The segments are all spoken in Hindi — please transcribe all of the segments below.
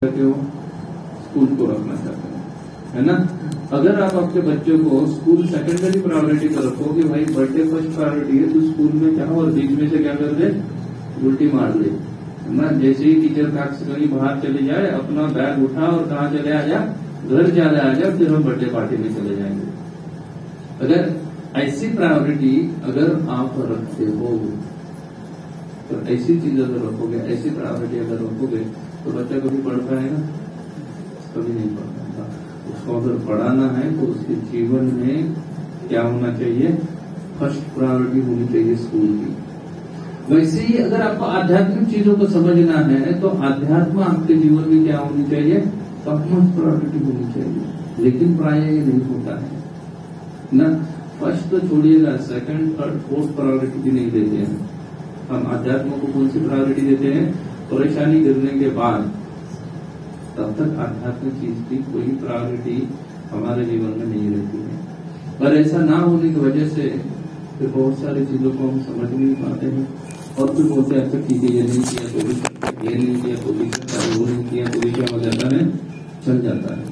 हो स्कूल को रखना चाहते हैं, है ना। अगर आप आपके बच्चों को स्कूल सेकेंडरी प्रायोरिटी पर रखो कि भाई बर्थडे फर्स्ट प्रायोरिटी है, तो स्कूल में क्या हो और बीच में से क्या कर दे, उल्टी मार दे, है ना। जैसे ही टीचर काक से कहीं बाहर चले जाए, अपना बैग उठा और कहाँ चले आ जा, घर चले आ जा, फिर हम बर्थडे पार्टी में चले जाएंगे। अगर ऐसी प्रायोरिटी अगर आप रखते हो, तो ऐसी चीज अगर रखोगे, ऐसी प्रायोरिटी अगर रखोगे, तो बच्चा कभी पढ़ पाएगा? कभी नहीं पढ़ पाएगा। उसको अगर पढ़ाना है तो उसके जीवन में क्या होना चाहिए, फर्स्ट प्रायोरिटी होनी चाहिए स्कूल की। वैसे ही अगर आपको आध्यात्मिक चीजों को समझना है, तो आध्यात्म आपके जीवन में क्या होनी चाहिए, टॉपमोस्ट प्रायोरिटी होनी चाहिए। लेकिन प्राय ये नहीं होता है ना। फर्स्ट तो छोड़िएगा, सेकंड थर्ड फोर्थ प्रायोरिटी भी नहीं देते हैं हम। आध्यात्म को कौन सी प्रायोरिटी देते हैं, परेशानी गिरने के बाद। तब तक आध्यात्मिक चीज की कोई प्रायोरिटी हमारे जीवन में नहीं रहती है। पर ऐसा ना होने की वजह से फिर बहुत सारी चीजों को हम समझ नहीं पाते हैं, और फिर बोलते हैं अच्छा ठीक है, ये नहीं किया तो भी, ये नहीं किया तो भी, वो नहीं किया तो भी, क्या हो जाता है, चल जाता है,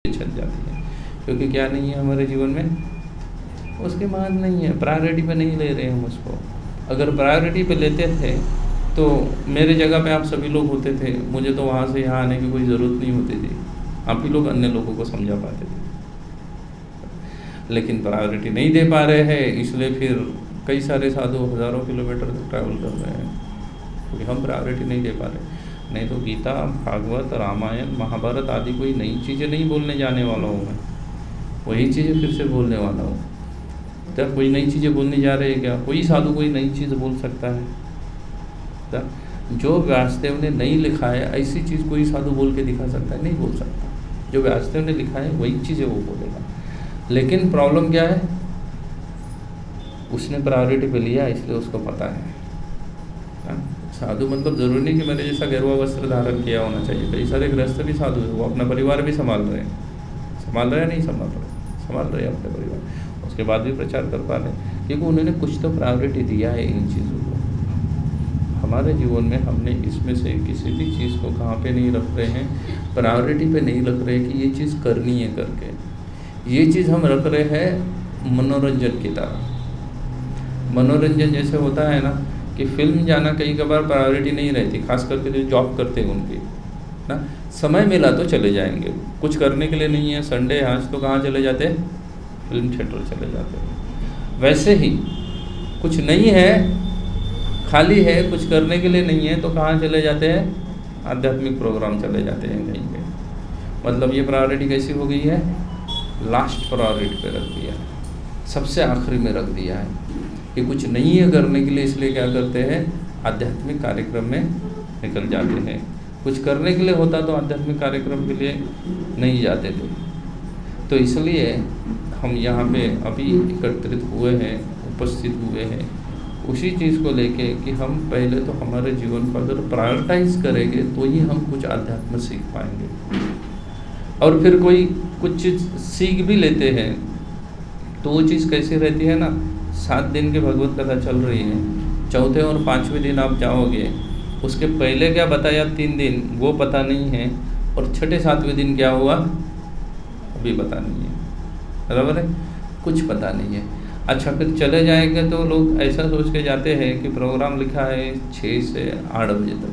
चल जाती है। क्योंकि क्या नहीं है हमारे जीवन में, उसके मान नहीं है, प्रायोरिटी पे नहीं ले रहे हम उसको। अगर प्रायोरिटी पे लेते थे तो मेरे जगह पे आप सभी लोग होते थे, मुझे तो वहाँ से यहाँ आने की कोई ज़रूरत नहीं होती थी, आप ही लोग अन्य लोगों को समझा पाते थे। लेकिन प्रायोरिटी नहीं दे पा रहे हैं, इसलिए फिर कई सारे साधु हज़ारों किलोमीटर तक ट्रैवल कर रहे हैं, क्योंकि हम प्रायोरिटी नहीं दे पा रहे। नहीं तो गीता, भागवत, रामायण, महाभारत आदि कोई नई चीज़ें नहीं बोलने जाने वाला हूँ मैं, वही चीज़ें फिर से बोलने वाला हूँ। तब कोई नई चीज़ें बोलने जा रहे हैं क्या? कोई साधु कोई नई चीज़ बोल सकता है? जो व्यासदेव ने नहीं लिखा है ऐसी चीज़ कोई साधु बोल के दिखा सकता है? नहीं बोल सकता। जो व्यासदेव ने लिखा है वही चीज़ें वो बोलेगा। लेकिन प्रॉब्लम क्या है, उसने प्रायोरिटी पे लिया, इसलिए उसको पता है। साधु मतलब जरूरी नहीं कि मेरे जैसा गेरुआ वस्त्र धारण किया होना चाहिए। कई सारे गृहस्थ भी साधु है, वो अपना परिवार भी संभाल रहे हैं, नहीं संभाल रहे अपने परिवार, उसके बाद भी प्रचार कर पा रहे हैं, क्योंकि उन्होंने कुछ तो प्रायोरिटी दिया है इन चीज़ों को। हमारे जीवन में हमने इसमें से किसी भी चीज़ को कहाँ पे नहीं रख रहे हैं, प्रायोरिटी पे नहीं रख रहे कि ये चीज़ करनी है करके। ये चीज़ हम रख रहे हैं मनोरंजन की तरह। मनोरंजन जैसे होता है ना कि फिल्म जाना कई बार प्रायोरिटी नहीं रहती, खास करके जो जॉब करते हैं उनकी ना। समय मिला तो चले जाएंगे, कुछ करने के लिए नहीं है, संडे आज तो कहाँ चले जाते हैं, फिल्म थिएटर चले जाते हैं। वैसे ही कुछ नहीं है, खाली है, कुछ करने के लिए नहीं है, तो कहाँ चले जाते हैं, आध्यात्मिक प्रोग्राम चले जाते हैं कहीं पे। मतलब ये प्रायोरिटी कैसी हो गई है, लास्ट प्रायोरिटी पे रख दिया है, सबसे आखिरी में रख दिया है कि कुछ नहीं है करने के लिए, इसलिए क्या करते हैं, आध्यात्मिक कार्यक्रम में निकल जाते हैं। कुछ करने के लिए होता तो आध्यात्मिक कार्यक्रम के लिए नहीं जाते थे। तो इसलिए हम यहाँ पे अभी एकत्रित हुए हैं, उपस्थित हुए हैं, उसी चीज़ को लेके कि हम पहले तो हमारे जीवन को अगर प्रायोरिटाइज करेंगे तो ही हम कुछ आध्यात्म सीख पाएंगे। और फिर कोई कुछ चीज़ सीख भी लेते हैं तो वो चीज़ कैसी रहती है ना, 7 दिन की भगवत कथा चल रही है, चौथे और 5वें दिन आप जाओगे, उसके पहले क्या बताया 3 दिन वो पता नहीं है, और छठे 7वें दिन क्या हुआ अभी पता नहीं है, बराबर है, कुछ पता नहीं है। अच्छा, फिर चले जाएंगे तो लोग ऐसा सोच के जाते हैं कि प्रोग्राम लिखा है 6 से 8 बजे तक,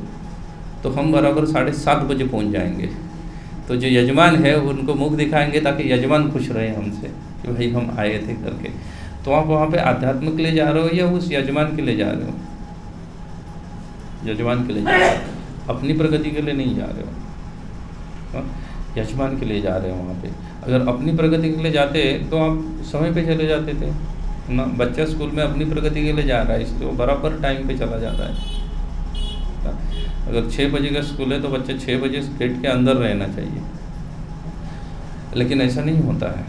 तो हम बराबर 7:30 बजे पहुंच जाएंगे। तो जो यजमान है उनको मुख दिखाएंगे ताकि यजमान खुश रहे हमसे कि भाई हम आए थे करके। तो आप वहाँ पे आध्यात्म के लिए जा रहे हो या उस यजमान के लिए जा रहे हो? यजमान के लिए जा रहे हो, अपनी प्रगति के लिए नहीं जा रहे हो, यजमान के लिए जा रहे हो। वहाँ पे अगर अपनी प्रगति के लिए जाते तो आप समय पे चले जाते थे ना। बच्चा स्कूल में अपनी प्रगति के लिए जा रहा है, इसलिए वो बराबर टाइम पे चला जाता है। अगर 6 बजे का स्कूल है तो बच्चा 6 बजे गेट के अंदर रहना चाहिए, लेकिन ऐसा नहीं होता है।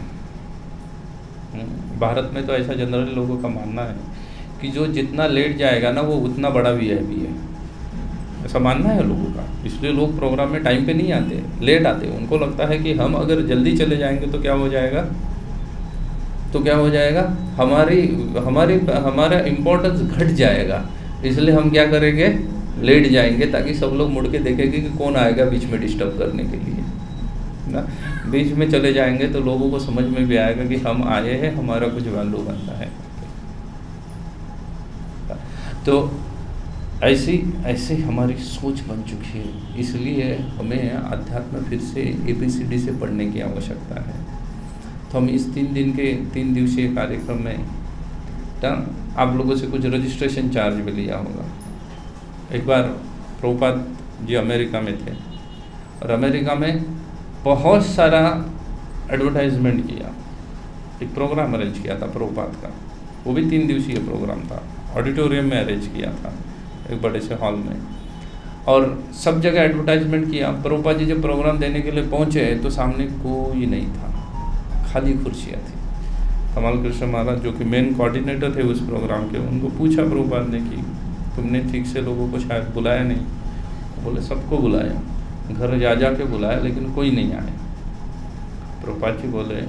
भारत में तो ऐसा जनरली लोगों का मानना है कि जो जितना लेट जाएगा ना वो उतना बड़ा VIP है, ऐसा मानना है लोगों का। इसलिए लोग प्रोग्राम में टाइम पे नहीं आते, लेट आते। उनको लगता है कि हम अगर जल्दी चले जाएंगे तो क्या हो जाएगा, हमारा इम्पोर्टेंस घट जाएगा, इसलिए हम क्या करेंगे, लेट जाएंगे ताकि सब लोग मुड़ के देखेंगे कि कौन आएगा बीच में डिस्टर्ब करने के लिए ना। बीच में चले जाएंगे तो लोगों को समझ में भी आएगा कि हम आए हैं, हमारा कुछ वैल्यू बनता है। तो ऐसी हमारी सोच बन चुकी है, इसलिए हमें अध्यात्म फिर से ABCD से पढ़ने की आवश्यकता है। तो हम इस 3 दिवसीय कार्यक्रम में आप लोगों से कुछ रजिस्ट्रेशन चार्ज भी लिया होगा। एक बार प्रभुपाद जी अमेरिका में थे और अमेरिका में बहुत सारा एडवर्टाइजमेंट किया, एक प्रोग्राम अरेंज किया था प्रभुपाद का, वो भी 3 दिवसीय प्रोग्राम था, ऑडिटोरियम में अरेंज किया था एक बड़े से हॉल में, और सब जगह एडवर्टाइजमेंट किया। प्रभुपाद जी जब प्रोग्राम देने के लिए पहुँचे तो सामने कोई नहीं था, खाली कुर्सियाँ थी। कमाल कृष्ण महाराज जो कि मेन कोऑर्डिनेटर थे उस प्रोग्राम के, उनको पूछा प्रभुपाद ने कि तुमने ठीक से लोगों को शायद बुलाया नहीं। बोले सबको बुलाया, घर जा के बुलाया, लेकिन कोई नहीं आया। प्रभुपाद जी बोले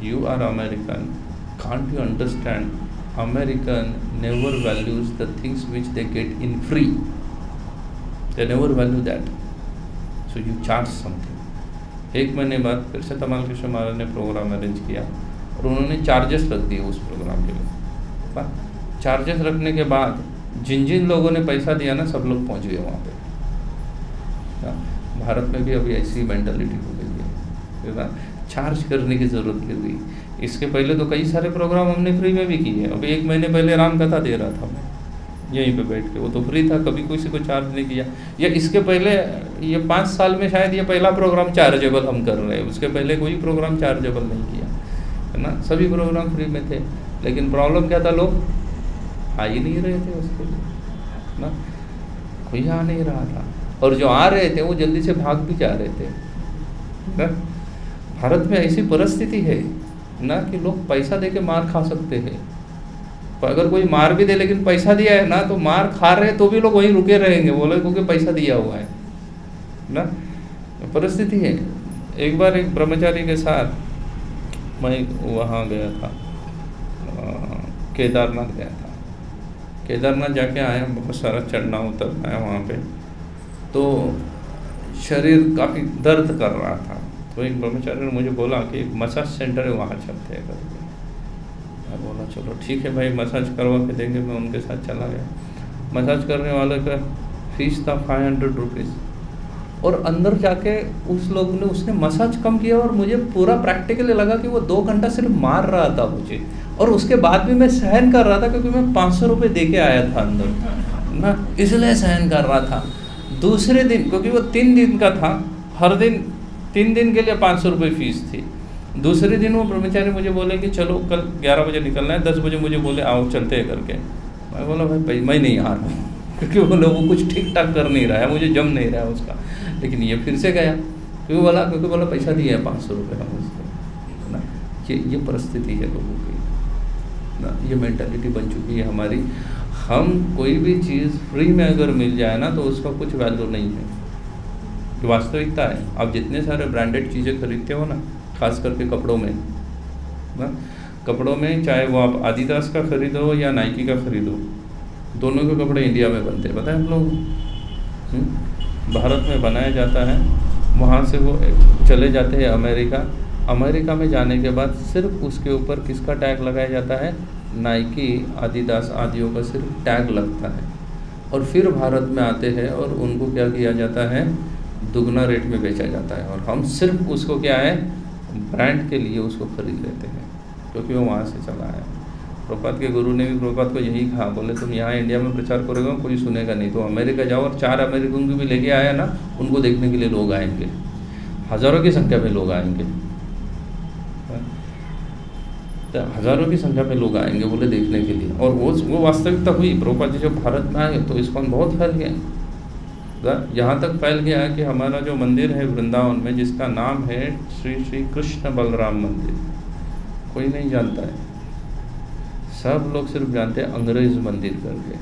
you are American, can't you understand, American never values the things which they get in free, they never value that, so you charge something. 1 महीने बाद फिर से कमाल कृष्ण महाराज ने प्रोग्राम अरेंज किया और उन्होंने चार्जेस रख दिए उस प्रोग्राम के लिए। चार्जेस रखने के बाद जिन जिन लोगों ने पैसा दिया ना, सब लोग पहुंच गए वहाँ पे। भारत में भी अभी ऐसी मेंटालिटी हो गई है, चार्ज करने की ज़रूरत नहीं हुई। इसके पहले तो कई सारे प्रोग्राम हमने फ्री में भी किए। अभी 1 महीने पहले राम कथा दे रहा था मैं यहीं पे बैठ के, वो तो फ्री था, कभी किसी को चार्ज नहीं किया। या इसके पहले ये 5 साल में शायद ये पहला प्रोग्राम चार्जेबल हम कर रहे हैं, उसके पहले कोई प्रोग्राम चार्जेबल नहीं किया है ना, सभी प्रोग्राम फ्री में थे। लेकिन प्रॉब्लम क्या था, लोग आ ही नहीं रहे थे उसके लिए ना, कोई आ नहीं रहा था, और जो आ रहे थे वो जल्दी से भाग भी जा रहे थे ना। भारत में ऐसी परिस्थिति है ना कि लोग पैसा दे के मार खा सकते हैं, पर अगर कोई मार भी दे लेकिन पैसा दिया है ना, तो मार खा रहे तो भी लोग वहीं रुके रहेंगे, बोले क्योंकि पैसा दिया हुआ है ना, परिस्थिति है। एक बार एक ब्रह्मचारी के साथ मैं वहाँ गया था, केदारनाथ गया था। केदारनाथ जाके आया, बहुत सारा चढ़ना उतरना है वहाँ पे, तो शरीर काफ़ी दर्द कर रहा था। तो एक ब्रह्मचारी ने मुझे बोला कि एक मसाज सेंटर है वहाँ चलते हैं करके। मैं बोला चलो ठीक है भाई, मसाज करवा के देंगे। मैं उनके साथ चला गया। मसाज करने वाले का फीस था 500 रुपीज़, और अंदर जाके उस लोग ने उसने मसाज कम किया और मुझे पूरा प्रैक्टिकली लगा कि वो 2 घंटा सिर्फ मार रहा था मुझे, और उसके बाद भी मैं सहन कर रहा था क्योंकि मैं 500 रुपये दे के आया था अंदर ना, इसलिए सहन कर रहा था। दूसरे दिन, क्योंकि वो 3 दिन का था, हर दिन 3 दिन के लिए 500 रुपये फीस थी। दूसरे दिन वो ब्रह्मचारी मुझे बोले कि चलो कल 11 बजे निकलना है, 10 बजे मुझे बोले आओ चलते हैं करके। मैं बोला भाई मैं नहीं आ रहा हूँ, क्योंकि वो कुछ ठीक ठाक कर नहीं रहा है, मुझे जम नहीं रहा है उसका। लेकिन ये फिर से गया क्योंकि बोला पैसा दिया है 500 रुपये हम उसको ना। ये परिस्थिति है लोगों की ना, ये मेंटालिटी बन चुकी है हमारी। हम कोई भी चीज़ फ्री में अगर मिल जाए ना तो उसका कुछ वैल्यू नहीं है, ये वास्तविकता है। आप जितने सारे ब्रांडेड चीज़ें खरीदते हो ना, खास करके कपड़ों में ना, कपड़ों में चाहे वो आप आदिदास का खरीदो या नाइकी का खरीदो, दोनों के कपड़े इंडिया में बनते हैं, पता है हम लोग। भारत में बनाया जाता है, वहाँ से वो चले जाते हैं अमेरिका। अमेरिका में जाने के बाद सिर्फ उसके ऊपर किसका टैग लगाया जाता है, नाइकी, आदिदास आदियों का सिर्फ टैग लगता है, और फिर भारत में आते हैं और उनको क्या किया जाता है, दुगना रेट में बेचा जाता है। और हम सिर्फ उसको क्या है, ब्रांड के लिए उसको खरीद लेते हैं, क्योंकि वो वहाँ से चला है। प्रभुपाद के गुरु ने भी प्रभुपाद को यही कहा, बोले तुम यहाँ इंडिया में प्रचार करोगे कोई सुनेगा नहीं, तो अमेरिका जाओ और 4 अमेरिकन को भी लेके आया ना, उनको देखने के लिए लोग आएंगे, हज़ारों की संख्या में लोग आएंगे, तो हज़ारों की संख्या में लोग आएंगे बोले देखने के लिए। और वो वास्तविकता हुई। प्रभुपाद जी जब भारत में आए तो इस्कॉन बहुत फैल गया, यहाँ तक फैल गया कि हमारा जो मंदिर है वृंदावन में, जिसका नाम है श्री कृष्ण बलराम मंदिर, कोई नहीं जानता है, सब लोग सिर्फ जानते हैं अंग्रेज मंदिर करके।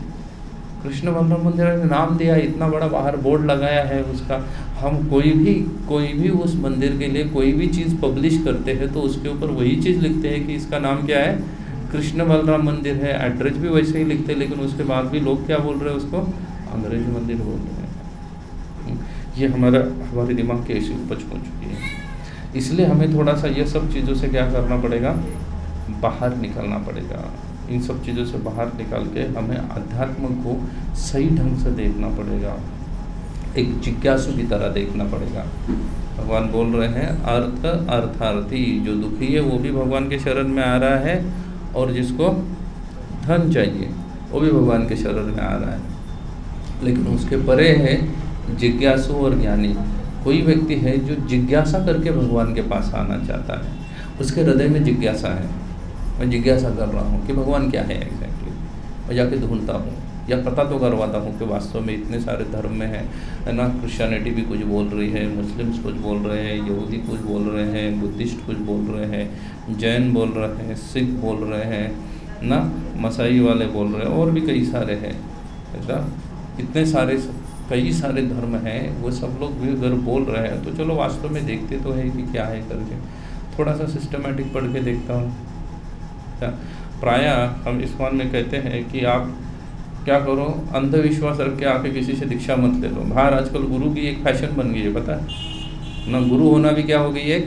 कृष्ण बलराम मंदिर ने नाम दिया, इतना बड़ा बाहर बोर्ड लगाया है उसका। हम कोई भी उस मंदिर के लिए कोई भी चीज़ पब्लिश करते हैं तो उसके ऊपर वही चीज़ लिखते हैं कि इसका नाम क्या है, कृष्ण बलराम मंदिर है। एड्रेस भी वैसे ही लिखते हैं, लेकिन उसके बाद भी लोग क्या बोल रहे हैं उसको, अंग्रेजी मंदिर बोल रहे हैं। ये हमारे दिमाग की ऐसी उपज हो चुकी है। इसलिए हमें थोड़ा सा ये सब चीज़ों से क्या करना पड़ेगा, बाहर निकलना पड़ेगा। इन सब चीज़ों से बाहर निकाल के हमें अध्यात्म को सही ढंग से देखना पड़ेगा, एक जिज्ञासु की तरह देखना पड़ेगा। भगवान बोल रहे हैं अर्थ अर्थार्थी, जो दुखी है वो भी भगवान के शरण में आ रहा है, और जिसको धन चाहिए वो भी भगवान के शरण में आ रहा है। लेकिन उसके परे है जिज्ञासु और ज्ञानी। कोई व्यक्ति है जो जिज्ञासा करके भगवान के पास आना चाहता है, उसके हृदय में जिज्ञासा है, मैं जिज्ञासा कर रहा हूँ कि भगवान क्या है एग्जैक्टली, मैं जाके ढूंढता हूँ या पता तो करवाता हूँ कि वास्तव में इतने सारे धर्म में है ना। क्रिश्चियनिटी भी कुछ बोल रही है, मुस्लिम्स कुछ बोल रहे हैं, यहूदी कुछ बोल रहे हैं, बुद्धिस्ट कुछ बोल रहे हैं, जैन बोल रहे हैं, सिख बोल रहे हैं ना, मसाई वाले बोल रहे हैं, और भी कई सारे हैं ऐसा। इतने सारे कई सारे धर्म हैं, वो सब लोग भी अगर बोल रहे हैं तो चलो वास्तव में देखते तो है कि क्या है करके, थोड़ा सा सिस्टमेटिक पढ़ के देखता हूँ। प्रायः हम इस्कॉन में कहते हैं कि आप क्या करो, अंधविश्वास रख के आके किसी से दीक्षा मत ले लो। बाहर आजकल गुरु की एक फैशन बन गई है, पता है ना, गुरु होना भी क्या हो गई है,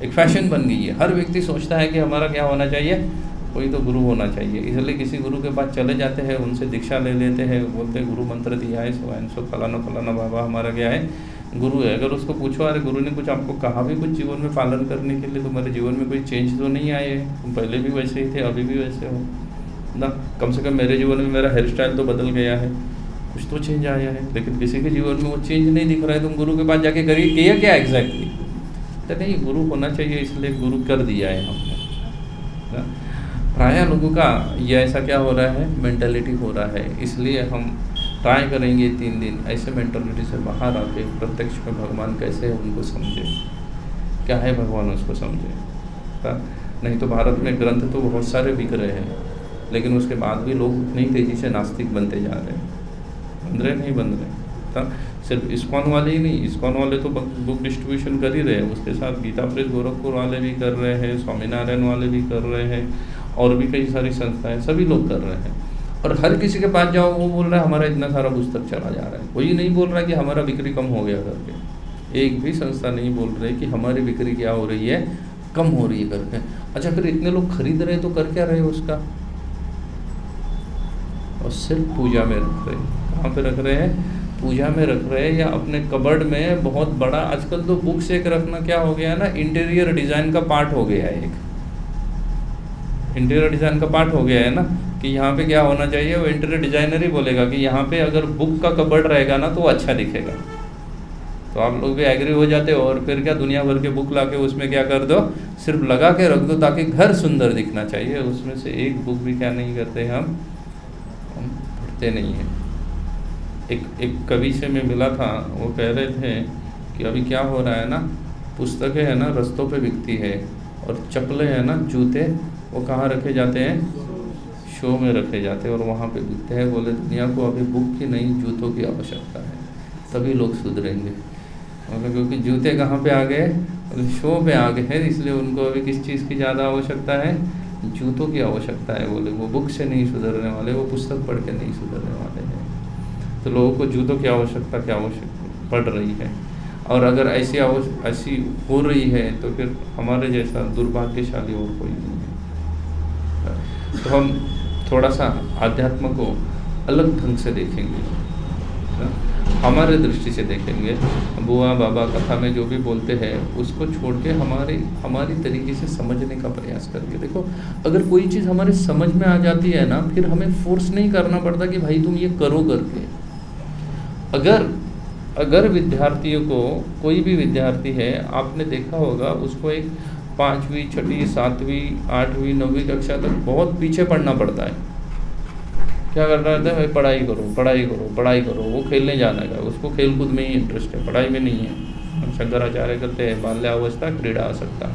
एक फैशन बन गई है। हर व्यक्ति सोचता है कि हमारा क्या होना चाहिए, कोई तो गुरु होना चाहिए। इसलिए किसी गुरु के पास चले जाते हैं, उनसे दीक्षा ले लेते हैं, बोलते हैं गुरु मंत्र दिया है, सो एन सो फलाना फलाना बाबा हमारा क्या है, गुरु है। अगर उसको पूछो अरे गुरु ने कुछ आपको कहा भी कुछ जीवन में पालन करने के लिए, तुम्हारे जीवन में कोई चेंज तो नहीं आए, तुम पहले भी वैसे ही थे अभी भी वैसे हो ना, कम से कम मेरे जीवन में मेरा हेयर स्टाइल तो बदल गया है, कुछ तो चेंज आया है। लेकिन किसी के जीवन में वो चेंज नहीं दिख रहा है, तुम गुरु के पास जाके करिए किया क्या एग्जैक्टली, तो नहीं गुरु होना चाहिए इसलिए गुरु कर दिया है हमने ना। प्रायः लोगों का ये ऐसा क्या हो रहा है, मेंटालिटी हो रहा है। इसलिए हम ट्राई करेंगे 3 दिन ऐसे मेंटालिटी से बाहर आके प्रत्यक्ष में भगवान कैसे है उनको समझे, क्या है भगवान उसको समझे। नहीं तो भारत में ग्रंथ तो बहुत सारे बिक रहे हैं, लेकिन उसके बाद भी लोग उतनी तेज़ी से नास्तिक बनते जा रहे हैं, बन रहे नहीं बन रहे। सिर्फ इस्कॉन वाले ही नहीं, इस्कॉन वाले तो बुक डिस्ट्रीब्यूशन कर ही रहे हैं, उसके साथ गीता प्रेस गोरखपुर वाले भी कर रहे हैं, स्वामीनारायण वाले भी कर रहे हैं, और भी कई सारी संस्थाएं, सभी लोग कर रहे हैं। और हर किसी के पास जाओ वो बोल रहा है हमारा इतना सारा पुस्तक चला जा रहा है, कोई नहीं बोल रहा कि हमारा बिक्री कम हो गया करके। एक भी संस्था नहीं बोल रही कि हमारी बिक्री क्या हो रही है, कम हो रही है करके। अच्छा फिर इतने लोग खरीद रहे हैं तो कर क्या रहे उसका, और सिर्फ पूजा में रख रहे हैं। कहाँ पे रख रहे हैं, पूजा में रख रहे हैं, या अपने कबर्ड में बहुत बड़ा। आजकल तो बुक्स एक रखना क्या हो गया ना, इंटीरियर डिज़ाइन का पार्ट हो गया है, एक इंटीरियर डिज़ाइन का पार्ट हो गया है ना, कि यहाँ पे क्या होना चाहिए, वो इंटीरियर डिज़ाइनर ही बोलेगा कि यहाँ पे अगर बुक का कबर्ड रहेगा ना तो अच्छा दिखेगा। तो आप लोग भी एग्री हो जाते हो, और फिर क्या दुनिया भर के बुक ला के उसमें क्या कर दो, सिर्फ लगा के रख दो ताकि घर सुंदर दिखना चाहिए। उसमें से एक बुक भी क्या नहीं करते हम पढ़ते नहीं हैं। एक कवि से मैं मिला था, वो कह रहे थे कि अभी क्या हो रहा है ना, पुस्तकें है ना रस्तों पे बिकती है, और चप्पलें है ना, जूते वो कहाँ रखे जाते हैं, शो में रखे जाते हैं और वहाँ पे बिकते हैं। बोले दुनिया को अभी बुक की नहीं जूतों की आवश्यकता है, तभी लोग सुधरेंगे। मतलब क्योंकि जूते कहाँ पे आ गए, शो पे आ गए हैं, इसलिए उनको अभी किस चीज़ की ज़्यादा आवश्यकता है, जूतों की आवश्यकता है। बोले वो बुक से नहीं सुधरने वाले, वो पुस्तक पढ़ के नहीं सुधरने वाले हैं। तो लोगों को जूतों की आवश्यकता क्या पड़ रही है, और अगर ऐसी हो रही है तो फिर हमारे जैसा दुर्भाग्यशाली और कोई नहीं है। तो हम थोड़ा सा आध्यात्म को अलग ढंग से देखेंगे, हमारे दृष्टि से देखेंगे। बुआ बाबा कथा में जो भी बोलते हैं उसको छोड़ के हमारी तरीके से समझने का प्रयास करेंगे। देखो अगर कोई चीज़ हमारे समझ में आ जाती है ना, फिर हमें फोर्स नहीं करना पड़ता कि भाई तुम ये करो करके। अगर विद्यार्थियों को, कोई भी विद्यार्थी है, आपने देखा होगा उसको एक 5वीं 6वीं 7वीं 8वीं 9वीं कक्षा तक बहुत पीछे पढ़ना पड़ता है। क्या करना रहता है, भाई पढ़ाई करो पढ़ाई करो पढ़ाई करो। वो खेलने जाना है, उसको खेल कूद में ही इंटरेस्ट है, पढ़ाई में नहीं है। शंकराचार्य कहते हैं बाल्यावस्था क्रीड़ा आ सकता।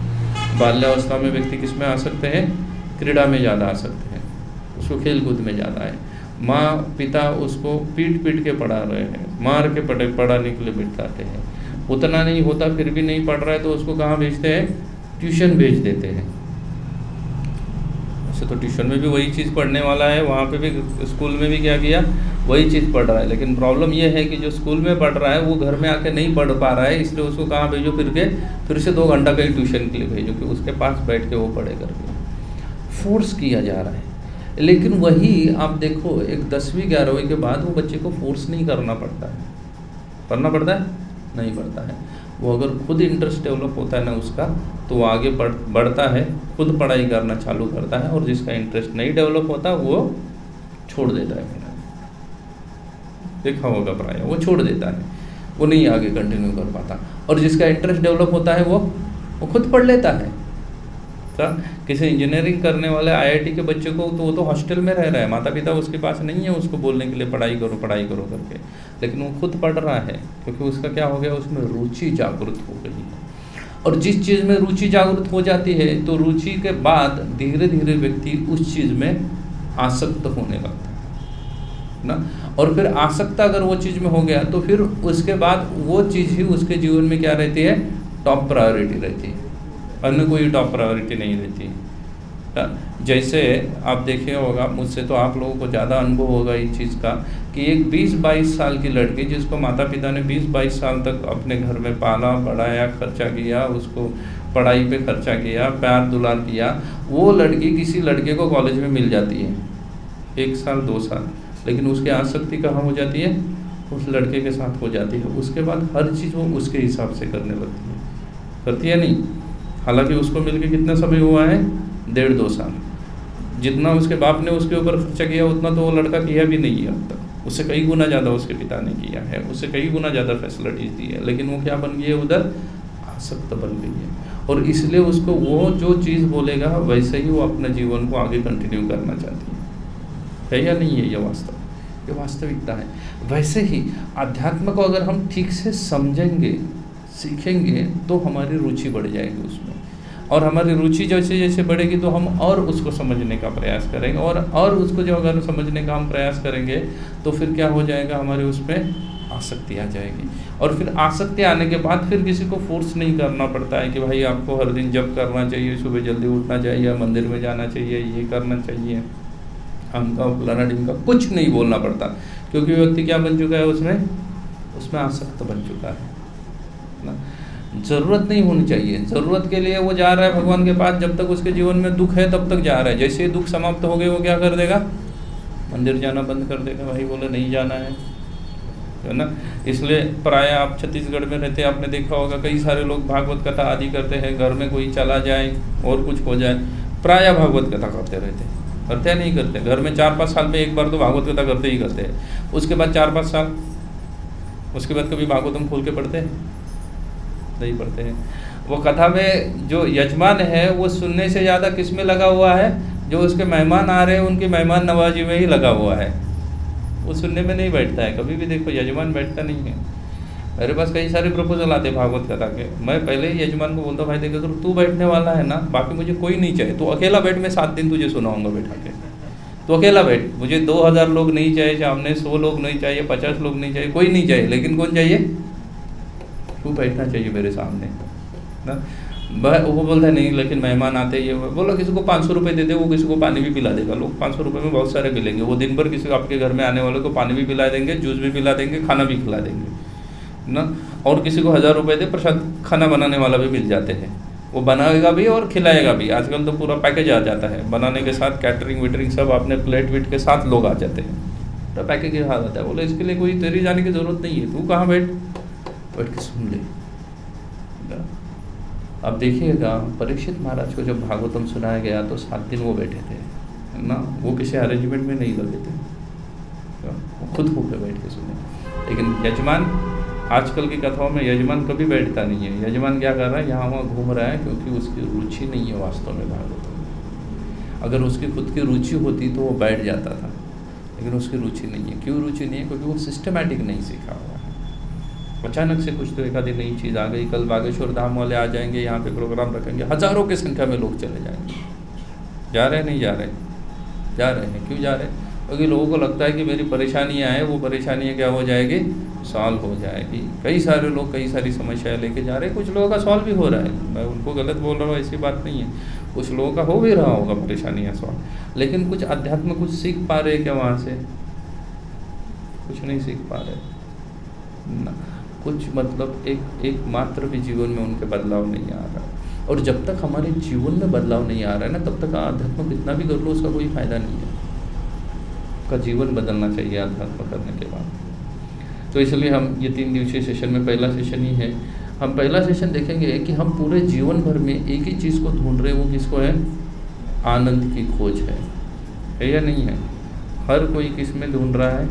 बाल्यावस्था में व्यक्ति किस में आ सकते हैं, क्रीड़ा में ज़्यादा आ सकते हैं, उसको खेल कूद में ज़्यादा है। माँ पिता उसको पीट के पढ़ा रहे हैं, मार के पढ़ाने के लिए बिठाते हैं, उतना नहीं होता फिर भी नहीं पढ़ रहा है तो उसको कहाँ भेजते हैं, ट्यूशन भेज देते हैं। वैसे तो ट्यूशन में भी वही चीज़ पढ़ने वाला है, वहाँ पे भी स्कूल में भी क्या किया, वही चीज़ पढ़ रहा है। लेकिन प्रॉब्लम ये है कि जो स्कूल में पढ़ रहा है वो घर में आके नहीं पढ़ पा रहा है, इसलिए उसको कहाँ भेजो, फिर से 2 घंटा कहीं ट्यूशन के लिए भेजो कि उसके पास बैठ के वो पढ़े करके। फोर्स किया जा रहा है। लेकिन वही आप देखो, एक 10वीं 11वीं के बाद वो बच्चे को फोर्स नहीं करना पड़ता है। पढ़ना पड़ता है? नहीं पड़ता है। वो अगर खुद इंटरेस्ट डेवलप होता है ना उसका, तो वो आगे बढ़ता है, खुद पढ़ाई करना चालू करता है। और जिसका इंटरेस्ट नहीं डेवलप होता वो छोड़ देता है। देखा होगा प्राय, वो छोड़ देता है, वो नहीं आगे कंटिन्यू कर पाता। और जिसका इंटरेस्ट डेवलप होता है वो खुद पढ़ लेता है। किसी इंजीनियरिंग करने वाले IIT के बच्चे को तो वो तो हॉस्टल में रह रहा है, माता पिता उसके पास नहीं है उसको बोलने के लिए पढ़ाई करो करके, लेकिन वो खुद पढ़ रहा है क्योंकि उसका क्या हो गया, उसमें रुचि जागृत हो गई है। और जिस चीज़ में रुचि जागृत हो जाती है तो रुचि के बाद धीरे धीरे व्यक्ति उस चीज़ में आसक्त होने लगता है ना। और फिर आसक्त अगर वो चीज़ में हो गया तो फिर उसके बाद वो चीज़ ही उसके जीवन में क्या रहती है, टॉप प्रायोरिटी रहती है, अन्य कोई टॉप प्रायोरिटी नहीं रहती। जैसे आप देखे होगा, मुझसे तो आप लोगों को ज़्यादा अनुभव होगा इस चीज़ का, कि एक 20-22 साल की लड़की जिसको माता पिता ने 20-22 साल तक अपने घर में पाला बढ़ाया, खर्चा किया, उसको पढ़ाई पे खर्चा किया, प्यार दुलार किया, वो लड़की किसी लड़के को कॉलेज में मिल जाती है 1 साल 2 साल, लेकिन उसकी आसक्ति कहाँ हो जाती है, उस लड़के के साथ हो जाती है। उसके बाद हर चीज़ वो उसके हिसाब से करने लगती है, करती है नहीं। हालांकि उसको मिलके कितना समय हुआ है, 1.5-2 साल। जितना उसके बाप ने उसके ऊपर खर्चा किया उतना तो वो लड़का किया भी नहीं है अब तक, उससे कई गुना ज़्यादा उसके पिता ने किया है, उससे कई गुना ज़्यादा फैसिलिटीज़ दी है, लेकिन वो क्या बन गई है, उधर आसक्त बन गई है। और इसलिए उसको वो जो चीज़ बोलेगा वैसे ही वो अपने जीवन को आगे कंटिन्यू करना चाहती है या नहीं है, ये वास्तविकता है। वैसे ही अध्यात्म को अगर हम ठीक से समझेंगे, सीखेंगे, तो हमारी रुचि बढ़ जाएगी उसमें, और हमारी रुचि जैसे जैसे बढ़ेगी तो हम और उसको समझने का प्रयास करेंगे, और उसको जो अगर समझने का हम प्रयास करेंगे तो फिर क्या हो जाएगा, हमारे उसमें आसक्ति आ जाएगी। और फिर आसक्ति आने के बाद फिर किसी को फोर्स नहीं करना पड़ता है कि भाई आपको हर दिन जप करना चाहिए, सुबह जल्दी उठना चाहिए, मंदिर में जाना चाहिए, ये करना चाहिए, हमका फलाना ढिमका, कुछ नहीं बोलना पड़ता, क्योंकि व्यक्ति क्या बन चुका है, उसमें आसक्त बन चुका है ना। ज़रूरत नहीं होनी चाहिए, ज़रूरत के लिए वो जा रहा है भगवान के पास, जब तक उसके जीवन में दुख है तब तक जा रहा है। जैसे ही दुख समाप्त हो गए वो क्या कर देगा, मंदिर जाना बंद कर देगा, भाई बोले नहीं जाना है ना। इसलिए प्राय आप छत्तीसगढ़ में रहते हैं, आपने देखा होगा कई सारे लोग भागवत कथा आदि करते हैं, घर में कोई चला जाए और कुछ हो जाए, प्राय भागवत कथा करते रहते हैं, करते हैं नहीं करते, घर में 4-5 साल में एक बार तो भागवत कथा करते ही करते हैं। उसके बाद 4-5 साल, उसके बाद कभी भागवतम खोल के पढ़ते हैं, नहीं पढ़ते हैं। वो कथा में जो यजमान है वो सुनने से ज़्यादा किस में लगा हुआ है, जो उसके मेहमान आ रहे हैं उनकी मेहमान नवाजी में ही लगा हुआ है, वो सुनने में नहीं बैठता है। कभी भी देखो यजमान बैठता नहीं है। मेरे पास कई सारे प्रपोजल आते भागवत कथा के, मैं पहले ही यजमान को बोलता भाई देखो तो तू बैठने वाला है ना, बाकी मुझे कोई नहीं चाहिए, तू अकेला बैठ, मैं 7 दिन तुझे सुनाऊंगा बैठा के, तो अकेला बैठ, मुझे 2000 लोग नहीं चाहिए, सामने 100 लोग नहीं चाहिए, 50 लोग नहीं चाहिए, कोई नहीं चाहिए, लेकिन कौन चाहिए, तू बैठना चाहिए मेरे सामने ना। वो बोलता है नहीं, लेकिन मेहमान आते ही बोला किसी को 500 रुपये दे दे, वो किसी को पानी भी पिला देगा। लोग 500 रुपये में बहुत सारे मिलेंगे, वो दिन भर किसी आपके घर में आने वाले को पानी भी पिला देंगे, जूस भी पिला देंगे, खाना भी खिला देंगे ना। और किसी को 1000 रुपये दे, प्रसाद खाना बनाने वाला भी मिल जाते हैं, वो बनाएगा भी और खिलाएगा भी। आजकल तो पूरा पैकेज आ जाता है, बनाने के साथ कैटरिंग वेटरिंग सब अपने प्लेट वेट के साथ लोग आ जाते हैं, तो पैकेज के साथ आता है। बोले इसके लिए कोई तेरी जाने की ज़रूरत नहीं है, तू कहाँ बैठ के सुन ले। अब देखिएगा परीक्षित महाराज को जब भागवतम सुनाया गया तो 7 दिन वो बैठे थे ना, वो किसी अरेंजमेंट में नहीं लगे थे, वो खुद होकर बैठ के सुने। लेकिन यजमान, आजकल की कथाओं में यजमान कभी बैठता नहीं है। यजमान क्या कर रहा है, यहाँ वहाँ घूम रहा है, क्योंकि उसकी रुचि नहीं है वास्तव में भागवतम में। अगर उसकी खुद की रुचि होती तो वो बैठ जाता था, लेकिन उसकी रुचि नहीं है। क्यों रुचि नहीं है, क्योंकि वो सिस्टमैटिक नहीं सीखा हुआ है। अचानक से कुछ तो एक आधी नई चीज़ आ गई, कल बागेश्वर धाम वाले आ जाएंगे, यहाँ पे प्रोग्राम रखेंगे, हज़ारों की संख्या में लोग चले जाएंगे। जा रहे हैं नहीं जा रहे, जा रहे हैं। क्यों जा रहे हैं, क्योंकि लोगों को लगता है कि मेरी परेशानियाँ हैं, वो परेशानियाँ क्या हो जाएगी, सॉल्व हो जाएगी। कई सारे लोग कई सारी समस्याएं लेके जा रहे हैं, कुछ लोगों का सॉल्व भी हो रहा है, मैं उनको गलत बोल रहा हूँ ऐसी बात नहीं है, कुछ लोगों का हो भी रहा होगा परेशानियाँ सॉल्व, लेकिन कुछ अध्यात्म कुछ सीख पा रहे क्या वहाँ से? कुछ नहीं सीख पा रहे ना, कुछ मतलब एक मात्र भी जीवन में उनके बदलाव नहीं आ रहा है। और जब तक हमारे जीवन में बदलाव नहीं आ रहा है ना, तब तक अध्यात्म कितना भी कर लो उसका कोई फ़ायदा नहीं है। का जीवन बदलना चाहिए अध्यात्म करने के बाद। तो इसलिए हम ये 3 दिवसीय सेशन में पहला सेशन ही है, हम पहला सेशन देखेंगे कि हम पूरे जीवन भर में एक ही चीज़ को ढूंढ रहे हैं, वो किसको है? आनंद की खोज है या नहीं है? हर कोई किस में ढूंढ रहा है?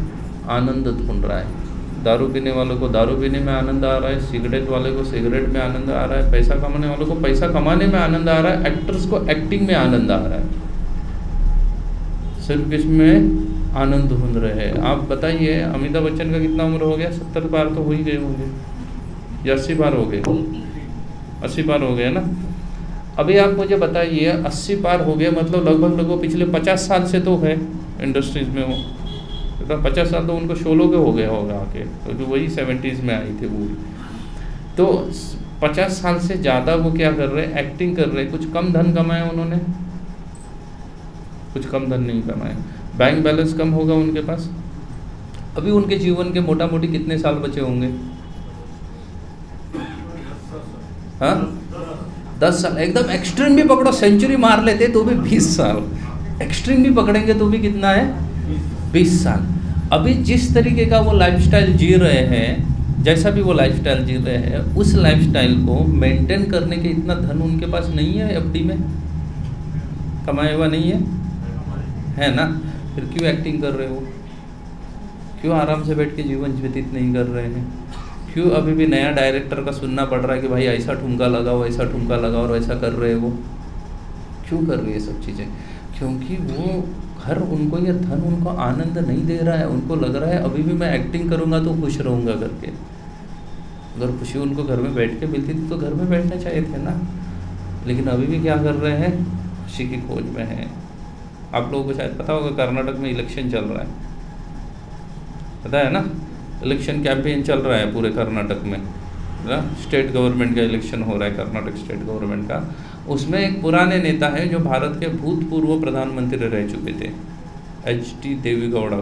आनंद ढूंढ रहा है। दारू पीने वालों को दारू पीने में आनंद आ रहा है, सिगरेट वाले को सिगरेट में आनंद आ रहा है, पैसा कमाने वालों को पैसा कमाने में आनंद आ रहा है, एक्टर्स को एक्टिंग में आनंद आ रहा है। सिर्फ किसमें आनंद ढूंढ रहे हैं? आप बताइए, अमिताभ बच्चन का कितना उम्र हो गया? 70 पार तो हो ही गए होंगे, या 80 पार हो गए? 80 पार हो गए ना। अभी आप मुझे बताइए, 80 पार हो गए मतलब लगभग पिछले 50 साल से तो है इंडस्ट्रीज में वो, तो 50 साल तो उनको शोलों के हो गया होगा आके, तो जो वही 70s में आई थी वो। तो 50 साल से ज़्यादा वो क्या कर रहे हैं? एक्टिंग कर रहे हैं। कुछ कम धन कमाया उन्होंने? कुछ कम धन नहीं कमाया। बैंक बैलेंस कम होगा उनके पास। अभी उनके जीवन के मोटा मोटी कितने साल बचे होंगे? हाँ, 10 साल। एकदम एक्सट्रीम भी पकड़ो, सेंचुरी मार लेते तो भी 20 साल। एक्सट्रीम भी पकड़ेंगे तो भी कितना है? 20 साल। अभी जिस तरीके का वो लाइफस्टाइल जी रहे हैं, जैसा भी वो लाइफस्टाइल जी रहे हैं, उस लाइफस्टाइल को मेंटेन करने के इतना धन उनके पास नहीं है, एफडी में कमाया हुआ नहीं है ना। फिर क्यों एक्टिंग कर रहे हो? क्यों आराम से बैठ के जीवन व्यतीत नहीं कर रहे हैं? क्यों अभी भी नया डायरेक्टर का सुनना पड़ रहा है कि भाई ऐसा ठुमका लगाओ, ऐसा ठुमका लगाओ, और ऐसा कर रहे हो? क्यों कर रही है सब चीज़ें? क्योंकि वो घर, उनको ये धन उनको आनंद नहीं दे रहा है। उनको लग रहा है अभी भी मैं एक्टिंग करूँगा तो खुश रहूँगा करके। अगर खुशी उनको घर में बैठ के मिलती थी तो घर में बैठना चाहिए थे ना। लेकिन अभी भी क्या कर रहे हैं? खुशी की खोज में हैं। आप लोगों को शायद पता होगा, कर्नाटक में इलेक्शन चल रहा है, पता है ना? इलेक्शन कैंपेन चल रहा है पूरे कर्नाटक में ना। स्टेट गवर्नमेंट का इलेक्शन हो रहा है, कर्नाटक स्टेट गवर्नमेंट का। उसमें एक पुराने नेता है जो भारत के भूतपूर्व प्रधानमंत्री रह चुके थे, HT देवेगौड़ा।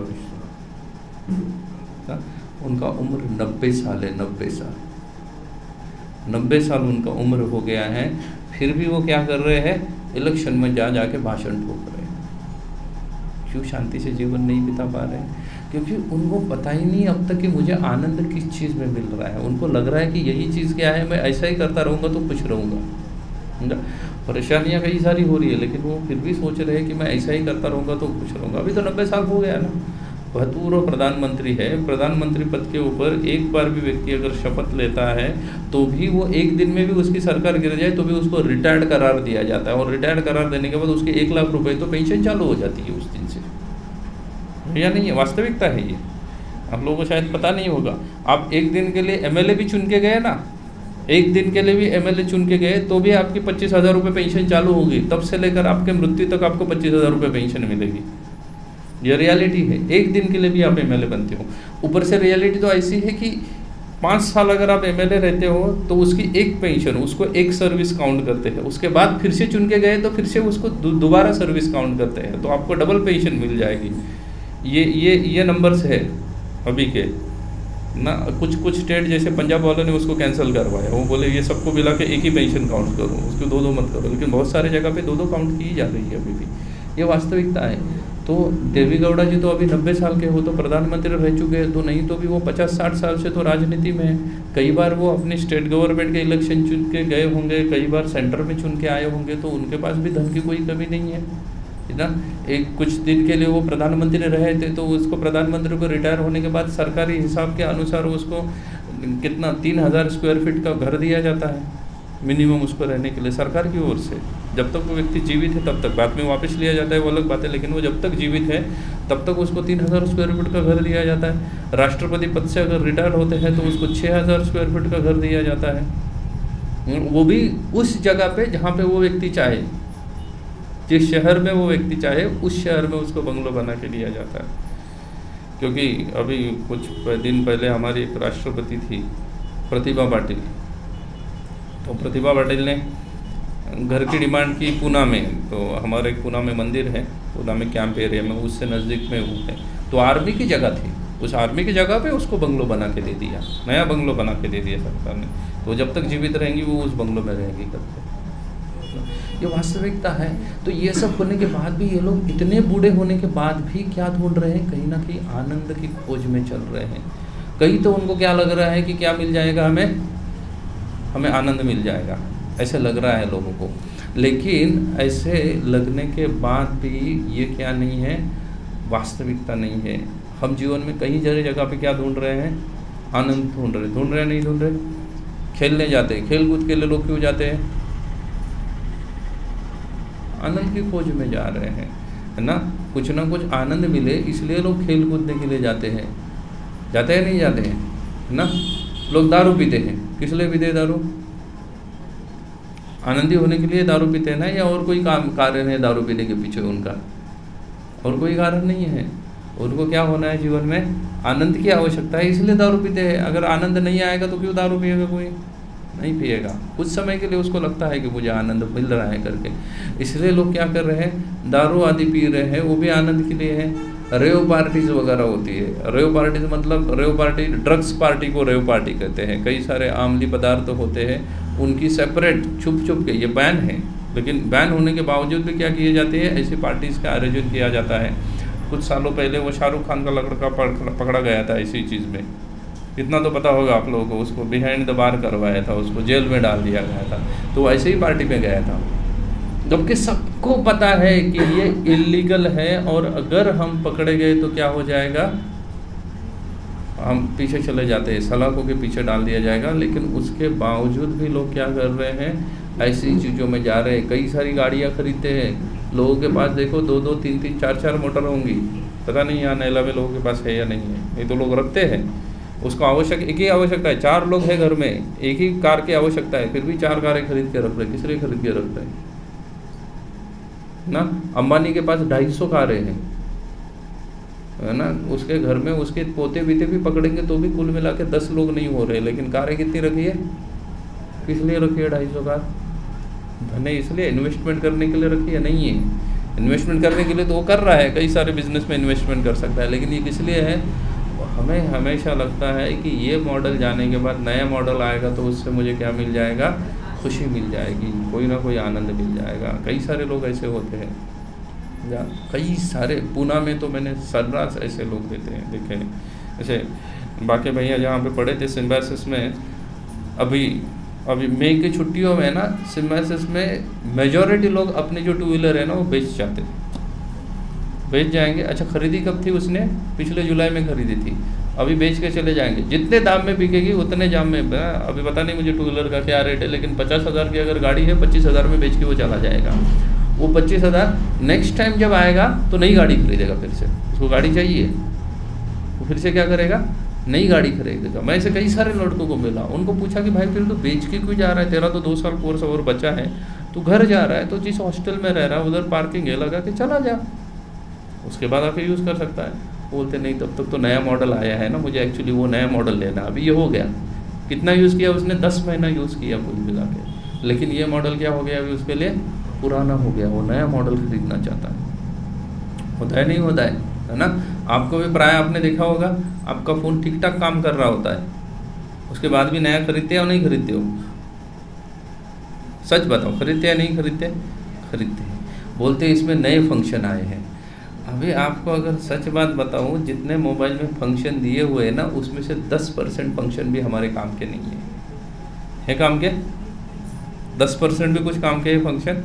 उनका उम्र 90 साल है, 90 साल। 90 साल उनका उम्र हो गया है, फिर भी वो क्या कर रहे हैं? इलेक्शन में जाके भाषण ठोक रहे हैं। क्यों शांति से जीवन नहीं बिता पा रहे हैं? क्योंकि उनको पता ही नहीं अब तक कि मुझे आनंद किस चीज़ में मिल रहा है। उनको लग रहा है कि यही चीज़ क्या है, मैं ऐसा ही करता रहूँगा तो खुश रहूँगा। परेशानियाँ कई सारी हो रही है, लेकिन वो फिर भी सोच रहे हैं कि मैं ऐसा ही करता रहूँगा तो खुश रहूँगा। अभी तो 90 साल हो गया ना। भूतपूर्व प्रधानमंत्री है, प्रधानमंत्री पद के ऊपर एक बार भी व्यक्ति अगर शपथ लेता है तो भी वो एक दिन में भी उसकी सरकार गिर जाए तो भी उसको रिटायर्ड करार दिया जाता है, और रिटायर्ड करार देने के बाद उसके 1 लाख रुपए तो पेंशन चालू हो जाती है उस दिन से। या नहीं है? वास्तविकता है ये, आप लोगों को शायद पता नहीं होगा। आप एक दिन के लिए MLA भी चुन के गए ना, एक दिन के लिए भी MLA चुन के गए तो भी आपकी 25,000 रुपये पेंशन चालू होगी। तब से लेकर आपके मृत्यु तक आपको 25,000 रुपये पेंशन मिलेगी। ये रियलिटी है। एक दिन के लिए भी आप MLA बनते हो। ऊपर से रियलिटी तो ऐसी है कि 5 साल अगर आप MLA रहते हो तो उसकी एक पेंशन, उसको एक सर्विस काउंट करते हैं। उसके बाद फिर से चुन के गए तो फिर से उसको दोबारा सर्विस काउंट करते हैं, तो आपको डबल पेंशन मिल जाएगी। ये नंबर्स है अभी के ना। कुछ स्टेट जैसे पंजाब वालों ने उसको कैंसिल करवाया, वो बोले ये सबको मिला के एक ही पेंशन काउंट करो, उसको 2 मत करो। लेकिन बहुत सारे जगह पे 2 काउंट की जा रही है अभी भी। ये वास्तविकता है। तो देवेगौड़ा जी तो अभी 90 साल के हो तो प्रधानमंत्री रह चुके हैं, तो नहीं तो भी वो 50-60 साल से तो राजनीति में है। कई बार वो अपनी स्टेट गवर्नमेंट के इलेक्शन चुन के गए होंगे, कई बार सेंटर में चुन के आए होंगे, तो उनके पास भी धन की कोई कमी नहीं है ना। एक कुछ दिन के लिए वो प्रधानमंत्री रहे थे तो उसको, प्रधानमंत्री को रिटायर होने के बाद सरकारी हिसाब के अनुसार उसको कितना 3000 स्क्वायर फीट का घर दिया जाता है मिनिमम उसको रहने के लिए सरकार की ओर से। जब तक वो व्यक्ति जीवित है तब तक, बाद में वापस लिया जाता है वो अलग बात है, लेकिन वो जब तक जीवित है तब तक उसको 3000 स्क्वायर फीट का घर दिया जाता है। राष्ट्रपति पद से अगर रिटायर होते हैं तो उसको 6000 स्क्वायर फीट का घर दिया जाता है, वो भी उस जगह पे जहाँ पे वो व्यक्ति चाहे, जिस शहर में वो व्यक्ति चाहे उस शहर में उसको बंगलो बना के दिया जाता है। क्योंकि अभी कुछ दिन पहले हमारी एक राष्ट्रपति थी प्रतिभा पाटिल, तो प्रतिभा पाटिल ने घर की डिमांड की पूना में। तो हमारे पूना में मंदिर है, पूना में कैंप एरिया में, उससे नज़दीक में वो है, तो आर्मी की जगह थी, उस आर्मी की जगह पे उसको बंगलो बना के दे दिया, नया बंगलो बना के दे दिया सरकार ने। तो जब तक जीवित रहेंगी वो उस बंगलो में रहेंगी करके, ये वास्तविकता है। तो ये सब होने के बाद भी ये लोग इतने बूढ़े होने के बाद भी क्या ढूंढ रहे हैं, कहीं ना कहीं आनंद की खोज में चल रहे हैं। कहीं तो उनको क्या लग रहा है कि क्या मिल जाएगा, हमें आनंद मिल जाएगा, ऐसे लग रहा है लोगों को। लेकिन ऐसे लगने के बाद भी ये क्या नहीं है, वास्तविकता नहीं है। हम जीवन में कहीं जगह पे क्या ढूंढ रहे हैं, आनंद ढूंढ रहे नहीं ढूंढ रहे। खेलने जाते हैं, खेल कूद के लिए लोग क्यों जाते हैं, आनंद की खोज में जा रहे हैं, है ना। कुछ ना कुछ आनंद मिले इसलिए लोग खेल कूदने के लिए जाते हैं, जाते हैं नहीं जाते हैं, है ना। लोग दारू पीते हैं, किस लिए पीते हैं दारू, आनंदी होने के लिए दारू पीते हैं ना, या और कोई कारण है दारू पीने के पीछे उनका, और कोई कारण नहीं है। उनको क्या होना है जीवन में, आनंद की आवश्यकता है, इसलिए दारू पीते हैं। अगर आनंद नहीं आएगा तो क्यों दारू पिएगा, कोई नहीं पिएगा। कुछ समय के लिए उसको लगता है कि मुझे आनंद मिल रहा है करके, इसलिए लोग क्या कर रहे हैं, दारू आदि पी रहे हैं, वो भी आनंद के लिए है। रेव पार्टीज वगैरह होती है, रेव पार्टीज मतलब रेव पार्टी, ड्रग्स पार्टी को रेव पार्टी कहते हैं। कई सारे आमली पदार्थ होते हैं, उनकी सेपरेट छुप के, ये बैन है, लेकिन बैन होने के बावजूद भी क्या किए जाते हैं, ऐसी पार्टीज़ का आयोजन किया जाता है। कुछ सालों पहले वो शाहरुख खान का लड़का पकड़ा गया था इसी चीज़ में, इतना तो पता होगा आप लोगों को, उसको बिहाइंड द बार करवाया था, उसको जेल में डाल दिया गया था, तो ऐसे ही पार्टी में गया था। जबकि सबको पता है कि ये इलीगल है, और अगर हम पकड़े गए तो क्या हो जाएगा, हम पीछे चले जाते हैं, सलाखों के पीछे डाल दिया जाएगा। लेकिन उसके बावजूद भी लोग क्या कर रहे हैं, ऐसी चीज़ों में जा रहे हैं। कई सारी गाड़ियाँ खरीदते हैं, लोगों के पास देखो 2-2, 3-3, 4-4 मोटर होंगी, पता नहीं यहाँ नैला में लोगों के पास है या नहीं है, नहीं तो लोग रखते हैं। उसको एक ही आवश्यकता है, 4 लोग हैं घर में, एक ही कार की आवश्यकता है, फिर भी 4 कारें खरीद के रख रहे हैं। किस लिए खरीद के रख रहे हैं ना। अंबानी के पास 250 कारें हैं, है ना। उसके घर में उसके पोते बीते भी पकड़ेंगे तो भी कुल मिला के 10 लोग नहीं हो रहे, लेकिन कारें कितनी रखी है, किस लिए रखी है 250 कार, धने इसलिए इन्वेस्टमेंट करने के लिए रखी है, नहीं है। इन्वेस्टमेंट करने के लिए तो वो कर रहा है, कई सारे बिजनेस में इन्वेस्टमेंट कर सकता है, लेकिन ये किस लिए है। हमें हमेशा लगता है कि ये मॉडल जाने के बाद नया मॉडल आएगा तो उससे मुझे क्या मिल जाएगा, खुशी मिल जाएगी, कोई ना कोई आनंद मिल जाएगा। कई सारे लोग ऐसे होते हैं, कई सारे, पूना में तो मैंने सर्रास ऐसे लोग देते हैं देखे हैं। ऐसे बाकी भैया जहाँ पे पढ़े थे सिम्बायोसिस में, अभी मई की छुट्टियों में ना सिम्बायोसिस में मेजॉरिटी लोग अपनी जो 2 व्हीलर है ना वो बेच जाएंगे। अच्छा, खरीदी कब थी उसने, पिछले जुलाई में खरीदी थी, अभी बेच के चले जाएंगे। जितने दाम में बिकेगी उतने दाम में, अभी पता नहीं मुझे 2 व्हीलर का क्या रेट है, लेकिन 50,000 की अगर गाड़ी है 25,000 में बेच के वो चला जाएगा। वो 25,000 नेक्स्ट टाइम जब आएगा तो नई गाड़ी खरीदेगा, फिर से उसको गाड़ी चाहिए, वो फिर से क्या करेगा, नई गाड़ी खरीदेगा। मैं ऐसे कई सारे लड़कों को मिला, उनको पूछा कि भाई फिर तो बेच के क्यों जा रहा है, तेरा तो 2 साल कोर्स और बचा है, तू घर जा रहा है तो जिस हॉस्टल में रह रहा है उधर पार्किंग है, लगा के चला जा, उसके बाद आके यूज़ कर सकता है। बोलते नहीं, तब तक तो नया मॉडल आया है ना, मुझे एक्चुअली वो नया मॉडल लेना। अभी ये हो गया, कितना यूज़ किया उसने, 10 महीना यूज़ किया कुल मिला के, लेकिन ये मॉडल क्या हो गया, अभी उसके लिए पुराना हो गया, वो नया मॉडल खरीदना चाहता है। होता है नहीं होता है ना। आपको भी प्राय आपने देखा होगा, आपका फ़ोन ठीक ठाक काम कर रहा होता है, उसके बाद भी नया खरीदते हो नहीं खरीदते हो, सच बताओ, खरीदते या नहीं खरीदते, खरीदते हैं। बोलते हैं इसमें नए फंक्शन आए हैं। अभी आपको अगर सच बात बताऊं, जितने मोबाइल में फंक्शन दिए हुए हैं ना, उसमें से 10% फंक्शन भी हमारे काम के नहीं है काम के, 10% भी कुछ काम के फंक्शन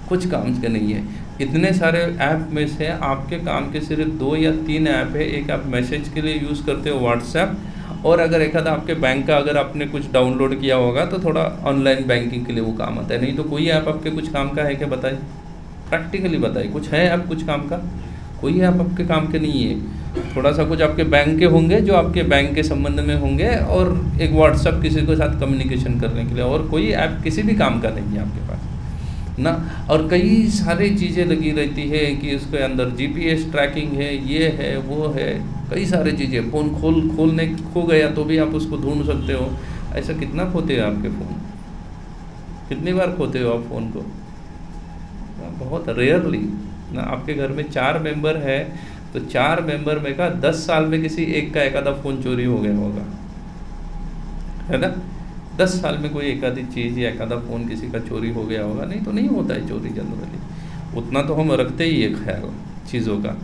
कुछ काम के नहीं है। इतने सारे ऐप में से आपके काम के सिर्फ 2 या 3 ऐप है। एक आप मैसेज के लिए यूज़ करते हो व्हाट्सएप, और अगर एक आधा आपके बैंक का अगर आपने कुछ डाउनलोड किया होगा तो थोड़ा ऑनलाइन बैंकिंग के लिए वो काम आता है, नहीं तो कोई ऐप आपके कुछ काम का है क्या, बताइए, प्रैक्टिकली बताइए, कुछ है ऐप कुछ काम का, कोई ऐप आपके काम के नहीं है। थोड़ा सा कुछ आपके बैंक के होंगे जो आपके बैंक के संबंध में होंगे, और एक व्हाट्सएप किसी के साथ कम्युनिकेशन करने के लिए, और कोई ऐप किसी भी काम का नहीं है आपके पास। ना। और कई सारी चीज़ें लगी रहती है कि उसके अंदर जीपीएस ट्रैकिंग है, ये है वो है, कई सारी चीज़ें। फ़ोन खोलने खो गया तो भी आप उसको ढूंढ सकते हो। ऐसा कितना खोते हो आपके फ़ोन, कितनी बार खोते हो आप फ़ोन को? बहुत रेयरली ना। आपके घर में 4 मेंबर है तो 4 मेंबर में का 10 साल में किसी एक का एक आधा फ़ोन चोरी हो गया होगा, है ना। 10 साल में कोई एक आधी चीज़ या एक आधा फ़ोन किसी का चोरी हो गया होगा, नहीं तो नहीं होता है चोरी जनरली। उतना तो हम रखते ही है ख्याल चीज़ों का,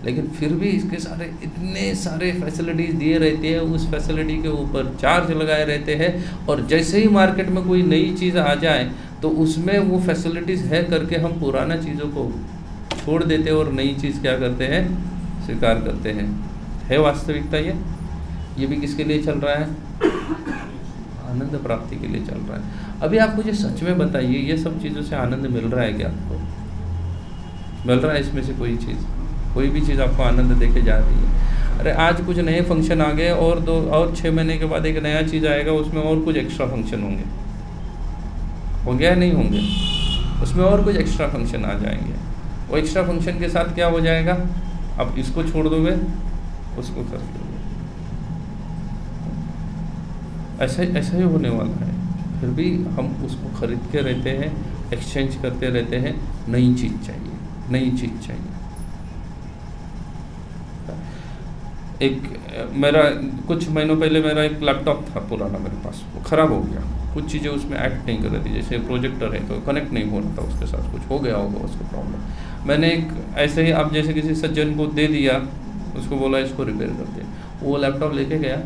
लेकिन फिर भी इसके सारे इतने सारे फैसिलिटीज़ दिए रहते हैं, उस फैसिलिटी के ऊपर चार्ज लगाए रहते हैं। और जैसे ही मार्केट में कोई नई चीज़ आ जाए तो उसमें वो फैसिलिटीज़ है करके हम पुराना चीज़ों को छोड़ देते हैं और नई चीज़ क्या करते हैं, स्वीकार करते हैं। है वास्तविकता ये भी किसके लिए चल रहा है? आनंद प्राप्ति के लिए चल रहा है। अभी आप मुझे सच में बताइए, ये सब चीज़ों से आनंद मिल रहा है क्या आपको? मिल रहा है इसमें से कोई चीज़, कोई भी चीज़ आपको आनंद देके जा रही है? अरे आज कुछ नए फंक्शन आ गए और 6 महीने के बाद एक नया चीज़ आएगा, उसमें और कुछ एक्स्ट्रा फंक्शन होंगे। हो गया नहीं होंगे? उसमें और कुछ एक्स्ट्रा फंक्शन आ जाएंगे। वो एक्स्ट्रा फंक्शन के साथ क्या हो जाएगा? आप इसको छोड़ दोगे, उसको कर दोगे। ऐसा ही होने वाला है। फिर भी हम उसको खरीद के रहते हैं, एक्सचेंज करते रहते हैं। नई चीज़ चाहिए, नई चीज़ चाहिए। मेरा कुछ महीनों पहले मेरा एक लैपटॉप था पुराना मेरे पास, वो ख़राब हो गया। कुछ चीज़ें उसमें एक्ट नहीं कर रही थी, जैसे प्रोजेक्टर है तो कनेक्ट नहीं हो रहा था, उसके साथ कुछ हो गया होगा उसको प्रॉब्लम। मैंने एक ऐसे ही आप जैसे किसी सज्जन को दे दिया, उसको बोला इसको रिपेयर कर दे। वो लैपटॉप लेके गया,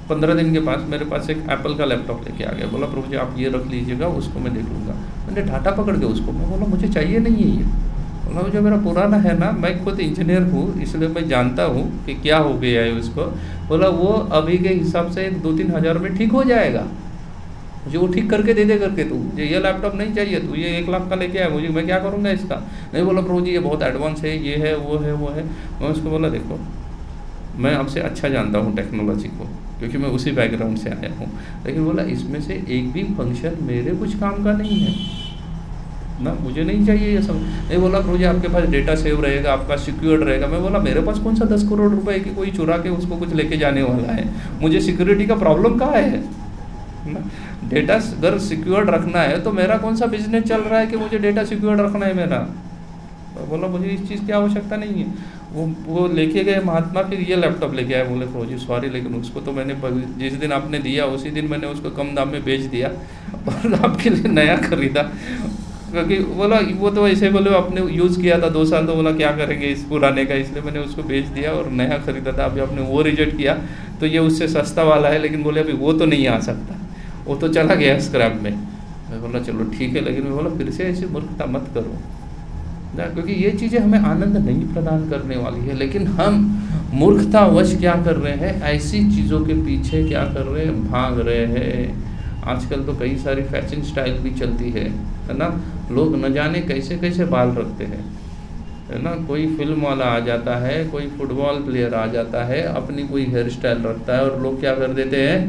15 दिन के पास मेरे पास एक एप्पल का लैपटॉप लेके आ गया। बोला प्रभु जी आप ये रख लीजिएगा, उसको मैं देख लूँगा। मैंने ढाटा पकड़ के उसको, मैं बोला मुझे चाहिए नहीं है ये। बोला जो मेरा पुराना है ना, मैं खुद इंजीनियर हूँ इसलिए मैं जानता हूँ कि क्या हो गया है उसको। बोला वो अभी के हिसाब से 2-3 हज़ार में ठीक हो जाएगा, मुझे वो ठीक करके दे दे करके। तू ये लैपटॉप नहीं चाहिए, तू ये 1 लाख का लेके आया, मुझे मैं क्या करूँगा इसका? नहीं बोला प्रभु जी ये बहुत एडवांस है, ये है वो है वो है। मैं उसको बोला देखो मैं आपसे अच्छा जानता हूँ टेक्नोलॉजी को, क्योंकि मैं उसी बैकग्राउंड से आया हूँ, लेकिन बोला इसमें से एक भी फंक्शन मेरे कुछ काम का नहीं है ना, मुझे नहीं चाहिए ये सब। नहीं बोला प्रभु जी आपके पास डेटा सेव रहेगा, आपका सिक्योर्ड रहेगा। मैं बोला मेरे पास कौन सा 10 करोड़ रुपए की कोई चुरा के उसको कुछ लेके जाने वाला है? मुझे सिक्योरिटी का प्रॉब्लम कहाँ है ना? डेटा अगर सिक्योर्ड रखना है तो मेरा कौन सा बिजनेस चल रहा है कि मुझे डेटा सिक्योर्ड रखना है मेरा? तो बोला मुझे इस चीज़ की आवश्यकता नहीं है। वो लेके गए महात्मा, फिर ये लैपटॉप लेके आए। बोले प्रभु जी सॉरी, लेकिन उसको तो मैंने जिस दिन आपने दिया उसी दिन मैंने उसको कम दाम में बेच दिया और आपके लिए नया खरीदा। क्योंकि बोला वो तो ऐसे बोले आपने यूज़ किया था 2 साल, तो बोला क्या करेंगे इस पुराने का, इसलिए मैंने उसको बेच दिया और नया ख़रीदा था। अभी आपने वो रिजेक्ट किया तो ये उससे सस्ता वाला है, लेकिन बोले अभी वो तो नहीं आ सकता, वो तो चला गया स्क्रैप में। मैं बोला चलो ठीक है, लेकिन मैं बोला फिर से ऐसी मूर्खता मत करो ना, क्योंकि ये चीज़ें हमें आनंद नहीं प्रदान करने वाली है। लेकिन हम मूर्खतावश क्या कर रहे हैं, ऐसी चीज़ों के पीछे क्या कर रहे हैं, भाग रहे हैं। आजकल तो कई सारी फैशन स्टाइल भी चलती है ना। लोग न जाने कैसे कैसे बाल रखते हैं, है ना। कोई फिल्म वाला आ जाता है, कोई फुटबॉल प्लेयर आ जाता है, अपनी कोई हेयर स्टाइल रखता है और लोग क्या कर देते हैं,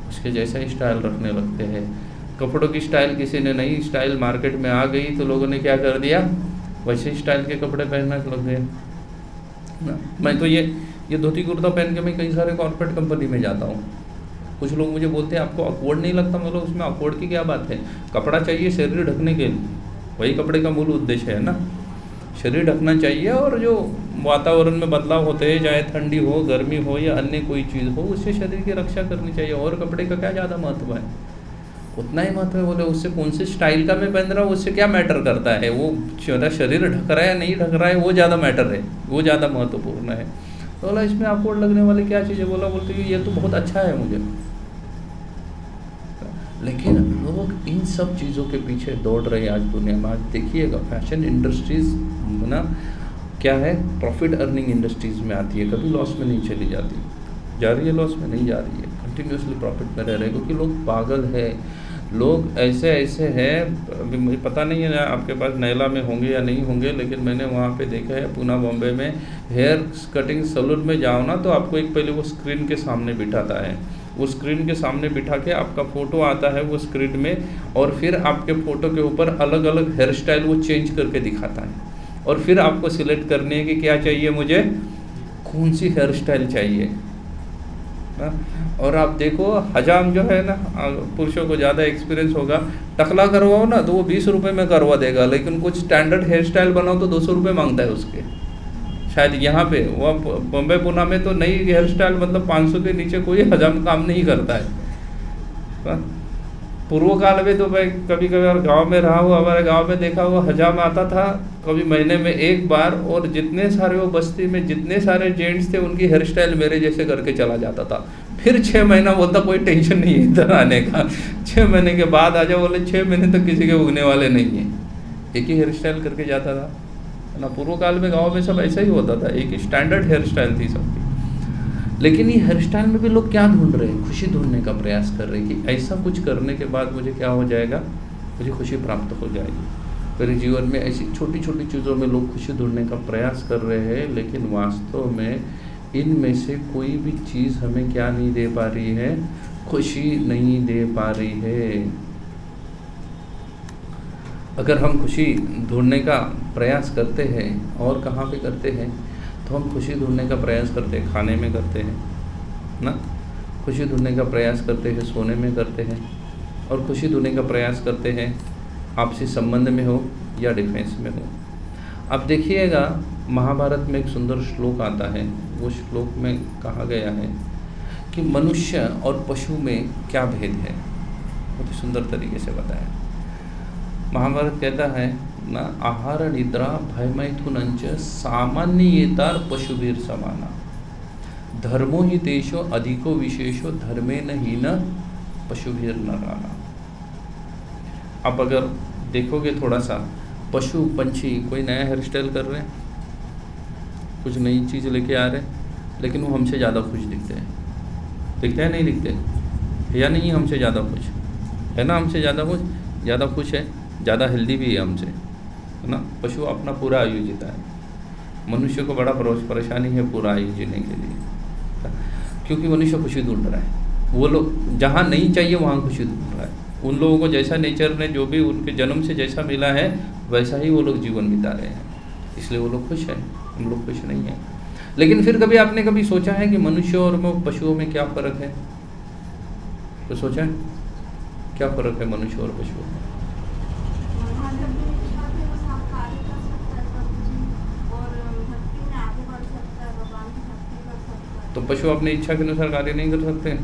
उसके जैसा ही स्टाइल रखने लगते हैं। कपड़ों की स्टाइल किसी ने नई स्टाइल मार्केट में आ गई तो लोगों ने क्या कर दिया, वैसे स्टाइल के कपड़े पहनना लग गए ना। मैं तो ये धोती कुर्ता पहन के मैं कई सारे कॉर्पोरेट कंपनी में जाता हूँ। कुछ लोग मुझे बोलते हैं आपको ऑकवर्ड नहीं लगता? मतलब उसमें ऑकवर्ड की क्या बात है? कपड़ा चाहिए शरीर ढकने के लिए, वही कपड़े का मूल उद्देश्य है ना। शरीर ढकना चाहिए और जो वातावरण में बदलाव होते हैं, चाहे ठंडी हो, गर्मी हो या अन्य कोई चीज़ हो, उससे शरीर की रक्षा करनी चाहिए। और कपड़े का क्या ज़्यादा महत्व है? उतना ही महत्व है। बोले उससे कौन से स्टाइल का मैं पहन रहा हूँ उससे क्या मैटर करता है? वो मेरा शरीर ढक रहा है या नहीं ढक रहा है, वो ज़्यादा मैटर है, वो ज़्यादा महत्वपूर्ण है। तो बोला इसमें ऑकवर्ड लगने वाली क्या चीज़ है? बोलते कि ये तो बहुत अच्छा है मुझे। लेकिन लोग इन सब चीज़ों के पीछे दौड़ रहे हैं आज दुनिया में। आज देखिएगा फैशन इंडस्ट्रीज़ ना क्या है, प्रॉफिट अर्निंग इंडस्ट्रीज़ में आती है, कभी लॉस में नहीं चली जाती। जा रही है लॉस में? नहीं जा रही है, कंटिन्यूसली प्रॉफिट में रह रहे हैं, क्योंकि लोग पागल है। लोग ऐसे हैं, अभी मुझे पता नहीं है आपके पास नैला में होंगे या नहीं होंगे, लेकिन मैंने वहाँ पे देखा है पूना बॉम्बे में हेयर कटिंग सैलून में जाओ ना तो आपको एक पहले वो स्क्रीन के सामने बिठाता है वो स्क्रीन के सामने बिठा के आपका फ़ोटो आता है वो स्क्रीन में, और फिर आपके फ़ोटो के ऊपर अलग अलग हेयर स्टाइल वो चेंज करके दिखाता है, और फिर आपको सिलेक्ट करनी है कि क्या चाहिए मुझे, कौन सी हेयर स्टाइल चाहिए ना। और आप देखो हजाम जो है ना, पुरुषों को ज़्यादा एक्सपीरियंस होगा, टकला करवाओ ना तो वो 20 रुपये में करवा देगा, लेकिन कुछ स्टैंडर्ड हेयर स्टाइल बनाओ तो 200 रुपये मांगता है उसके। शायद यहाँ पे वो बम्बई पुणे में तो नई हेयर स्टाइल मतलब 500 के नीचे कोई हजाम काम नहीं करता है। पूर्व काल में तो भाई कभी कभी गांव में रहा हुआ, हमारे गांव में देखा हुआ हजाम आता था कभी महीने में एक बार, और जितने सारे वो बस्ती में जितने सारे जेंट्स थे उनकी हेयर स्टाइल मेरे जैसे करके चला जाता था। फिर 6 महीना बोलता कोई टेंशन नहीं है इधर आने का, 6 महीने के बाद आ जाओ, बोले 6 महीने तक किसी के उगने वाले नहीं है, एक ही हेयर स्टाइल करके जाता था ना। पूर्व काल में गाँव में सब ऐसा ही होता था, एक ही स्टैंडर्ड हेयर स्टाइल थी सबकी। लेकिन ये हेयर स्टाइल में भी लोग क्या ढूंढ रहे हैं, खुशी ढूंढने का प्रयास कर रहे हैं कि ऐसा कुछ करने के बाद मुझे क्या हो जाएगा, मुझे खुशी प्राप्त हो जाएगी। मेरे जीवन में ऐसी छोटी छोटी चीज़ों में लोग खुशी ढूंढने का प्रयास कर रहे हैं, लेकिन वास्तव में इनमें से कोई भी चीज़ हमें क्या नहीं दे पा रही है, खुशी नहीं दे पा रही है। अगर हम खुशी ढूंढने का प्रयास करते हैं, और कहाँ पे करते हैं, तो हम खुशी ढूंढने का प्रयास करते हैं खाने में करते हैं ना, खुशी ढूंढने का प्रयास करते हैं सोने में करते हैं, और खुशी ढूंढने का प्रयास करते हैं आपसी संबंध में हो या डिफेंस में हो। अब देखिएगा महाभारत में एक सुंदर श्लोक आता है, वो श्लोक में कहा गया है कि मनुष्य और पशु में क्या भेद है, बहुत ही सुंदर तरीके से बताया। महाभारत कहता है ना, आहार निद्रा भय मैथुनंच सामान्येतर पशुभिर समाना, धर्मो हि तेषो अधिको विशेषो धर्मेन हीन पशुभिर नराना। आप अगर देखोगे थोड़ा सा, पशु पंछी कोई नया हेयर स्टाइल कर रहे हैं, कुछ नई चीज़ लेके आ रहे हैं, लेकिन वो हमसे ज़्यादा खुश दिखते हैं, दिखते हैं नहीं दिखते या नहीं, हमसे ज़्यादा खुश है ना, हमसे ज़्यादा खुश है, ज़्यादा हेल्दी भी है हमसे, है ना। पशु अपना पूरा आयु जीता है, मनुष्य को बड़ा परेशानी है पूरा आयु जीने के लिए, क्योंकि मनुष्य खुशी ढूंढ रहा है। वो लोग जहाँ नहीं चाहिए वहाँ खुशी ढूंढ रहा है। उन लोगों को जैसा नेचर ने जो भी उनके जन्म से जैसा मिला है वैसा ही वो लोग जीवन बिता रहे हैं, इसलिए वो लोग खुश हैं, हम लोग खुश नहीं हैं। लेकिन फिर कभी आपने कभी सोचा है कि मनुष्य और पशुओं में क्या फ़र्क है? तो सोचा है क्या फ़र्क है मनुष्य और पशुओं में? तो पशु अपनी इच्छा के अनुसार कार्य नहीं कर सकते हैं?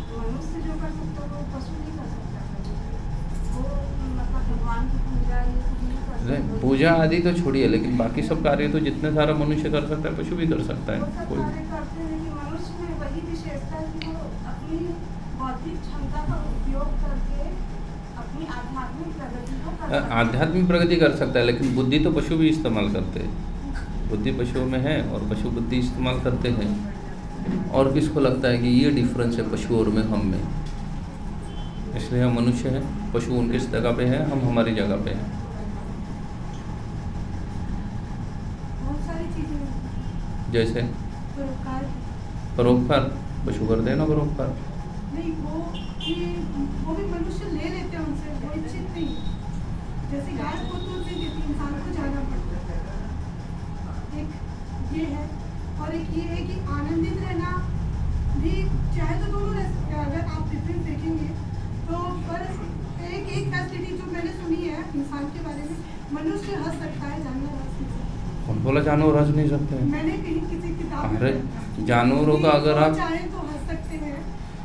मनुष्य जो कर सकता है वो पशु नहीं कर सकता, वो मतलब भगवान की पूजा ये सब नहीं कर सकता। पूजा आदि तो छोड़िए, लेकिन बाकी सब कार्य तो जितने सारा मनुष्य कर सकता है पशु भी कर सकता है। कोई कार्य करते हैं कि मनुष्य में वही विशेषता है कि वो अपनी बौद्धिक क्षमता का उपयोग करके अपनी आध्यात्मिक प्रगति को कर सकता है। आध्यात्मिक प्रगति कर सकता है, लेकिन बुद्धि तो पशु भी इस्तेमाल करते हैं, बुद्धि पशुओं में है और पशु बुद्धि इस्तेमाल करते हैं। और किसको लगता है कि ये डिफरेंस है पशु और में हम में, इसलिए हम मनुष्य हैं, पशु उनकी जगह पे है, हम हमारी जगह पे हैं। बहुत सारी चीजें जैसे परोपकार पशु करते हैं ना, परोपकार नहीं, वो भी मनुष्य ले लेते हैं उनसे, वो इच्छित नहीं। जैसे गाय को दूध नहीं देती, इंसान को जाना पड़ता है, एक ये है। और एक ये है कि आनंदित रहना भी चाहे तो दोनों रह सकते हैं, अगर आप डिफरेंस देखेंगे तो। पर एक फैसिलिटी जो मैंने सुनी है इंसान के बारे में, मनुष्य हंस सकता है, जानवर हंस नहीं सकता। कौन बोला जानवर हंस नहीं सकते हैं? मैंने कहीं किसी किताब में अरे जानवरों का अगर आप चाहे तो हंस सकते हैं,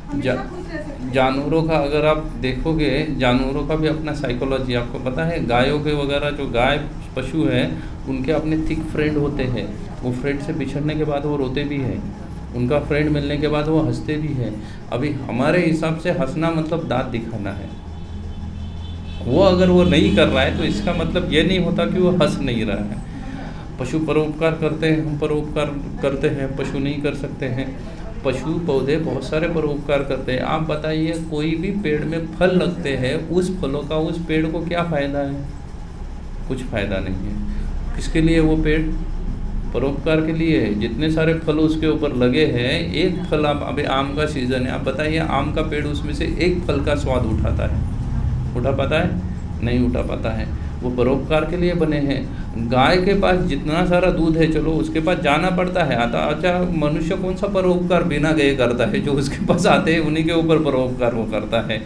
हमेशा खुश रह सकते हैं। जानवरों का अगर आप देखोगे, जानवरों का भी अपना साइकोलॉजी आपको पता है। गायों के वगैरह जो गाय पशु हैं उनके अपने थिक फ्रेंड होते हैं, वो फ्रेंड से बिछड़ने के बाद वो रोते भी हैं, उनका फ्रेंड मिलने के बाद वो हंसते भी हैं। अभी हमारे हिसाब से हंसना मतलब दांत दिखाना है, वो अगर वो नहीं कर रहा है तो इसका मतलब ये नहीं होता कि वो हंस नहीं रहा है। पशु परोपकार करते हैं, हम परोपकार करते हैं, पशु नहीं कर सकते हैं। पशु पौधे बहुत सारे परोपकार करते हैं। आप बताइए, कोई भी पेड़ में फल लगते हैं, उस फलों का उस पेड़ को क्या फ़ायदा है? कुछ फ़ायदा नहीं है। किसके लिए वो पेड़? परोपकार के लिए है। जितने सारे फल उसके ऊपर लगे हैं, एक फल, आप अभी आम का सीज़न है, आप बताइए आम का पेड़ उसमें से एक फल का स्वाद उठाता है? उठा पाता है? नहीं उठा पाता है। वो परोपकार के लिए बने हैं। गाय के पास जितना सारा दूध है, चलो उसके पास जाना पड़ता है, आता। अच्छा, मनुष्य कौन सा परोपकार बिना गए करता है? जो उसके पास आते हैं उन्हीं के ऊपर परोपकार वो करता है।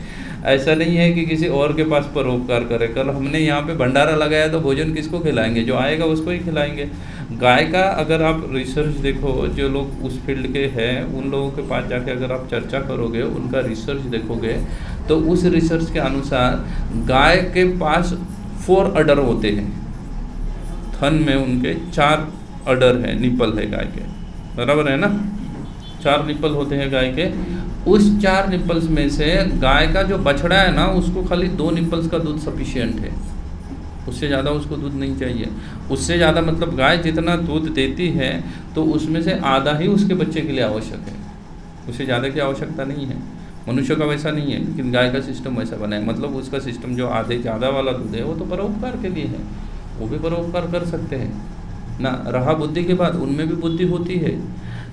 ऐसा नहीं है कि किसी और के पास परोपकार करे। कल हमने यहाँ पे भंडारा लगाया तो भोजन किसको खिलाएंगे? जो आएगा उसको ही खिलाएंगे। गाय का अगर आप रिसर्च देखो, जो लोग उस फील्ड के हैं उन लोगों के पास जाके अगर आप चर्चा करोगे, उनका रिसर्च देखोगे, तो उस रिसर्च के अनुसार गाय के पास 4 अडर होते हैं। थन में उनके 4 अडर है, निपल है गाय के, बराबर है ना? 4 निपल होते हैं गाय के। उस 4 निपल्स में से गाय का जो बछड़ा है ना, उसको खाली 2 निपल्स का दूध सफिशिएंट है। उससे ज़्यादा उसको दूध नहीं चाहिए। उससे ज़्यादा मतलब गाय जितना दूध देती है तो उसमें से आधा ही उसके बच्चे के लिए आवश्यक है, उससे ज़्यादा की आवश्यकता नहीं है। मनुष्य का वैसा नहीं है, लेकिन गाय का सिस्टम वैसा बना है। मतलब उसका सिस्टम जो आधे ज़्यादा वाला दूध है वो तो परोपकार के लिए है, वो भी परोपकार कर सकते हैं ना। रहा बुद्धि के बाद, उनमें भी बुद्धि होती है।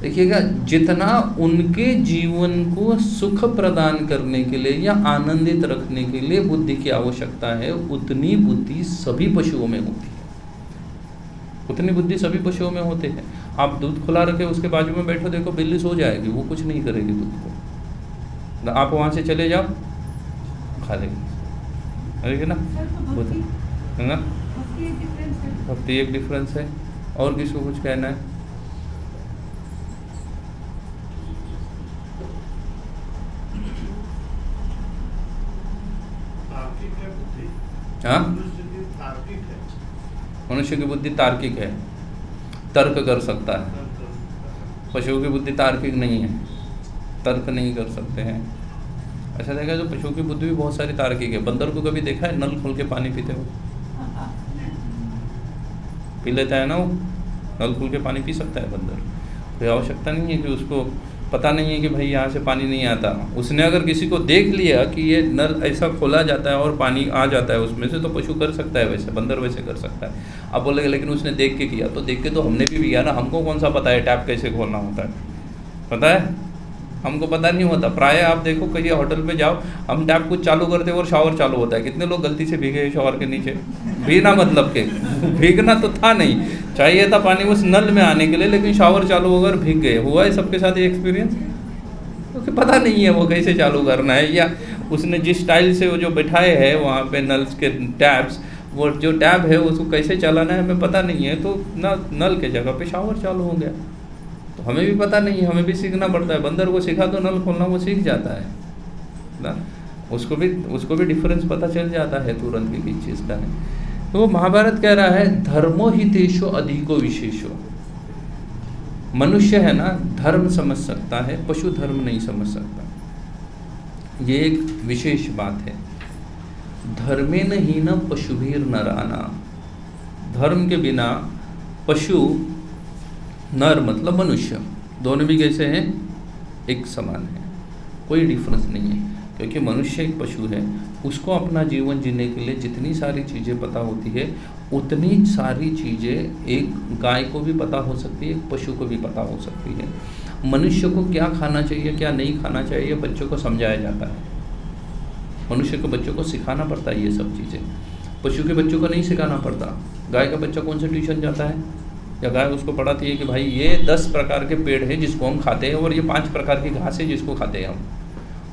देखिएगा, जितना उनके जीवन को सुख प्रदान करने के लिए या आनंदित रखने के लिए बुद्धि की आवश्यकता है, उतनी बुद्धि सभी पशुओं में होती है। उतनी बुद्धि सभी पशुओं में होते हैं। आप दूध खुला रखे, उसके बाजू में बैठो, देखो बिल्ली सो जाएगी, वो कुछ नहीं करेगी दूध को। आप वहाँ से चले जाओ, खा लेगी ना, है ना? भक्ति एक डिफरेंस है। और किसको कुछ कहना है? हाँ, मनुष्य की बुद्धि तार्किक है, तर्क कर सकता है। पशुओं की बुद्धि तार्किक नहीं है, तर्क नहीं कर सकते हैं। ऐसा देखा जो पशुओं की बुद्धि भी बहुत सारी तार्किक है। बंदर को कभी देखा है नल खोल के पानी पीते हो? पी लेता है ना, वो नल खोल के पानी पी सकता है बंदर। कोई आवश्यकता नहीं है कि उसको पता नहीं है कि भाई यहाँ से पानी नहीं आता। उसने अगर किसी को देख लिया कि ये नल ऐसा खोला जाता है और पानी आ जाता है उसमें से, तो पशु कर सकता है वैसे, बंदर वैसे कर सकता है। आप बोलेंगे लेकिन उसने देख के किया, तो देख के तो हमने भी किया ना, हमको कौन सा पता है टैप कैसे खोलना होता है? पता है? हमको पता नहीं होता। प्राय आप देखो कहीं होटल पे जाओ, हम टैप कुछ चालू करते हैं और शावर चालू होता है। कितने लोग गलती से भीगे शावर के नीचे? भीगना मतलब के भीगना तो था नहीं, चाहिए था पानी उस नल में आने के लिए, लेकिन शावर चालू होकर भीग गए। हुआ है सबके साथ ये एक्सपीरियंस? क्योंकि पता नहीं है वो कैसे चालू करना है, या उसने जिस स्टाइल से वो जो बैठाए हैं वहाँ पे नल्स के टैप्स, वो जो टैप है उसको कैसे चलाना है हमें पता नहीं है, तो ना नल के जगह पे शावर चालू हो गया। तो हमें भी पता नहीं है, हमें भी सीखना पड़ता है। बंदर को सिखा दो नल खोलना, वो सीख जाता है ना। उसको भी डिफरेंस पता चल जाता है तुरंत कि किस चीज़ का है। तो महाभारत कह रहा है धर्मो ही देशो अधिको विशेषो। मनुष्य है ना, धर्म समझ सकता है, पशु धर्म नहीं समझ सकता। ये एक विशेष बात है। धर्मेन हीन पशुभीर नराना। धर्म के बिना पशु, नर मतलब मनुष्य, दोनों भी कैसे हैं? एक समान है, कोई डिफरेंस नहीं है। क्योंकि मनुष्य एक पशु है, उसको अपना जीवन जीने के लिए जितनी सारी चीज़ें पता होती है, उतनी सारी चीज़ें एक गाय को भी पता हो सकती है, एक पशु को भी पता हो सकती है। मनुष्य को क्या खाना चाहिए, क्या नहीं खाना चाहिए, बच्चों को समझाया जाता है। मनुष्य को बच्चों को सिखाना पड़ता है ये सब चीज़ें, पशु के बच्चों को नहीं सिखाना पड़ता। गाय का बच्चा कौन से ट्यूशन जाता है? या गाय उसको पढ़ाती है कि भाई ये 10 प्रकार के पेड़ हैं जिसको हम खाते हैं, और ये 5 प्रकार की घास है जिसको खाते हैं हम,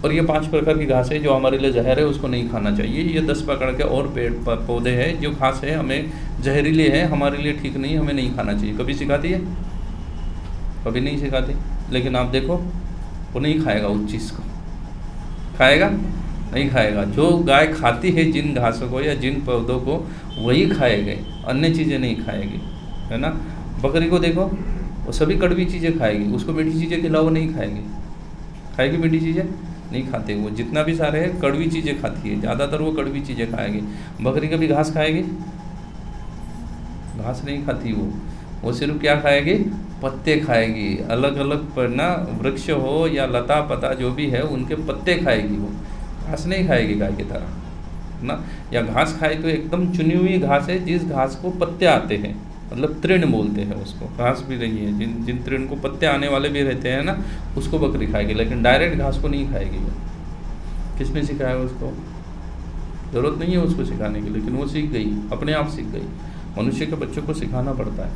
और ये 5 प्रकार की घास है जो हमारे लिए जहर है, उसको नहीं खाना चाहिए। ये 10 प्रकार के और पेड़ पौधे हैं जो घास है हमें जहरीले है, हमारे लिए ठीक नहीं, हमें नहीं खाना चाहिए। कभी सिखाती है? कभी नहीं सिखाती। लेकिन आप देखो वो नहीं खाएगा, उस चीज़ को खाएगा नहीं खाएगा। जो गाय खाती है जिन घासों को या जिन पौधों को, वही खाएगी, अन्य चीज़ें नहीं खाएगी, है ना। बकरी को देखो, वो सभी कड़वी चीज़ें खाएगी, उसको मीठी चीज़ें खिलाओ वो नहीं खाएगी। खाएगी मीठी चीज़ें? नहीं खाते। वो जितना भी सारे है कड़वी चीज़ें खाती है, ज़्यादातर वो कड़वी चीज़ें खाएगी। बकरी कभी घास खाएगी? घास नहीं खाती वो सिर्फ क्या खाएगी? पत्ते खाएगी। अलग अलग ना वृक्ष हो या लता पता जो भी है उनके पत्ते खाएगी, वो घास नहीं खाएगी गाय की तरह ना। या घास खाए तो एकदम चुनी हुई घास है, जिस घास को पत्ते आते हैं, मतलब तृण बोलते हैं उसको, घास भी नहीं है। जिन जिन तृण को पत्ते आने वाले भी रहते हैं ना, उसको बकरी खाएगी, लेकिन डायरेक्ट घास को नहीं खाएगी वो। किसने सिखाया उसको? ज़रूरत नहीं है उसको सिखाने की, लेकिन वो सीख गई, अपने आप सीख गई। मनुष्य के बच्चों को सिखाना पड़ता है,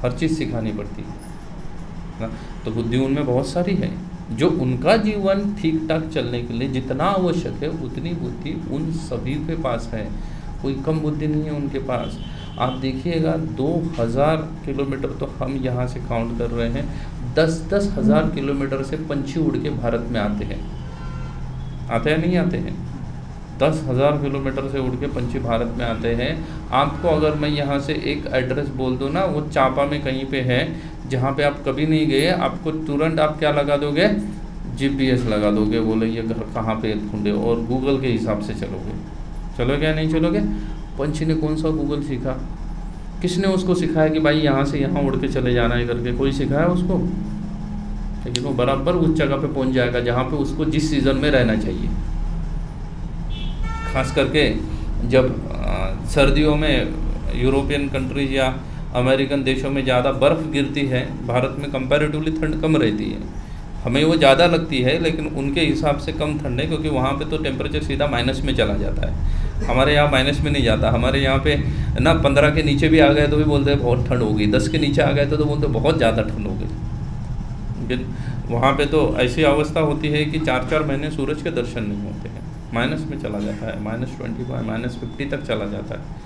हर चीज़ सिखानी पड़ती है ना। तो बुद्धि उनमें बहुत सारी है, जो उनका जीवन ठीक ठाक चलने के लिए जितना आवश्यक है उतनी बुद्धि उन सभी के पास है। कोई कम बुद्धि नहीं है उनके पास। आप देखिएगा 2000 किलोमीटर तो हम यहाँ से काउंट कर रहे हैं, 10-10 हज़ार किलोमीटर से पंछी उड़ के भारत में आते हैं। आते हैं नहीं आते हैं? 10,000 किलोमीटर से उड़ के पंछी भारत में आते हैं। आपको अगर मैं यहाँ से एक एड्रेस बोल दूँ ना, वो चांपा में कहीं पे है जहाँ पे आप कभी नहीं गए, आपको तुरंत आप क्या लगा दोगे? GPS लगा दोगे, बोले ये घर कहाँ पे ढूंढे, और गूगल के हिसाब से चलोगे। चलोगे या नहीं चलोगे? पंछी ने कौन सा गूगल सीखा? किसने उसको सिखाया कि भाई यहाँ से यहाँ उड़ के चले जाना है करके? कोई सिखाया उसको? लेकिन वो बराबर उस जगह पे पहुँच जाएगा जहाँ पे उसको जिस सीज़न में रहना चाहिए। खास करके जब सर्दियों में यूरोपियन कंट्रीज या अमेरिकन देशों में ज़्यादा बर्फ़ गिरती है, भारत में कंपैरेटिवली ठंड कम रहती है। हमें वो ज़्यादा लगती है, लेकिन उनके हिसाब से कम ठंड है, क्योंकि वहाँ पे तो टेम्परेचर सीधा माइनस में चला जाता है। हमारे यहाँ माइनस में नहीं जाता। हमारे यहाँ पे ना 15 के नीचे भी आ गए तो भी बोलते हैं बहुत ठंड हो गई, 10 के नीचे आ गए तो बोलते बहुत ज़्यादा ठंड हो गई। लेकिन वहाँ पे तो ऐसी अवस्था होती है कि 4-4 महीने सूरज के दर्शन नहीं होते हैं, माइनस में चला जाता है, -25 -50 तक चला जाता है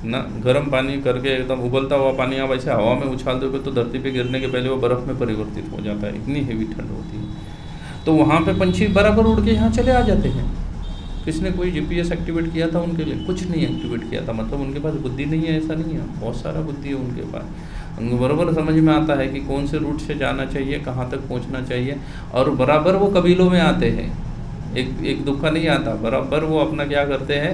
ना। गर्म पानी करके एकदम उबलता हुआ पानी आप ऐसे हवा में उछाल दोगे तो धरती पे गिरने के पहले वो बर्फ़ में परिवर्तित हो जाता है, इतनी हेवी ठंड होती है। तो वहाँ पे पंछी बराबर उड़ के यहाँ चले आ जाते हैं। किसने कोई GPS एक्टिवेट किया था उनके लिए? कुछ नहीं एक्टिवेट किया था। मतलब उनके पास बुद्धि नहीं है ऐसा नहीं है, बहुत सारा बुद्धि है उनके पास। उनको बराबर समझ में आता है कि कौन से रूट से जाना चाहिए, कहाँ तक पहुँचना चाहिए, और बराबर वो कबीलों में आते हैं। एक दुखा नहीं आता, बराबर वो अपना क्या करते हैं,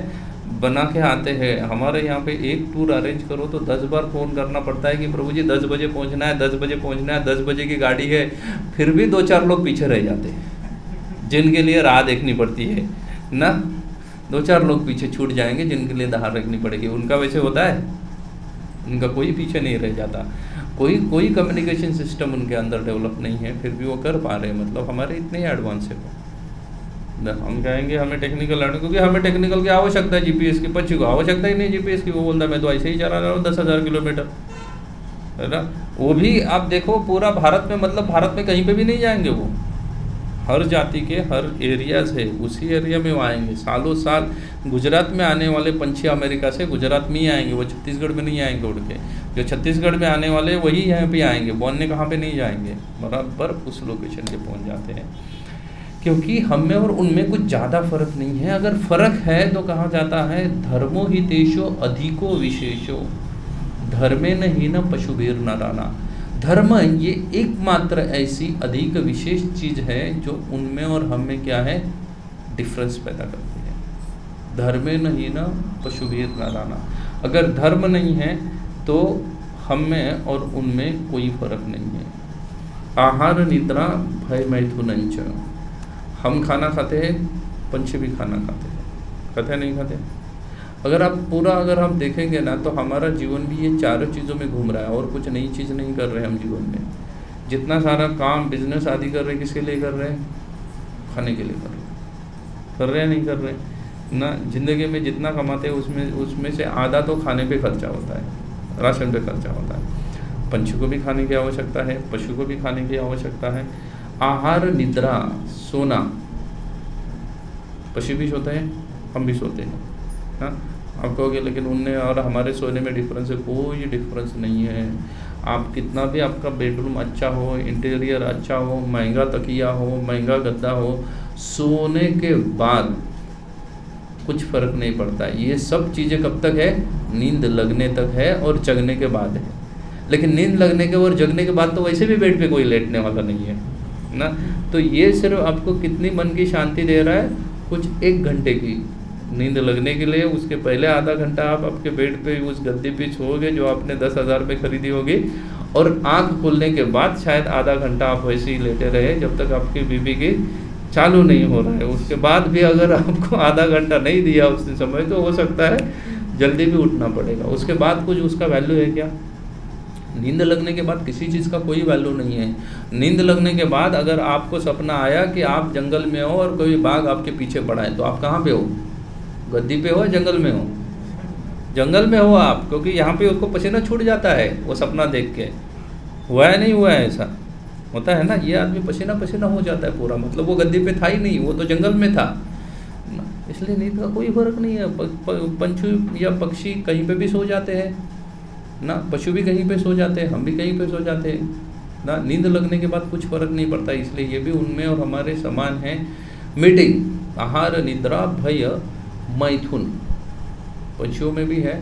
बना के आते हैं। हमारे यहाँ पे एक टूर अरेंज करो तो 10 बार फ़ोन करना पड़ता है कि प्रभु जी 10 बजे पहुँचना है, 10 बजे पहुँचना है, 10 बजे की गाड़ी है। फिर भी 2-4 लोग पीछे रह जाते हैं, जिनके लिए राह देखनी पड़ती है ना। 2-4 लोग पीछे छूट जाएंगे जिनके लिए राह रखनी पड़ेगी। उनका वैसे होता है, उनका कोई पीछे नहीं रह जाता। कोई कम्युनिकेशन सिस्टम उनके अंदर डेवलप नहीं है, फिर भी वो कर पा रहे हैं। मतलब हमारे इतने ही एडवांस है वो। हम कहेंगे हमें टेक्निकल लर्निंग, क्योंकि हमें टेक्निकल की आवश्यकता है, GPS की। पंछी को आवश्यकता ही नहीं GPS की। वो बोलता है मैं तो ऐसे ही चला रहा हूँ 10,000 किलोमीटर, है ना। वो भी आप देखो पूरा भारत में, मतलब भारत में कहीं पे भी नहीं जाएंगे वो। हर जाति के हर एरियाज़ है, उसी एरिया में वो आएंगे। सालों साल गुजरात में आने वाले पंछी अमेरिका से गुजरात में ही आएंगे, वो छत्तीसगढ़ में नहीं आएंगे उड़ के। जो छत्तीसगढ़ में आने वाले वही यहाँ पे आएंगे, बोलने कहाँ पे नहीं जाएंगे, बराबर उस लोकेशन पे पहुँच जाते हैं। क्योंकि हम में और उनमें कुछ ज़्यादा फर्क नहीं है। अगर फर्क है तो कहा जाता है धर्मो हितेशो अधिको विशेषो धर्मेन हीन पशुभीर नराना। धर्म ये एकमात्र ऐसी अधिक विशेष चीज़ है जो उनमें और हम में क्या है, डिफरेंस पैदा करती है। धर्मेन हीन पशुभीर नराना। अगर धर्म नहीं है तो हम में और उनमें कोई फर्क नहीं है। आहार निद्रा भय मैथुनंच। हम खाना खाते हैं, पंछी भी खाना खाते हैं, खाते नहीं खाते? अगर हम देखेंगे ना तो हमारा जीवन भी ये चारों चीज़ों में घूम रहा है, और कुछ नई चीज़ नहीं कर रहे हम जीवन में। जितना सारा काम बिजनेस आदि कर रहे हैं, किसके लिए कर रहे हैं? खाने के लिए कर रहे हैं नहीं कर रहे ना। ज़िंदगी में जितना कमाते हैं उसमें से आधा तो खाने पे खर्चा होता है, राशन पे खर्चा होता है। पंछी को भी खाने की आवश्यकता है, पशु को भी खाने की आवश्यकता है। आहार निद्रा सोना, पशु भी सोते हैं, हम भी सोते हैं, हाँ। आप कहोगे लेकिन उनने और हमारे सोने में डिफरेंस है। कोई डिफरेंस नहीं है। आप कितना भी आपका बेडरूम अच्छा हो, इंटीरियर अच्छा हो, महंगा तकिया हो, महंगा गद्दा हो, सोने के बाद कुछ फ़र्क नहीं पड़ता है। ये सब चीज़ें कब तक है? नींद लगने तक है और जगने के बाद है। लेकिन नींद लगने के और जगने के बाद तो वैसे भी बेड पे कोई लेटने वाला नहीं है ना। तो ये सिर्फ आपको कितनी मन की शांति दे रहा है? कुछ 1 घंटे की नींद लगने के लिए। उसके पहले आधा घंटा आप आपके बेड पे उस गद्दे पे सोओगे जो आपने 10,000 में खरीदी होगी, और आँख खुलने के बाद शायद आधा घंटा आप वैसे ही लेटे रहे जब तक आपकी बीबी की चालू नहीं हो रहा है। उसके बाद भी अगर आपको आधा घंटा नहीं दिया उसने समय, तो हो सकता है जल्दी भी उठना पड़ेगा। उसके बाद कुछ उसका वैल्यू है क्या? नींद लगने के बाद किसी चीज़ का कोई वैल्यू नहीं है। नींद लगने के बाद अगर आपको सपना आया कि आप जंगल में हो और कोई बाघ आपके पीछे पड़ा है, तो आप कहाँ पे हो? गद्दी पे हो, जंगल में हो? जंगल में हो आप, क्योंकि यहाँ पे उसको पसीना छूट जाता है वो सपना देख के। हुआ है नहीं हुआ है? ऐसा होता है ना, ये आदमी पसीना पसीना हो जाता है पूरा, मतलब वो गद्दी पे था ही नहीं, वो तो जंगल में था। इसलिए नींद का कोई फर्क नहीं है। पंछी या पक्षी कहीं पे भी सो जाते हैं ना, पशु भी कहीं पे सो जाते हैं, हम भी कहीं पे सो जाते हैं ना। नींद लगने के बाद कुछ फर्क नहीं पड़ता, इसलिए ये भी उनमें और हमारे समान है। मीटिंग आहार निद्रा भय मैथुन पक्षियों में भी है,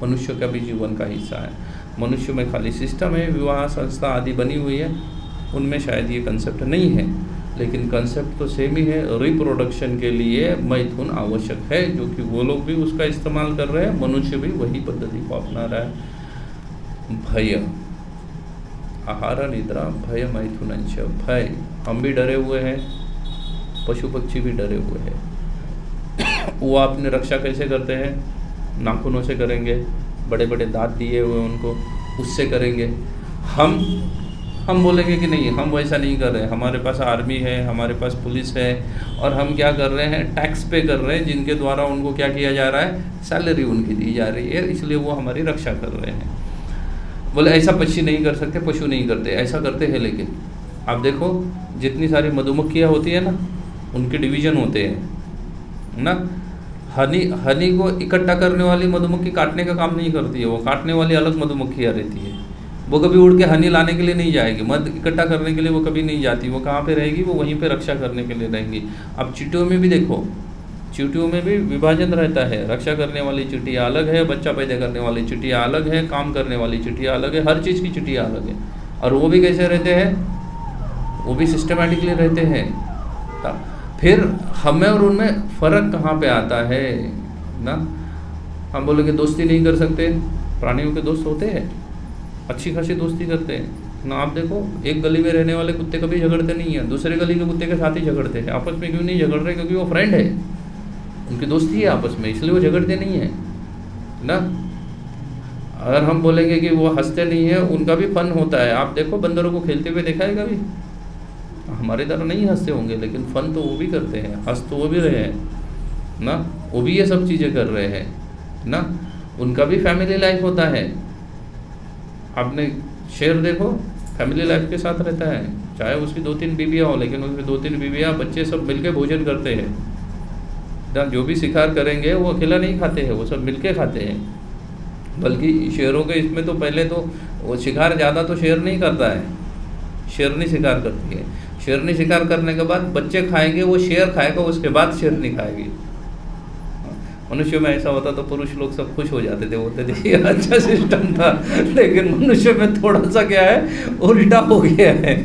मनुष्य का भी जीवन का हिस्सा है। मनुष्य में खाली सिस्टम है, विवाह संस्था आदि बनी हुई है, उनमें शायद ये कंसेप्ट नहीं है, लेकिन कंसेप्ट तो सेम ही है। रिप्रोडक्शन के लिए मैथुन आवश्यक है, जो कि वो लोग भी उसका इस्तेमाल कर रहे हैं, मनुष्य भी वही पद्धति को अपना रहा है। भय आहार निद्रा भय मैथुनंच, भय हम भी डरे हुए हैं, पशु पक्षी भी डरे हुए हैं। वो अपने रक्षा कैसे करते हैं? नाखूनों से करेंगे, बड़े बड़े दांत दिए हुए उनको, उससे करेंगे। हम बोलेंगे कि नहीं, हम वैसा नहीं कर रहे, हमारे पास आर्मी है, हमारे पास पुलिस है, और हम क्या कर रहे हैं? टैक्स पे कर रहे हैं, जिनके द्वारा उनको क्या किया जा रहा है? सैलरी उनकी दी जा रही है, इसलिए वो हमारी रक्षा कर रहे हैं। बोले ऐसा पक्षी नहीं कर सकते, पशु नहीं करते, ऐसा करते हैं। लेकिन आप देखो जितनी सारी मधुमक्खियाँ होती है ना, उनके डिवीज़न होते हैं ना। हनी को इकट्ठा करने वाली मधुमक्खी काटने का काम नहीं करती है, वो काटने वाली अलग मधुमक्खियाँ रहती है। वो कभी उड़ के हनी लाने के लिए नहीं जाएगी, मध इकट्ठा करने के लिए वो कभी नहीं जाती। वो कहाँ पे रहेगी? वो वहीं पे रक्षा करने के लिए रहेंगी। अब चींटियों में भी देखो, चींटियों में भी विभाजन रहता है। रक्षा करने वाली चिटिया अलग है, बच्चा पैदा करने वाली चिटिया अलग है, काम करने वाली चिटिया अलग है, हर चीज़ की चिटिया अलग है। और वो भी कैसे रहते हैं? वो भी सिस्टमेटिकली रहते हैं। फिर हमें और उनमें फ़र्क कहाँ पे आता है ना? हम बोलेंगे दोस्ती नहीं कर सकते, प्राणियों के दोस्त होते हैं, अच्छी खासी दोस्ती करते हैं ना। आप देखो एक गली में रहने वाले कुत्ते कभी झगड़ते नहीं हैं, दूसरे गली के कुत्ते के साथ ही झगड़ते हैं। आपस में क्यों नहीं झगड़ रहे? क्योंकि वो फ्रेंड है, उनकी दोस्ती है आपस में, इसलिए वो झगड़ते नहीं हैं ना। अगर हम बोलेंगे कि वो हंसते नहीं है, उनका भी फन होता है। आप देखो बंदरों को खेलते हुए देखा है कभी? हमारे तरह नहीं हंसते होंगे, लेकिन फन तो वो भी करते हैं, हंस तो वो भी रहे हैं ना, वो भी ये सब चीज़ें कर रहे हैं ना। उनका भी फैमिली लाइफ होता है। आपने शेर देखो, फैमिली लाइफ के साथ रहता है, चाहे उसकी 2-3 बीवियाँ हो, लेकिन उसकी 2-3 बीवियाँ, बच्चे सब मिलके भोजन करते हैं ना। जो भी शिकार करेंगे वो अकेला नहीं खाते हैं, वो सब मिलके खाते हैं। बल्कि शेरों के इसमें तो पहले तो वो शिकार ज़्यादा तो शेर नहीं करता है, शेरनी शिकार करती है। शेरनी शिकार करने के बाद बच्चे खाएंगे, वो शेर खाएगा, उसके बाद शेरनी खाएगी। मनुष्य में ऐसा होता तो पुरुष लोग सब खुश हो जाते थे, बोलते थे ये अच्छा सिस्टम था। लेकिन मनुष्य में थोड़ा सा क्या है, उल्टा हो गया है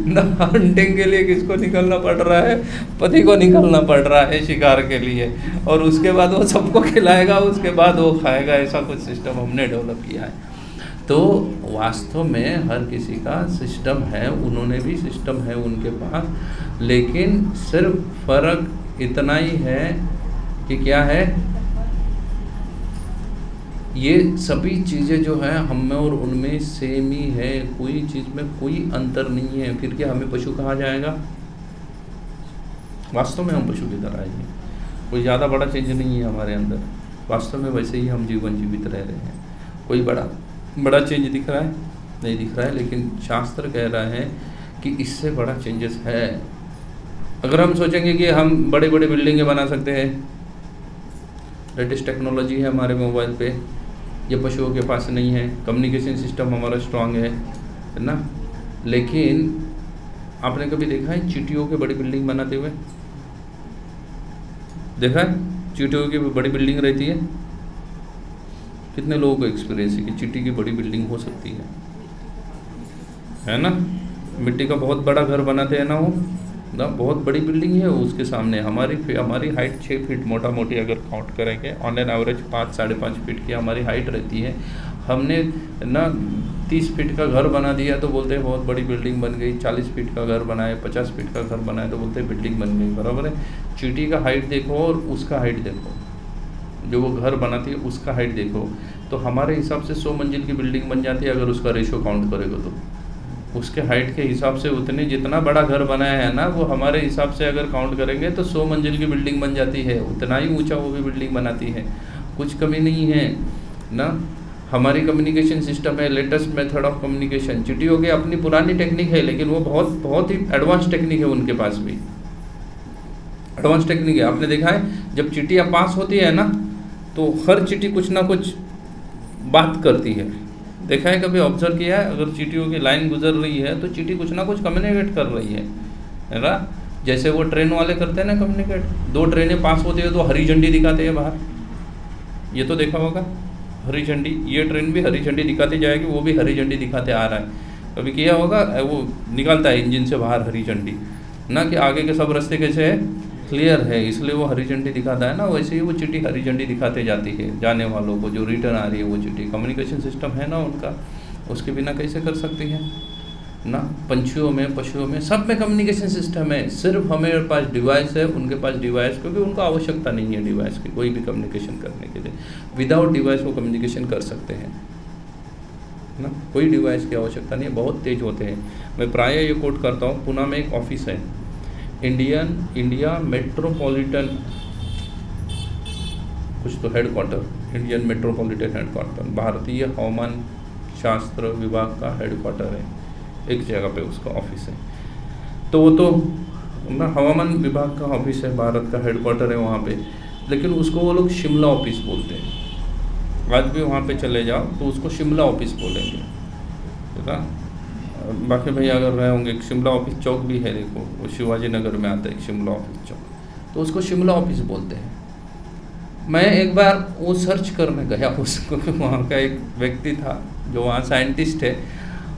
ना। हंटिंग के लिए किसको निकलना पड़ रहा है? पति को निकलना पड़ रहा है शिकार के लिए, और उसके बाद वो सबको खिलाएगा, उसके बाद वो खाएगा। ऐसा कुछ सिस्टम हमने डेवलप किया है। तो वास्तव में हर किसी का सिस्टम है, उन्होंने भी सिस्टम है उनके पास, लेकिन सिर्फ फ़र्क इतना ही है कि क्या है, ये सभी चीज़ें जो हैं हम में और उनमें सेम ही है, कोई चीज़ में कोई अंतर नहीं है। फिर क्या हमें पशु कहा जाएगा? वास्तव में हम पशु की तरह हैं, कोई ज़्यादा बड़ा चेंज नहीं है हमारे अंदर। वास्तव में वैसे ही हम जीवन जीवित रह रहे हैं। कोई बड़ा चेंज दिख रहा है? नहीं दिख रहा है, लेकिन शास्त्र कह रहा है कि इससे बड़ा चेंजेस है। अगर हम सोचेंगे कि हम बड़े बड़े बिल्डिंगें बना सकते हैं, लेटेस्ट टेक्नोलॉजी है हमारे मोबाइल पे, ये पशुओं के पास नहीं है, कम्युनिकेशन सिस्टम हमारा स्ट्रांग है ना। लेकिन आपने कभी देखा है चींटियों की बड़ी बिल्डिंग बनाते हुए? देखा है चींटियों की बड़ी बिल्डिंग रहती है? कितने लोगों को एक्सपीरियंस है कि चींटी की बड़ी बिल्डिंग हो सकती है ना। मिट्टी का बहुत बड़ा घर बनाते हैं ना, वो ना बहुत बड़ी बिल्डिंग है। उसके सामने हमारी हाइट 6 फीट मोटा मोटी अगर काउंट करेंगे, ऑन एन एवरेज 5-5.5 फीट की हमारी हाइट रहती है। हमने ना 30 फीट का घर बना दिया तो बोलते हैं बहुत बड़ी बिल्डिंग बन गई। 40 फीट का घर बनाए, 50 फीट का घर बनाए तो बोलते हैं बिल्डिंग बन गई, बराबर है। चींटी का हाइट देखो और उसका हाइट देखो जो वो घर बनाती है उसका हाइट देखो, तो हमारे हिसाब से 100 मंजिल की बिल्डिंग बन जाती है अगर उसका रेशो काउंट करेगा तो। उसके हाइट के हिसाब से उतने जितना बड़ा घर बनाया है ना, वो हमारे हिसाब से अगर काउंट करेंगे तो 100 मंजिल की बिल्डिंग बन जाती है, उतना ही ऊंचा वो भी बिल्डिंग बनाती है, कुछ कमी नहीं है ना। हमारी कम्युनिकेशन सिस्टम है, लेटेस्ट मेथड ऑफ कम्युनिकेशन। चिट्ठियों की अपनी पुरानी टेक्निक है, लेकिन वो बहुत बहुत ही एडवांस टेक्निक है, उनके पास भी एडवांस टेक्निक है। आपने देखा है जब चिट्ठियाँ पास होती है ना, तो हर चिट्ठी कुछ ना कुछ बात करती है। देखा है कभी, ऑब्जर्व किया है? अगर चीटियों की लाइन गुजर रही है तो चीटी कुछ ना कुछ कम्युनिकेट कर रही है ना। जैसे वो ट्रेन वाले करते हैं ना कम्युनिकेट, 2 ट्रेनें पास होती है तो हरी झंडी दिखाते हैं बाहर, ये तो देखा होगा, हरी झंडी। ये ट्रेन भी हरी झंडी दिखाती जाएगी, वो भी हरी झंडी दिखाते आ रहा है। कभी किया होगा, वो निकालता है इंजन से बाहर हरी झंडी ना, कि आगे के सब रास्ते कैसे है, क्लियर है, इसलिए वो हरी झंडी दिखाता है ना। वैसे ही वो चिट्ठी हरी झंडी दिखाते जाती है जाने वालों को, जो रिटर्न आ रही है वो चिट्ठी। कम्युनिकेशन सिस्टम है ना उनका, उसके बिना कैसे कर सकती है ना। पंछियों में, पशुओं में, सब में कम्युनिकेशन सिस्टम है। सिर्फ हमारे पास डिवाइस है, उनके पास डिवाइस, क्योंकि उनको आवश्यकता नहीं है डिवाइस की कोई भी कम्युनिकेशन करने के लिए। विदाउट डिवाइस वो कम्युनिकेशन कर सकते हैं ना, कोई डिवाइस की आवश्यकता नहीं है, बहुत तेज होते हैं। मैं प्राय ये कोट करता हूँ, पुणे में एक ऑफिस है, इंडिया मेट्रोपॉलिटन कुछ तो हेडक्वार्टर, इंडियन मेट्रोपॉलिटन हेडक्वार्टर, भारतीय हवामान शास्त्र विभाग का हेडक्वार्टर है, एक जगह पे उसका ऑफिस है। तो वो तो ना हवामान विभाग का ऑफिस है, भारत का हेडक्वार्टर है वहाँ पे, लेकिन उसको वो लोग शिमला ऑफिस बोलते हैं। आज भी वहाँ पे चले जाओ तो उसको शिमला ऑफिस बोलेंगे, ठीक है। बाकी भाई अगर रहे होंगे, शिमला ऑफिस चौक भी है, देखो वो शिवाजी नगर में आता है शिमला ऑफिस चौक, तो उसको शिमला ऑफिस बोलते हैं। मैं एक बार वो सर्च करने गया, उसको वहाँ का एक व्यक्ति था जो वहाँ साइंटिस्ट है,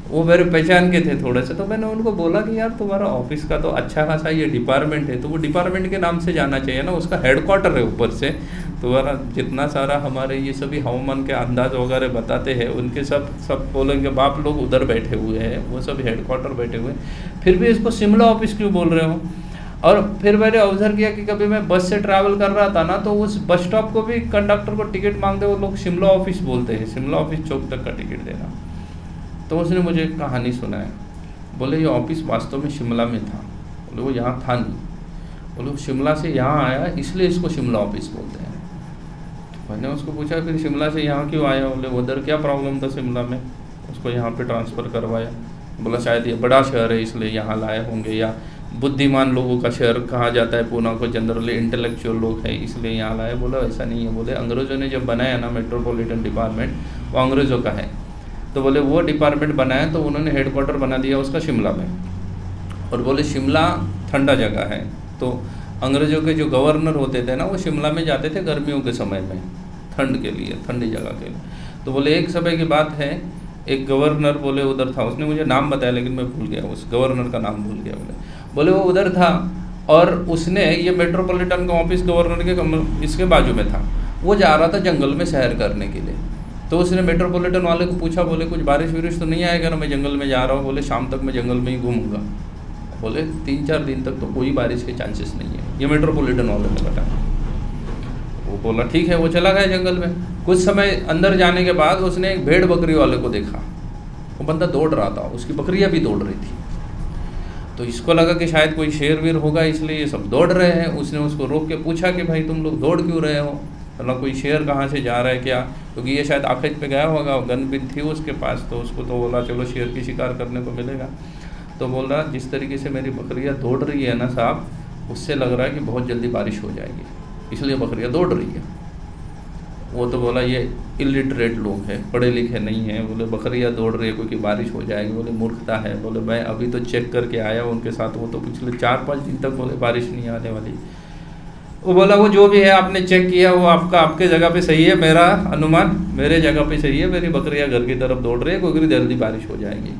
वो मेरे पहचान के थे थोड़े से, तो मैंने उनको बोला कि यार तुम्हारा ऑफिस का तो अच्छा खासा ये डिपार्टमेंट है, तो वो डिपार्टमेंट के नाम से जाना चाहिए ना, उसका हेडक्वार्टर है ऊपर से। तुम्हारा जितना सारा हमारे ये सभी हवामान के अंदाज वगैरह बताते हैं, उनके सब बोलेंगे बाप लोग उधर बैठे हुए हैं, वो सब हेडक्वार्टर बैठे हुए हैं, फिर भी इसको शिमला ऑफिस क्यों बोल रहे हो। और फिर मैंने ऑब्जर्व किया कि कभी मैं बस से ट्रैवल कर रहा था ना, तो उस बस स्टॉप को भी कंडक्टर को टिकट मांगते वो लोग शिमला ऑफिस बोलते हैं, शिमला ऑफिस चौक तक का टिकट देना। तो उसने मुझे एक कहानी सुनाया, बोले ये ऑफिस वास्तव में शिमला में था, बोले वो यहाँ था नहीं, बोले वो शिमला से यहाँ आया इसलिए इसको शिमला ऑफिस बोलते हैं। तो मैंने उसको पूछा फिर शिमला से यहाँ क्यों आया, बोले उधर क्या प्रॉब्लम था शिमला में, उसको यहाँ पे ट्रांसफ़र करवाया। बोला शायद ये बड़ा शहर है इसलिए यहाँ लाए होंगे, या बुद्धिमान लोगों का शहर कहा जाता है पुणे को, जनरली इंटेलेक्चुअल लोग हैं इसलिए यहाँ लाए। बोला ऐसा नहीं है, बोले अंग्रेज़ों ने जब बनाया ना मेट्रोपॉलिटन डिपार्टमेंट, वो अंग्रेज़ों का है, तो बोले वो डिपार्टमेंट बनाया तो उन्होंने हेडक्वार्टर बना दिया उसका शिमला में। और बोले शिमला ठंडा जगह है, तो अंग्रेज़ों के जो गवर्नर होते थे ना, वो शिमला में जाते थे गर्मियों के समय में, ठंड के लिए, ठंडी जगह के लिए। तो बोले एक समय की बात है, एक गवर्नर बोले उधर था, उसने मुझे नाम बताया लेकिन मैं भूल गया, उस गवर्नर का नाम भूल गया। बोले वो उधर था और उसने ये मेट्रोपॉलिटन का ऑफिस गवर्नर के इसके बाजू में था, वो जा रहा था जंगल में सैर करने के लिए। तो उसने मेट्रोपॉलिटन वाले को पूछा, बोले कुछ बारिश वारिश तो नहीं आएगा ना, मैं जंगल में जा रहा हूँ। बोले शाम तक मैं जंगल में ही घूमूंगा। बोले 3-4 दिन तक तो कोई बारिश के चांसेस नहीं है, ये मेट्रोपॉलिटन वाले ने बताया। वो बोला ठीक है, वो चला गया जंगल में। कुछ समय अंदर जाने के बाद उसने एक भेड़ बकरी वाले को देखा, वो बंदा दौड़ रहा था, उसकी बकरियाँ भी दौड़ रही थी। तो इसको लगा कि शायद कोई शेर वीर होगा इसलिए ये सब दौड़ रहे हैं। उसने उसको रोक के पूछा कि भाई तुम लोग दौड़ क्यों रहे हो, मतलब कोई शेर कहाँ से जा रहा है क्या, क्योंकि ये शायद आखिर पे गया होगा, गन भी थी उसके पास, तो उसको तो बोला चलो शेर की शिकार करने को मिलेगा। तो बोल रहा जिस तरीके से मेरी बकरियाँ दौड़ रही है ना साहब, उससे लग रहा है कि बहुत जल्दी बारिश हो जाएगी, इसलिए बकरियाँ दौड़ रही है। वो तो बोला ये इलिटरेट लोग हैं, पढ़े लिखे नहीं हैं। बोले बकरियाँ दौड़ रही है क्योंकि बारिश हो जाएगी, बोले मूर्खता है। बोले मैं अभी तो चेक करके आया उनके साथ, वो तो पिछले 4-5 दिन तक बोले बारिश नहीं आने वाली। वो बोला वो जो भी है आपने चेक किया वो आपके जगह पे सही है, मेरा अनुमान मेरे जगह पे सही है, मेरी बकरियाँ घर की तरफ दौड़ रही है क्योंकि जल्दी बारिश हो जाएगी।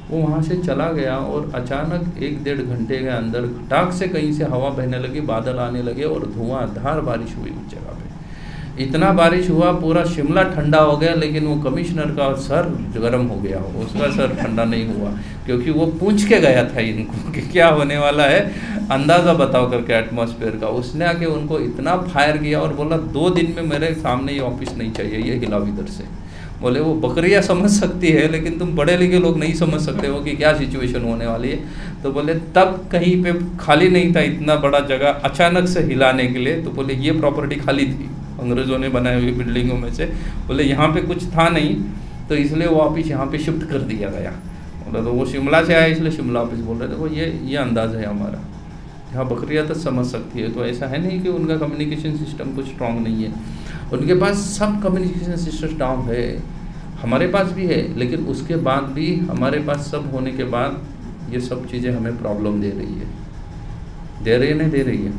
वो वहाँ से चला गया और अचानक 1-1.5 घंटे के अंदर फटाक से कहीं से हवा बहने लगी, बादल आने लगे और धुआंधार बारिश हुई उस जगह पे। इतना बारिश हुआ, पूरा शिमला ठंडा हो गया, लेकिन वो कमिश्नर का सर गर्म हो गया, उसका सर ठंडा नहीं हुआ, क्योंकि वो पूछ के गया था इनको कि क्या होने वाला है, अंदाज़ा बताओ करके एटमॉस्फेयर का। उसने आके उनको इतना फायर किया और बोला 2 दिन में मेरे सामने ये ऑफिस नहीं चाहिए, ये हिलाओ इधर से। बोले वो बकरियाँ समझ सकती है, लेकिन तुम पढ़े लिखे लोग नहीं समझ सकते हो कि क्या सिचुएशन होने वाली है। तो बोले तब कहीं पे खाली नहीं था इतना बड़ा जगह अचानक से हिलाने के लिए। तो बोले ये प्रॉपर्टी खाली थी अंग्रेज़ों ने बनाई हुई बिल्डिंगों में से, बोले यहाँ पे कुछ था नहीं, तो इसलिए वो ऑफिस यहाँ पे शिफ्ट कर दिया गया। बोले तो वो शिमला से आया इसलिए शिमला ऑफिस बोल रहे थे। वो ये अंदाज़ है हमारा, यहाँ बकरियाँ तो समझ सकती है। तो ऐसा है नहीं कि उनका कम्युनिकेशन सिस्टम कुछ स्ट्रॉन्ग नहीं है, उनके पास सब कम्युनिकेशन सिस्टम स्ट्रॉन्ग है, हमारे पास भी है, लेकिन उसके बाद भी हमारे पास सब होने के बाद ये सब चीज़ें हमें प्रॉब्लम दे रही है, नहीं दे रही है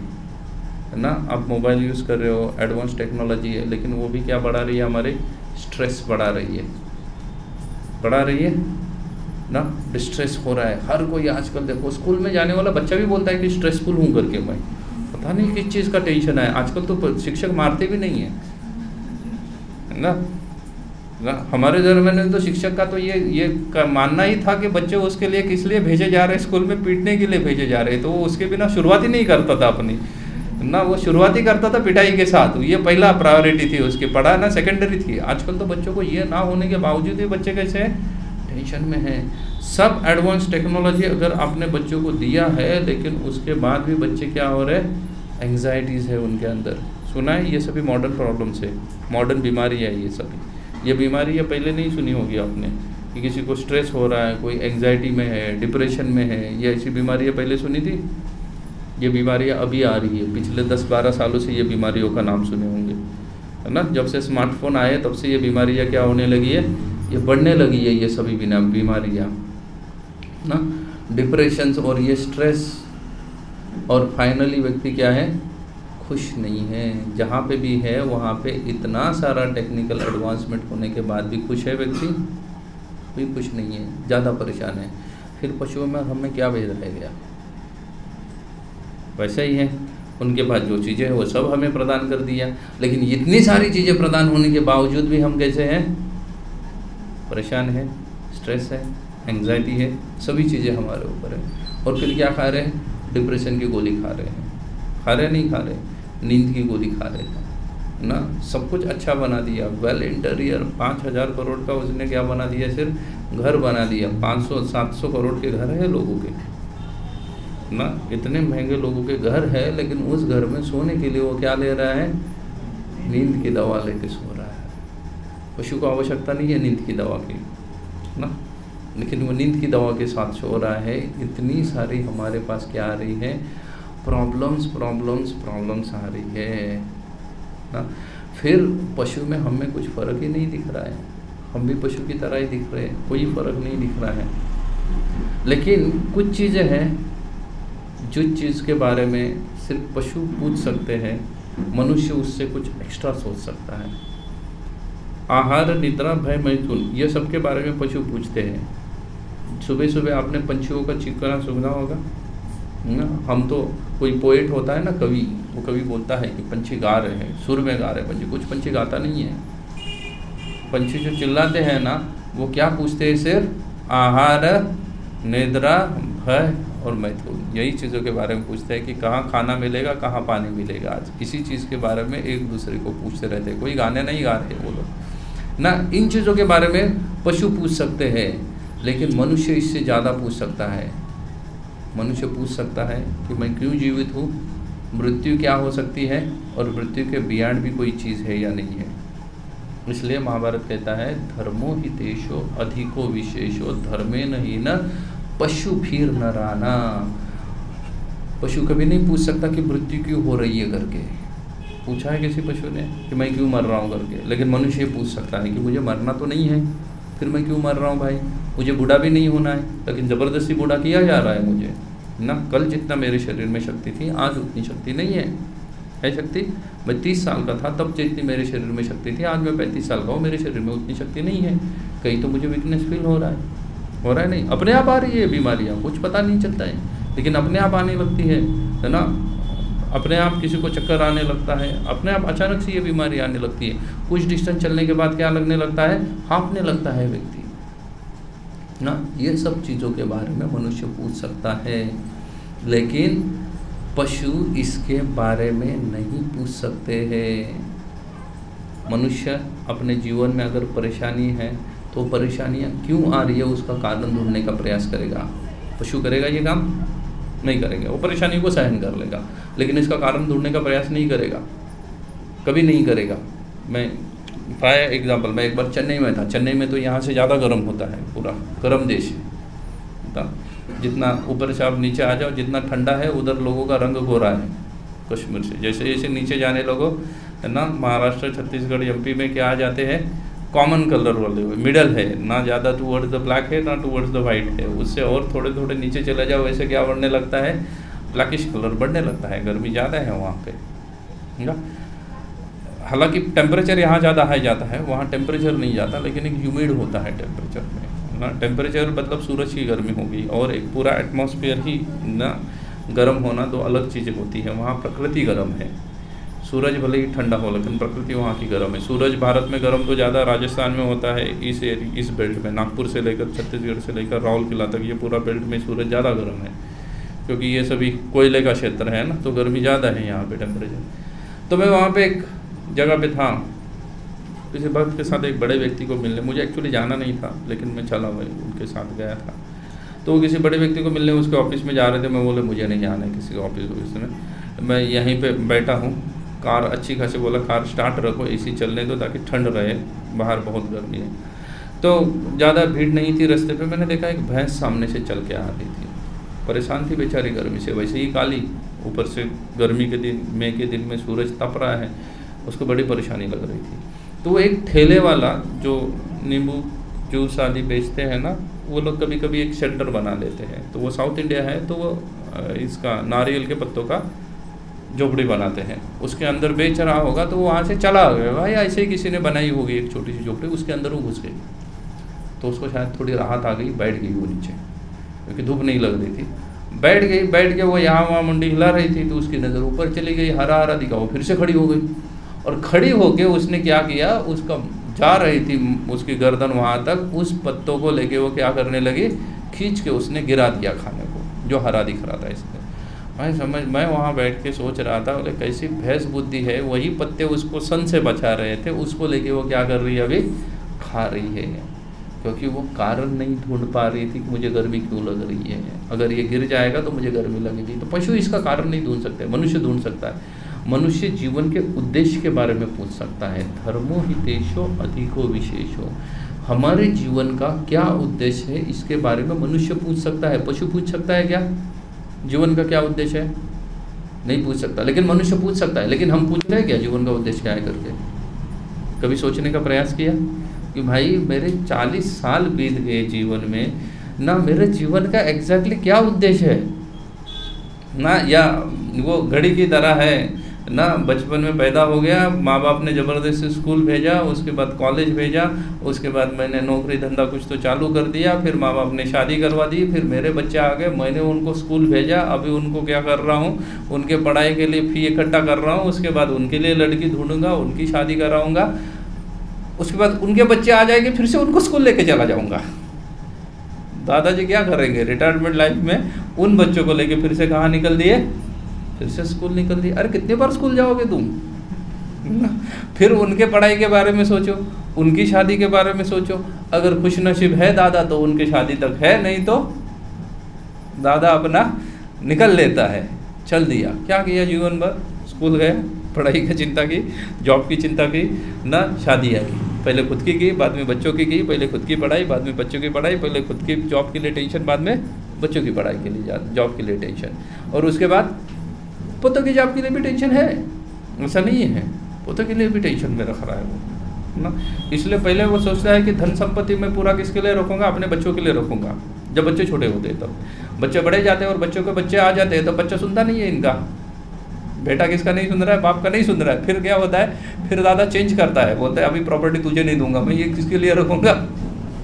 ना। आप मोबाइल यूज़ कर रहे हो, एडवांस टेक्नोलॉजी है, लेकिन वो भी क्या बढ़ा रही है, हमारे स्ट्रेस बढ़ा रही है ना। डिस्ट्रेस हो रहा है हर कोई आजकल। देखो स्कूल में जाने वाला बच्चा भी बोलता है कि स्ट्रेसफुल हूँ करके, मैं पता नहीं किस चीज़ का टेंशन है। आजकल तो शिक्षक मारते भी नहीं है ना। हमारे ज़माने में तो शिक्षक का तो ये मानना ही था कि बच्चे उसके लिए किस लिए भेजे जा रहे हैं, स्कूल में पीटने के लिए भेजे जा रहे हैं, तो वो उसके बिना शुरुआत ही नहीं करता था अपनी ना। वो शुरुआत ही करता था पिटाई के साथ, ये पहला प्रायोरिटी थी उसकी, पढ़ा ना सेकेंडरी थी। आजकल तो बच्चों को ये ना होने के बावजूद भी बच्चे कैसे टेंशन में है। सब एडवांस टेक्नोलॉजी अगर आपने बच्चों को दिया है, लेकिन उसके बाद भी बच्चे क्या हो रहे हैं, एंग्जाइटीज़ है उनके अंदर। सुना है ये सभी मॉडर्न प्रॉब्लम्स है, मॉडर्न बीमारी है ये सभी। ये बीमारी ये पहले नहीं सुनी होगी आपने कि किसी को स्ट्रेस हो रहा है, कोई एंग्जाइटी में है, डिप्रेशन में है, ये ऐसी बीमारियाँ पहले सुनी थी? ये बीमारियाँ अभी आ रही है, पिछले 10-12 सालों से ये बीमारियों का नाम सुने होंगे, है ना। जब से स्मार्टफोन आए तब से ये बीमारियाँ क्या होने लगी है, ये बढ़ने लगी है, ये सभी बीमारियाँ ना, डिप्रेशंस और ये स्ट्रेस। और फाइनली व्यक्ति क्या है, खुश नहीं है। जहाँ पे भी है वहाँ पे इतना सारा टेक्निकल एडवांसमेंट होने के बाद भी खुश है व्यक्ति? कोई खुश नहीं है, ज़्यादा परेशान है। फिर पशुओं में हमें क्या भेद रह गया? वैसे ही है, उनके पास जो चीज़ें हैं वो सब हमें प्रदान कर दिया, लेकिन इतनी सारी चीज़ें प्रदान होने के बावजूद भी हम कैसे हैं, परेशान है, स्ट्रेस है, एंग्जाइटी है, सभी चीज़ें हमारे ऊपर है। और फिर क्या खा रहे हैं, डिप्रेशन की गोली खा रहे हैं, नहीं खा रहे, नींद की गोली खा रहे हैं ना। सब कुछ अच्छा बना दिया, वेल इंटीरियर, 5,000 करोड़ का उसने क्या बना दिया, सिर्फ घर बना दिया। 500-700 करोड़ के घर है लोगों के ना, इतने महंगे लोगों के घर है, लेकिन उस घर में सोने के लिए वो क्या ले रहा है, नींद की दवा लेके सो रहा है। पशु को आवश्यकता नहीं है नींद की दवा की ना, लेकिन वो नींद की दवा के साथ सो रहा है। इतनी सारी हमारे पास क्या आ रही है, प्रॉब्लम्स आ रही है ना। फिर पशु में हमें कुछ फ़र्क ही नहीं दिख रहा है, हम भी पशु की तरह ही दिख रहे हैं, कोई फ़र्क नहीं दिख रहा है। लेकिन कुछ चीज़ें हैं जिस चीज़ के बारे में सिर्फ पशु पूछ सकते हैं, मनुष्य उससे कुछ एक्स्ट्रा सोच सकता है। आहार, निद्रा, भय, मैथुन, ये सब के बारे में पशु पूछते हैं। सुबह सुबह आपने पंछियों का चीखना सुना होगा ना। हम तो, कोई पोएट होता है ना, कवि, वो कवि बोलता है कि पंछी गा रहे हैं, सुर में गा रहे हैं पंछी। कुछ पंछी गाता नहीं है। पंछी जो चिल्लाते हैं ना, वो क्या पूछते हैं, सिर्फ आहार, निद्रा, भय और मैथुन, यही चीज़ों के बारे में पूछते हैं कि कहाँ खाना मिलेगा, कहाँ पानी मिलेगा। आज इसी चीज़ के बारे में एक दूसरे को पूछते रहते हैं, कोई गाने नहीं गा रहे वो लोग ना। इन चीज़ों के बारे में पशु पूछ सकते हैं, लेकिन मनुष्य इससे ज़्यादा पूछ सकता है। मनुष्य पूछ सकता है कि मैं क्यों जीवित हूँ, मृत्यु क्या हो सकती है, और मृत्यु के बियॉन्ड भी कोई चीज़ है या नहीं है। इसलिए महाभारत कहता है, धर्मो हि देशो अधिको विशेषो धर्मे नहीं न पशु फिर न राना। पशु कभी नहीं पूछ सकता कि मृत्यु क्यों हो रही है करके। पूछा है किसी पशु ने कि मैं क्यों मर रहा हूँ करके, लेकिन मनुष्य पूछ सकता है कि मुझे मरना तो नहीं है, फिर मैं क्यों मर रहा हूँ भाई, मुझे बूढ़ा भी नहीं होना है, लेकिन ज़बरदस्ती बूढ़ा किया जा रहा है मुझे ना। कल जितना मेरे शरीर में शक्ति थी, आज उतनी शक्ति नहीं है शक्ति। मैं 30 साल का था तब जितनी मेरे शरीर में शक्ति थी, आज मैं 35 साल का हूँ, मेरे शरीर में उतनी शक्ति नहीं है। कहीं तो मुझे वीकनेस फील हो रहा है नहीं, अपने आप आ रही है बीमारियाँ, कुछ पता नहीं चलता है, लेकिन अपने आप आने लगती है ना। अपने आप किसी को चक्कर आने लगता है, अपने आप अचानक से ये बीमारी आने लगती है। कुछ डिस्टेंस चलने के बाद क्या लगने लगता है, हाँफने लगता है व्यक्ति ना। ये सब चीज़ों के बारे में मनुष्य पूछ सकता है, लेकिन पशु इसके बारे में नहीं पूछ सकते हैं। मनुष्य अपने जीवन में अगर परेशानी है तो परेशानियाँ क्यों आ रही है उसका कारण ढूंढने का प्रयास करेगा। पशु करेगा ये काम नहीं करेगा, वो परेशानी को सहन कर लेगा, लेकिन इसका कारण ढूंढने का प्रयास नहीं करेगा, कभी नहीं करेगा। मैं प्राय एग्जाम्पल, मैं एक बार चेन्नई में था। चेन्नई में तो यहाँ से ज़्यादा गर्म होता है, पूरा गर्म देश है। जितना ऊपर से आप नीचे आ जाओ, जितना ठंडा है उधर लोगों का रंग गोरा है कश्मीर से। जैसे जैसे नीचे जाने लोगों है ना, महाराष्ट्र, छत्तीसगढ़, एमपी में क्या आ जाते हैं, कॉमन कलर वाले हुए, मिडल है ना, ज़्यादा टूवर्ड्स द ब्लैक है ना टूवर्ड्स द वाइट है। उससे और थोड़े थोड़े नीचे चले जाओ, वैसे क्या बढ़ने लगता है, ब्लैकिश कलर बढ़ने लगता है। गर्मी ज़्यादा है वहाँ पे ना। हालांकि टेम्परेचर यहाँ ज़्यादा हाई जाता है, वहाँ टेम्परेचर नहीं जाता, लेकिन एक ह्यूमिड होता है टेम्परेचर में ना। टेम्परेचर मतलब सूरज की गर्मी होगी और एक पूरा एटमॉस्फेयर ही ना गर्म होना, दो अलग चीज़ें होती हैं। वहाँ प्रकृति गर्म है, सूरज भले ही ठंडा हो लेकिन प्रकृति वहाँ की गर्म है। सूरज भारत में गर्म तो ज़्यादा राजस्थान में होता है, इस बेल्ट में, नागपुर से लेकर छत्तीसगढ़ से लेकर राउरकेला तक, ये पूरा बेल्ट में सूरज ज़्यादा गर्म है, क्योंकि ये सभी कोयले का क्षेत्र है ना, तो गर्मी ज़्यादा है यहाँ पे टेम्परेचर। तो मैं वहाँ पे एक जगह पे था, किसी भक्त के साथ, एक बड़े व्यक्ति को मिलने, मुझे एक्चुअली जाना नहीं था लेकिन मैं चला, मैं उनके साथ गया था। तो वो किसी बड़े व्यक्ति को मिलने उसके ऑफिस में जा रहे थे। मैं बोले मुझे नहीं आना है किसी ऑफिस में, मैं यहीं पे बैठा हूँ। कार अच्छी खासी, बोला कार स्टार्ट रखो, एसी चलने दो ताकि ठंड रहे, बाहर बहुत गर्मी है। तो ज़्यादा भीड़ नहीं थी रास्ते पे। मैंने देखा एक भैंस सामने से चल के आ रही थी, परेशान थी बेचारी गर्मी से, वैसे ही काली, ऊपर से गर्मी के दिन, मई के दिन में सूरज तप रहा है, उसको बड़ी परेशानी लग रही थी। तो वो एक ठेले वाला जो नींबू जूस आदि बेचते हैं ना, वो लोग कभी कभी एक शेल्टर बना लेते हैं। तो वो साउथ इंडिया है, तो वो इसका नारियल के पत्तों का झोपड़ी बनाते हैं, उसके अंदर बेच रहा होगा। तो वो वहाँ से चला गया भाई, ऐसे ही किसी ने बनाई होगी एक छोटी सी झोपड़ी, उसके अंदर वो घुस गई। तो उसको शायद थोड़ी राहत आ गई, बैठ गई वो नीचे, क्योंकि धूप नहीं लग रही थी। बैठ के वो यहाँ वहाँ मुंडी हिला रही थी, तो उसकी नज़र ऊपर चली गई, हरा हरा दिखा, वो फिर से खड़ी हो गई। और खड़ी होके उसने क्या किया, उसका जा रही थी उसकी गर्दन वहाँ तक, उस पत्तों को लेके वो क्या करने लगी, खींच के उसने गिरा दिया खाने को, जो हरा दिख रहा था इसमें। मैं वहाँ बैठ के सोच रहा था, बोले कैसी भैंस बुद्धि है, वही पत्ते उसको सन से बचा रहे थे, उसको लेके वो क्या कर रही है, अभी खा रही है, क्योंकि वो कारण नहीं ढूंढ पा रही थी कि मुझे गर्मी क्यों लग रही है। अगर ये गिर जाएगा तो मुझे गर्मी लगेगी। तो पशु इसका कारण नहीं ढूंढ सकते, मनुष्य ढूंढ सकता है। मनुष्य जीवन के उद्देश्य के बारे में पूछ सकता है। धर्मो हितेशो अधिको विशेषो, हमारे जीवन का क्या उद्देश्य है, इसके बारे में मनुष्य पूछ सकता है। पशु पूछ सकता है क्या, जीवन का क्या उद्देश्य है? नहीं पूछ सकता, लेकिन मनुष्य पूछ सकता है। लेकिन हम पूछ रहे हैं क्या जीवन का उद्देश्य क्या है करके? कभी सोचने का प्रयास किया कि भाई मेरे 40 साल बीत गए जीवन में ना, मेरे जीवन का एग्जैक्टली क्या उद्देश्य है ना। या वो घड़ी की तरह है ना, बचपन में पैदा हो गया, माँ बाप ने ज़बरदस्ती स्कूल भेजा, उसके बाद कॉलेज भेजा, उसके बाद मैंने नौकरी धंधा कुछ तो चालू कर दिया, फिर माँ बाप ने शादी करवा दी, फिर मेरे बच्चे आ गए, मैंने उनको स्कूल भेजा, अभी उनको क्या कर रहा हूँ, उनके पढ़ाई के लिए फ़ी इकट्ठा कर रहा हूँ, उसके बाद उनके लिए लड़की ढूंढूंगा, उनकी शादी कराऊँगा, उसके बाद उनके बच्चे आ जाएंगे, फिर से उनको स्कूल लेके चला जाऊँगा। दादाजी क्या करेंगे रिटायरमेंट लाइफ में, उन बच्चों को लेके फिर से कहाँ निकल दिए, फिर से स्कूल निकल दिए। अरे कितने बार स्कूल जाओगे तुम? फिर उनके पढ़ाई के बारे में सोचो, उनकी शादी के बारे में सोचो। अगर खुश नसीब है दादा तो उनकी शादी तक है, नहीं तो दादा अपना निकल लेता है, चल दिया। क्या किया जीवन भर? स्कूल गए, पढ़ाई की चिंता की, जॉब की चिंता की ना, शादियाँ की, पहले खुद की बाद में बच्चों की, पहले खुद की पढ़ाई बाद में बच्चों की पढ़ाई, पहले खुद की जॉब के लिए टेंशन, बाद में बच्चों की पढ़ाई के लिए जॉब के लिए टेंशन, और उसके बाद पोतों की जॉब के लिए भी टेंशन है। ऐसा नहीं है, पोतों के लिए भी टेंशन में रख रहा है वो ना। इसलिए पहले वो सोचता है कि धन संपत्ति मैं पूरा किसके लिए रखूँगा, अपने बच्चों के लिए रखूँगा। जब बच्चे छोटे होते हैं तब, बच्चे बड़े जाते हैं और बच्चों के बच्चे आ जाते हैं तो बच्चा सुनता नहीं है इनका। बेटा किसका नहीं सुन रहा है, बाप का नहीं सुन रहा है। फिर क्या होता है, फिर दादा चेंज करता है, बोलता है अभी प्रॉपर्टी तुझे नहीं दूंगा, मैं ये किसके लिए रखूँगा,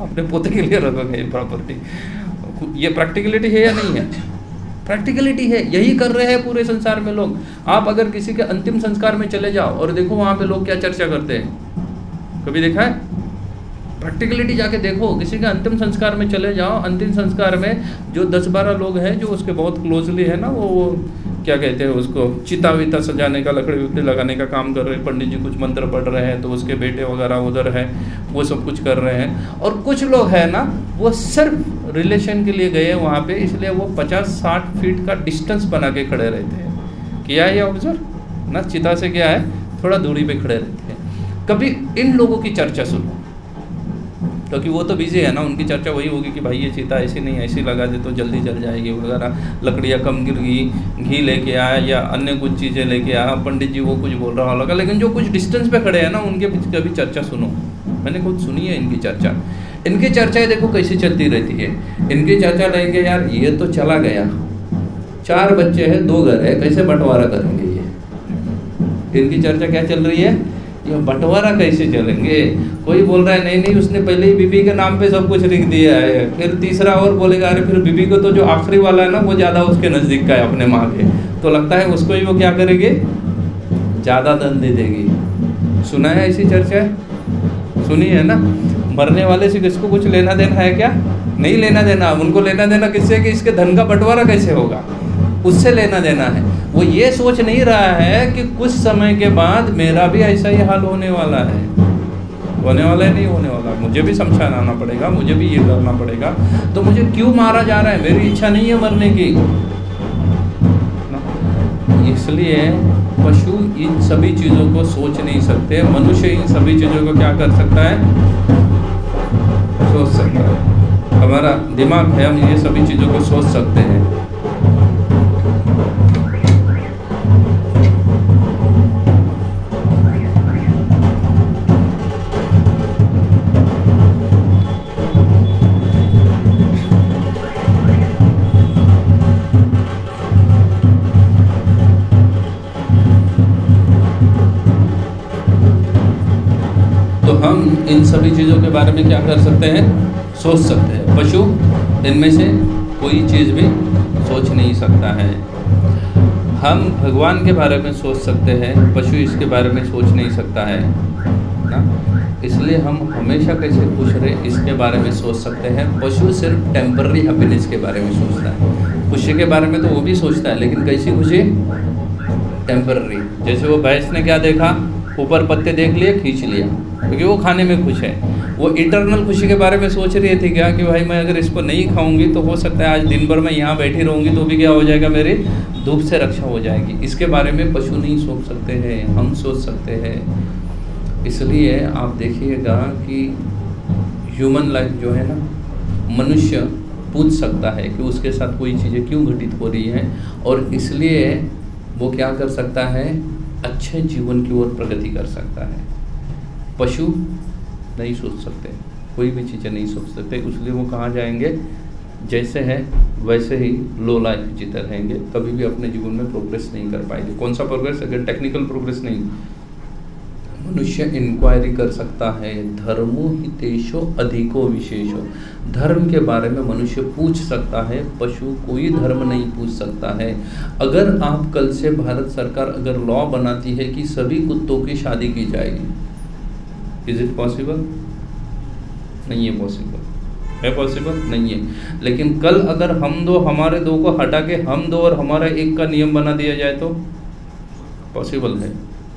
अपने पोते के लिए रखूँगा ये प्रॉपर्टी। ये प्रैक्टिकलिटी है या नहीं है? प्रैक्टिकलिटी है, यही कर रहे हैं पूरे संसार में लोग। आप अगर किसी के अंतिम संस्कार में चले जाओ और देखो वहाँ पे लोग क्या चर्चा करते हैं, कभी देखा है? प्रैक्टिकलिटी जाके देखो, किसी के अंतिम संस्कार में चले जाओ, अंतिम संस्कार में जो 10-12 लोग हैं जो उसके बहुत क्लोजली है ना, वो क्या कहते हैं उसको, चिता विता सजाने का, लकड़ी वकड़ी लगाने का काम कर रहे हैं, पंडित जी कुछ मंत्र पढ़ रहे हैं, तो उसके बेटे वगैरह उधर है, वो सब कुछ कर रहे हैं। और कुछ लोग हैं ना, वो सिर्फ रिलेशन के लिए गए वहाँ पे, इसलिए वो 50-60 फीट का डिस्टेंस बना के खड़े रहते हैं। किया है ये ऑब्जर्व ना? चिता से क्या है, थोड़ा दूरी पे खड़े रहते हैं। कभी इन लोगों की चर्चा सुनो, क्योंकि वो तो बिजी है ना, उनकी चर्चा वही होगी कि भाई ये चिता ऐसी नहीं ऐसी लगा दे तो जल्दी जल जाएगी वगैरह, लकड़ियाँ कम गिर गई, घी लेके आया या अन्य कुछ चीज़ें लेके आया, पंडित जी वो कुछ बोल रहा होगा। लेकिन जो कुछ डिस्टेंस पे खड़े हैं ना, उनके कभी चर्चा सुनो। मैंने खुद सुनी है इनकी चर्चा। इनकी चर्चाएँ देखो कैसी चलती रहती है। इनकी चर्चा रहेंगे, यार ये तो चला गया, 4 बच्चे हैं, 2 घर है, कैसे बंटवारा करेंगे ये। इनकी चर्चा क्या चल रही है, ये बंटवारा कैसे चलेंगे। कोई बोल रहा है नहीं नहीं उसने पहले ही बीबी के नाम पे सब कुछ लिख दिया है, फिर तीसरा और बोलेगा अरे फिर बीबी को तो जो आखिरी वाला है ना वो ज़्यादा उसके नज़दीक का है अपने माँ के, तो लगता है उसको ही वो क्या करेगी, ज़्यादा धन दे देगी। सुना है ऐसी चर्चा? सुनी है ना? मरने वाले से किसको कुछ लेना देना है क्या? नहीं लेना देना। उनको लेना देना किससे कि इसके धन का बंटवारा कैसे होगा, उससे लेना देना है। वो ये सोच नहीं रहा है कि कुछ समय के बाद मेरा भी ऐसा ही हाल होने वाला है। होने वाला है, नहीं होने वाला, मुझे भी शमशान आना पड़ेगा, मुझे भी ये करना पड़ेगा, तो मुझे क्यों मारा जा रहा है, मेरी इच्छा नहीं है मरने की। इसलिए पशु इन सभी चीज़ों को सोच नहीं सकते, मनुष्य इन सभी चीज़ों को क्या कर सकता है, सोच सकता है। हमारा दिमाग है, हम ये सभी चीज़ों को सोच सकते हैं। इन सभी चीज़ों के बारे में क्या कर सकते हैं, सोच सकते हैं। पशु इनमें से कोई चीज़ भी सोच नहीं सकता है। हम भगवान के बारे में सोच सकते हैं, पशु इसके बारे में सोच नहीं सकता है ना। इसलिए हम हमेशा कैसे खुश रहे इसके बारे में सोच सकते हैं। पशु सिर्फ टेम्पररी हैप्पीनेस के बारे में सोचता है, खुशी के बारे में तो वो भी सोचता है, लेकिन कैसी खुशी, टेम्पररी। जैसे वो भैंस ने क्या देखा, ऊपर पत्ते देख लिए, खींच लिया, क्योंकि वो खाने में खुश है। वो इटरनल खुशी के बारे में सोच रही थी क्या कि भाई मैं अगर इसको नहीं खाऊंगी तो हो सकता है आज दिन भर मैं यहाँ बैठी रहूँगी तो भी क्या हो जाएगा, मेरी धूप से रक्षा हो जाएगी। इसके बारे में पशु नहीं सोच सकते हैं, हम सोच सकते हैं। इसलिए आप देखिएगा कि ह्यूमन लाइफ जो है ना, मनुष्य पूछ सकता है कि उसके साथ कोई चीज़ें क्यों घटित हो रही हैं, और इसलिए वो क्या कर सकता है, अच्छे जीवन की ओर प्रगति कर सकता है। पशु नहीं सोच सकते, कोई भी चीज़ें नहीं सोच सकते, इसलिए वो कहाँ जाएंगे, जैसे है वैसे ही लो लाइफ जीते रहेंगे, कभी भी अपने जीवन में प्रोग्रेस नहीं कर पाएंगे। कौन सा प्रोग्रेस, अगर टेक्निकल प्रोग्रेस नहीं। मनुष्य इंक्वायरी कर सकता है, धर्मो हितेशो अधिको विशेषो, धर्म के बारे में मनुष्य पूछ सकता है, पशु कोई धर्म नहीं पूछ सकता है। अगर आप कल से भारत सरकार अगर लॉ बनाती है कि सभी कुत्तों की शादी की जाएगी, इज इट पॉसिबल? नहीं है पॉसिबल, है पॉसिबल नहीं है। लेकिन कल अगर हम दो हमारे दो को हटा के हम दो और हमारा एक का नियम बना दिया जाए तो पॉसिबल है।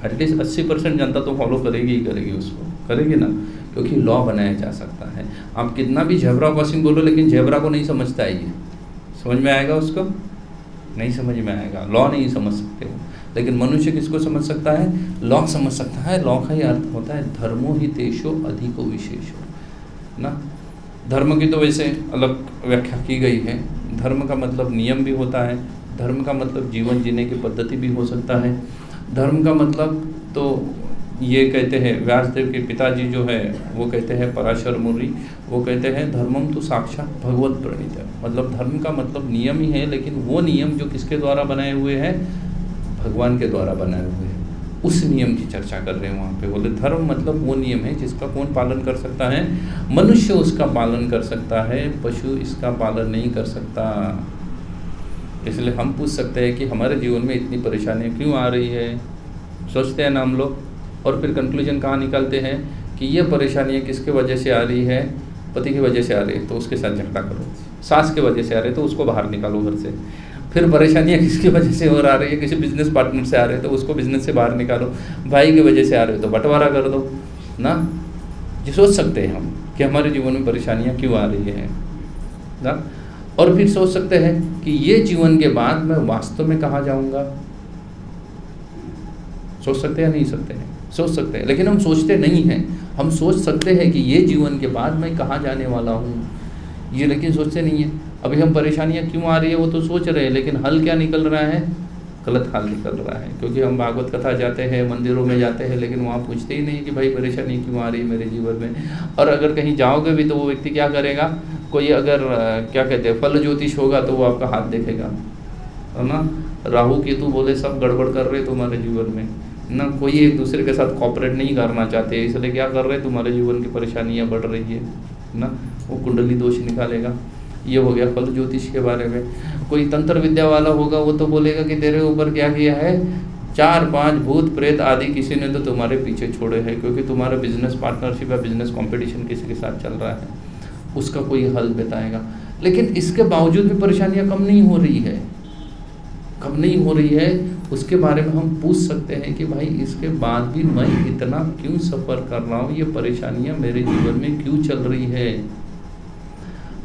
एटलीस्ट 80% जनता तो फॉलो करेगी ही करेगी, उसको करेगी ना, क्योंकि लॉ बनाया जा सकता है। आप कितना भी झेब्रा क्रॉसिंग बोलो, लेकिन झेब्रा को नहीं समझता है, ये समझ में आएगा उसको, नहीं समझ में आएगा। लॉ नहीं समझ सकते हो, लेकिन मनुष्य किसको समझ सकता है, लॉ समझ सकता है। लॉ का ही अर्थ होता है धर्मो हितेशो अधिको विशेषो ना। धर्म की तो वैसे अलग व्याख्या की गई है। धर्म का मतलब नियम भी होता है, धर्म का मतलब जीवन जीने की पद्धति भी हो सकता है। धर्म का मतलब तो ये कहते हैं, व्यासदेव के पिताजी जो है वो कहते हैं, पराशर मुनि वो कहते हैं धर्मम तो साक्षात भगवत प्रणीत है। मतलब धर्म का मतलब नियम ही है, लेकिन वो नियम जो किसके द्वारा बनाए हुए हैं, भगवान के द्वारा बनाए हुए हैं, उस नियम की चर्चा कर रहे हैं वहाँ पे। बोले धर्म मतलब वो नियम है जिसका कौन पालन कर सकता है, मनुष्य उसका पालन कर सकता है, पशु इसका पालन नहीं कर सकता। इसलिए हम पूछ सकते हैं कि हमारे जीवन में इतनी परेशानियाँ क्यों आ रही है, सोचते हैं ना हम लोग, और फिर कंक्लूजन कहाँ निकालते हैं कि ये परेशानियाँ किसके वजह से आ रही है, पति की वजह से आ रही है तो उसके साथ झगड़ा करो, सास के वजह से आ रही है तो उसको बाहर निकालो घर से, फिर परेशानियाँ किसकी वजह से और आ रही है, किसी बिजनेस पार्टनर से आ रहे हैं तो उसको बिजनेस से बाहर निकालो, भाई की वजह से आ रहे हो तो बंटवारा कर दो ना। ये सोच सकते हैं हम कि हमारे जीवन में परेशानियाँ क्यों आ रही हैं ना, और फिर सोच सकते हैं कि ये जीवन के बाद मैं वास्तव में कहाँ जाऊँगा। सोच सकते हैं, नहीं सकते हैं, सोच सकते हैं, लेकिन हम सोचते नहीं हैं। हम सोच सकते हैं कि ये जीवन के बाद मैं कहाँ जाने वाला हूँ, ये लेकिन सोचते नहीं है। अभी हम परेशानियाँ क्यों आ रही है वो तो सोच रहे हैं, लेकिन हल क्या निकल रहा है, गलत हल निकल रहा है। क्योंकि हम भागवत कथा जाते हैं, मंदिरों में जाते हैं, लेकिन वहाँ पूछते ही नहीं कि भाई परेशानी क्यों आ रही है मेरे जीवन में। और अगर कहीं जाओगे भी तो वो व्यक्ति क्या करेगा, कोई अगर क्या कहते हैं फल ज्योतिष होगा तो वो आपका हाथ देखेगा, है ना। राहु केतु बोले सब गड़बड़ कर रहे तुम्हारे जीवन में ना, कोई एक दूसरे के साथ कॉपरेट नहीं करना चाहते, इसलिए क्या कर रहे हैं, तुम्हारे जीवन की परेशानियाँ बढ़ रही है ना, वो कुंडली दोष निकालेगा। ये हो गया फल ज्योतिष के बारे में। कोई तंत्र विद्या वाला होगा वो तो बोलेगा कि तेरे ऊपर क्या किया है, 4-5 भूत प्रेत आदि किसी ने तो तुम्हारे पीछे छोड़े हैं, क्योंकि तुम्हारा बिजनेस पार्टनरशिप या बिजनेस कंपटीशन किसी के साथ चल रहा है, उसका कोई हल बताएगा। लेकिन इसके बावजूद भी परेशानियाँ कम नहीं हो रही है, कम नहीं हो रही है। उसके बारे में हम पूछ सकते हैं कि भाई इसके बाद भी मैं इतना क्यों सफ़र कर रहा हूँ, ये परेशानियाँ मेरे जीवन में क्यों चल रही है।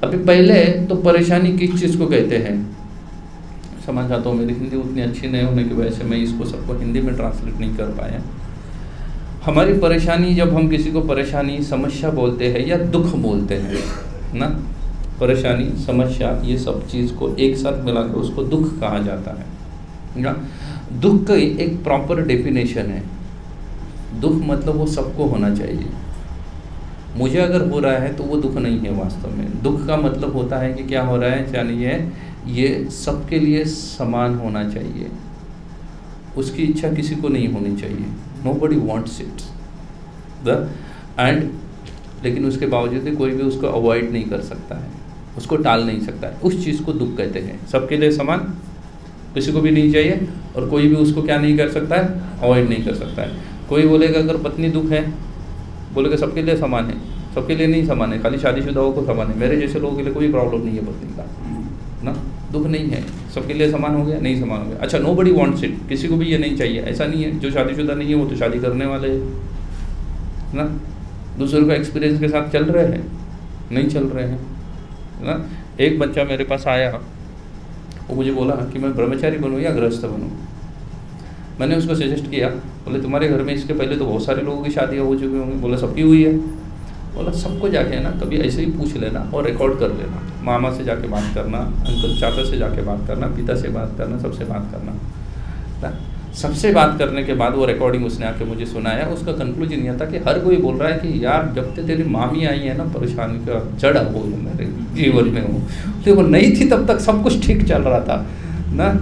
अभी पहले तो परेशानी किस चीज़ को कहते हैं समझ आता हूँ, मेरी हिंदी उतनी अच्छी नहीं होने की वजह से मैं इसको सबको हिंदी में ट्रांसलेट नहीं कर पाया। हमारी परेशानी, जब हम किसी को परेशानी समस्या बोलते हैं या दुख बोलते हैं ना, परेशानी समस्या ये सब चीज़ को एक साथ मिला कर उसको दुख कहा जाता है ना। दुख का एक प्रॉपर डेफिनेशन है। दुख मतलब वो सबको होना चाहिए। मुझे अगर हो रहा है तो वो दुख नहीं है वास्तव में। दुख का मतलब होता है कि क्या हो रहा है, चाहिए ये सबके लिए समान होना चाहिए, उसकी इच्छा किसी को नहीं होनी चाहिए। Nobody wants it, लेकिन उसके बावजूद भी कोई भी उसको अवॉइड नहीं कर सकता है, उसको टाल नहीं सकता है। उस चीज़ को दुख कहते हैं। सबके लिए समान, किसी को भी नहीं चाहिए, और कोई भी उसको क्या नहीं कर सकता है, अवॉइड नहीं कर सकता है। कोई बोलेगा अगर पत्नी दुख है, बोलेगा सबके लिए समान है, सबके लिए नहीं समान है, खाली शादीशुदाओं को समान है, मेरे जैसे लोगों के लिए कोई प्रॉब्लम नहीं है पत्नी का ना, दुख नहीं है, सबके लिए समान हो गया, नहीं समान हो गया। अच्छा, नोबडी वांट्स इट, किसी को भी ये नहीं चाहिए, ऐसा नहीं है। जो शादीशुदा नहीं है वो तो शादी करने वाले है ना, दूसरों का एक्सपीरियंस के साथ चल रहे हैं, नहीं चल रहे हैं ना। एक बच्चा मेरे पास आया, वो मुझे बोला कि मैं ब्रह्मचारी बनूँ या गृहस्थ बनूँ। मैंने उसको सजेस्ट किया, बोले तुम्हारे घर में इसके पहले तो बहुत सारे लोगों की शादियाँ हो चुकी होंगी। बोला सबकी हुई है। बोला सबको जाके ना कभी ऐसे ही पूछ लेना और रिकॉर्ड कर लेना, मामा से जाके बात करना, अंकल चाचा से जाके बात करना, पिता से बात करना, सबसे बात करना ना। सबसे बात करने के बाद वो रिकॉर्डिंग उसने आके मुझे सुनाया। उसका कंक्लूजन यह था कि हर कोई बोल रहा है कि यार जब तक तेरी मामी आई है ना, परेशानी का जड़ हो मेरे जीवन में हो, तो वो नहीं थी तब तक सब कुछ ठीक चल रहा था ना।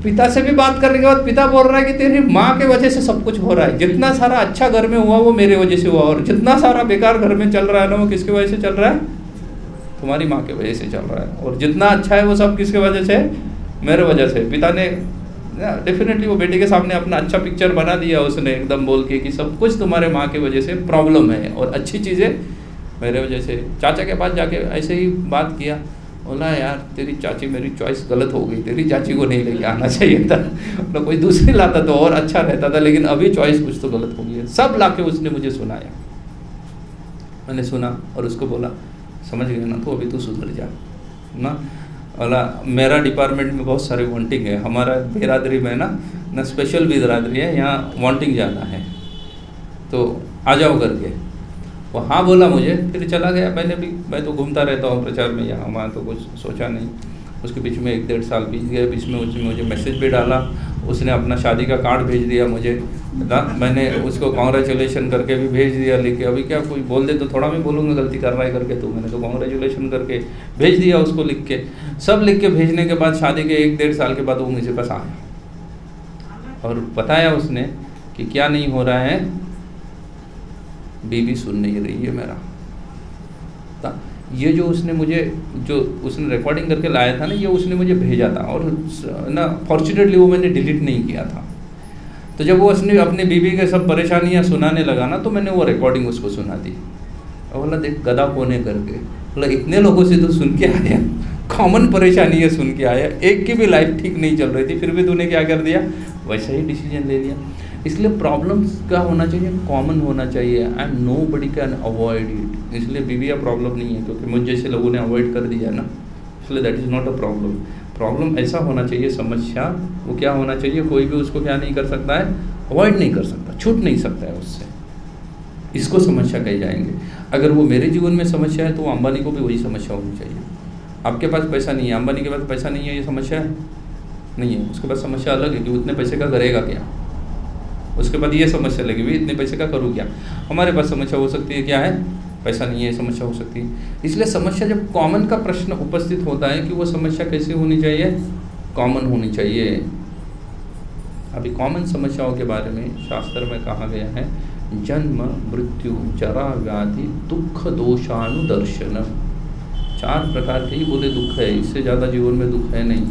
पिता से भी बात करने के बाद पिता बोल रहा है कि तेरी माँ के वजह से सब कुछ हो रहा है, जितना सारा अच्छा घर में हुआ वो मेरे वजह से हुआ, और जितना सारा बेकार घर में चल रहा है ना वो किसके वजह से चल रहा है, तुम्हारी माँ के वजह से चल रहा है, और जितना अच्छा है वो सब किसके वजह से, मेरे वजह से। पिता ने डेफिनेटली वो बेटे के सामने अपना अच्छा पिक्चर बना दिया उसने, एकदम बोल के कि सब कुछ तुम्हारे माँ के वजह से प्रॉब्लम है और अच्छी चीज़ें मेरे वजह से। चाचा के पास जाके ऐसे ही बात किया, बोला यार तेरी चाची मेरी चॉइस गलत हो गई, तेरी चाची को नहीं लेके आना चाहिए था, मतलब कोई दूसरी लाता तो और अच्छा रहता था, लेकिन अभी चॉइस कुछ तो गलत हो गई है। सब लाके उसने मुझे सुनाया, मैंने सुना और उसको बोला समझ गया ना, तो अभी तू सुधर जा ना। बोला मेरा डिपार्टमेंट में बहुत सारे वांटिंग है, हमारा बिरादरी में ना स्पेशल बिरादरी है, यहाँ वांटिंग ज़्यादा है, तो आ जाओ करके। वो हाँ बोला मुझे, फिर चला गया। मैं तो घूमता रहता हूँ प्रचार में, यहाँ वहाँ तो कुछ सोचा नहीं। उसके बीच में 1-1.5 साल बीत गया, बीच में उसने मुझे मैसेज भी डाला, उसने अपना शादी का कार्ड भेज दिया मुझे ना, मैंने उसको कॉन्ग्रेचुलेशन करके भी भेज दिया लिख के। अभी क्या कोई बोल दे तो थोड़ा मैं बोलूँगा गलती कर रहा है करके, तो मैंने तो कॉन्ग्रेचुलेशन करके भेज दिया उसको लिख के। सब लिख के भेजने के बाद शादी के 1-1.5 साल के बाद वो मुझे पास आया और बताया उसने कि क्या नहीं हो रहा है, बीवी सुन नहीं रही है मेरा। ये जो उसने मुझे जो उसने रिकॉर्डिंग करके लाया था ना, ये उसने मुझे भेजा था और ना फॉर्चुनेटली वो मैंने डिलीट नहीं किया था। तो जब वो उसने अपनी बीवी के सब परेशानियां सुनाने लगा ना, तो मैंने वो रिकॉर्डिंग उसको सुना दी और बोला देख गधा कोने करके, बोला इतने लोगों से तो सुन के आया, कॉमन परेशानी है सुन के आया, एक की भी लाइफ ठीक नहीं चल रही थी, फिर भी तूने क्या कर दिया, वैसा ही डिसीजन ले लिया। इसलिए प्रॉब्लम्स का होना चाहिए, कॉमन होना चाहिए and nobody can avoid it. इसलिए बीविया प्रॉब्लम नहीं है क्योंकि मुझ जैसे लोगों ने अवॉइड कर दिया ना, इसलिए that is not a problem. Problem ऐसा होना चाहिए, समस्या वो क्या होना चाहिए, कोई भी उसको क्या नहीं कर सकता है, अवॉइड नहीं कर सकता, छूट नहीं सकता है उससे, इसको समस्या कही जाएंगे। अगर वो मेरे जीवन में समस्या है तो अंबानी को भी वही समस्या होनी चाहिए। आपके पास पैसा नहीं है, अंबानी के पास पैसा नहीं है, ये समस्या है नहीं है, उसके पास समस्या अलग है कि उतने पैसे का करेगा क्या, उसके बाद ये समस्या लगी हुई इतने पैसे का करूँ क्या। हमारे पास समस्या हो सकती है क्या है, पैसा नहीं है, समस्या हो सकती है। इसलिए समस्या जब कॉमन का प्रश्न उपस्थित होता है कि वो समस्या कैसी होनी चाहिए, कॉमन होनी चाहिए। अभी कॉमन समस्याओं के बारे में शास्त्र में कहा गया है, जन्म मृत्यु जरा व्याधि दुख दोषानुदर्शन। 4 प्रकार के ही बोले दुख है, इससे ज़्यादा जीवन में दुख है नहीं।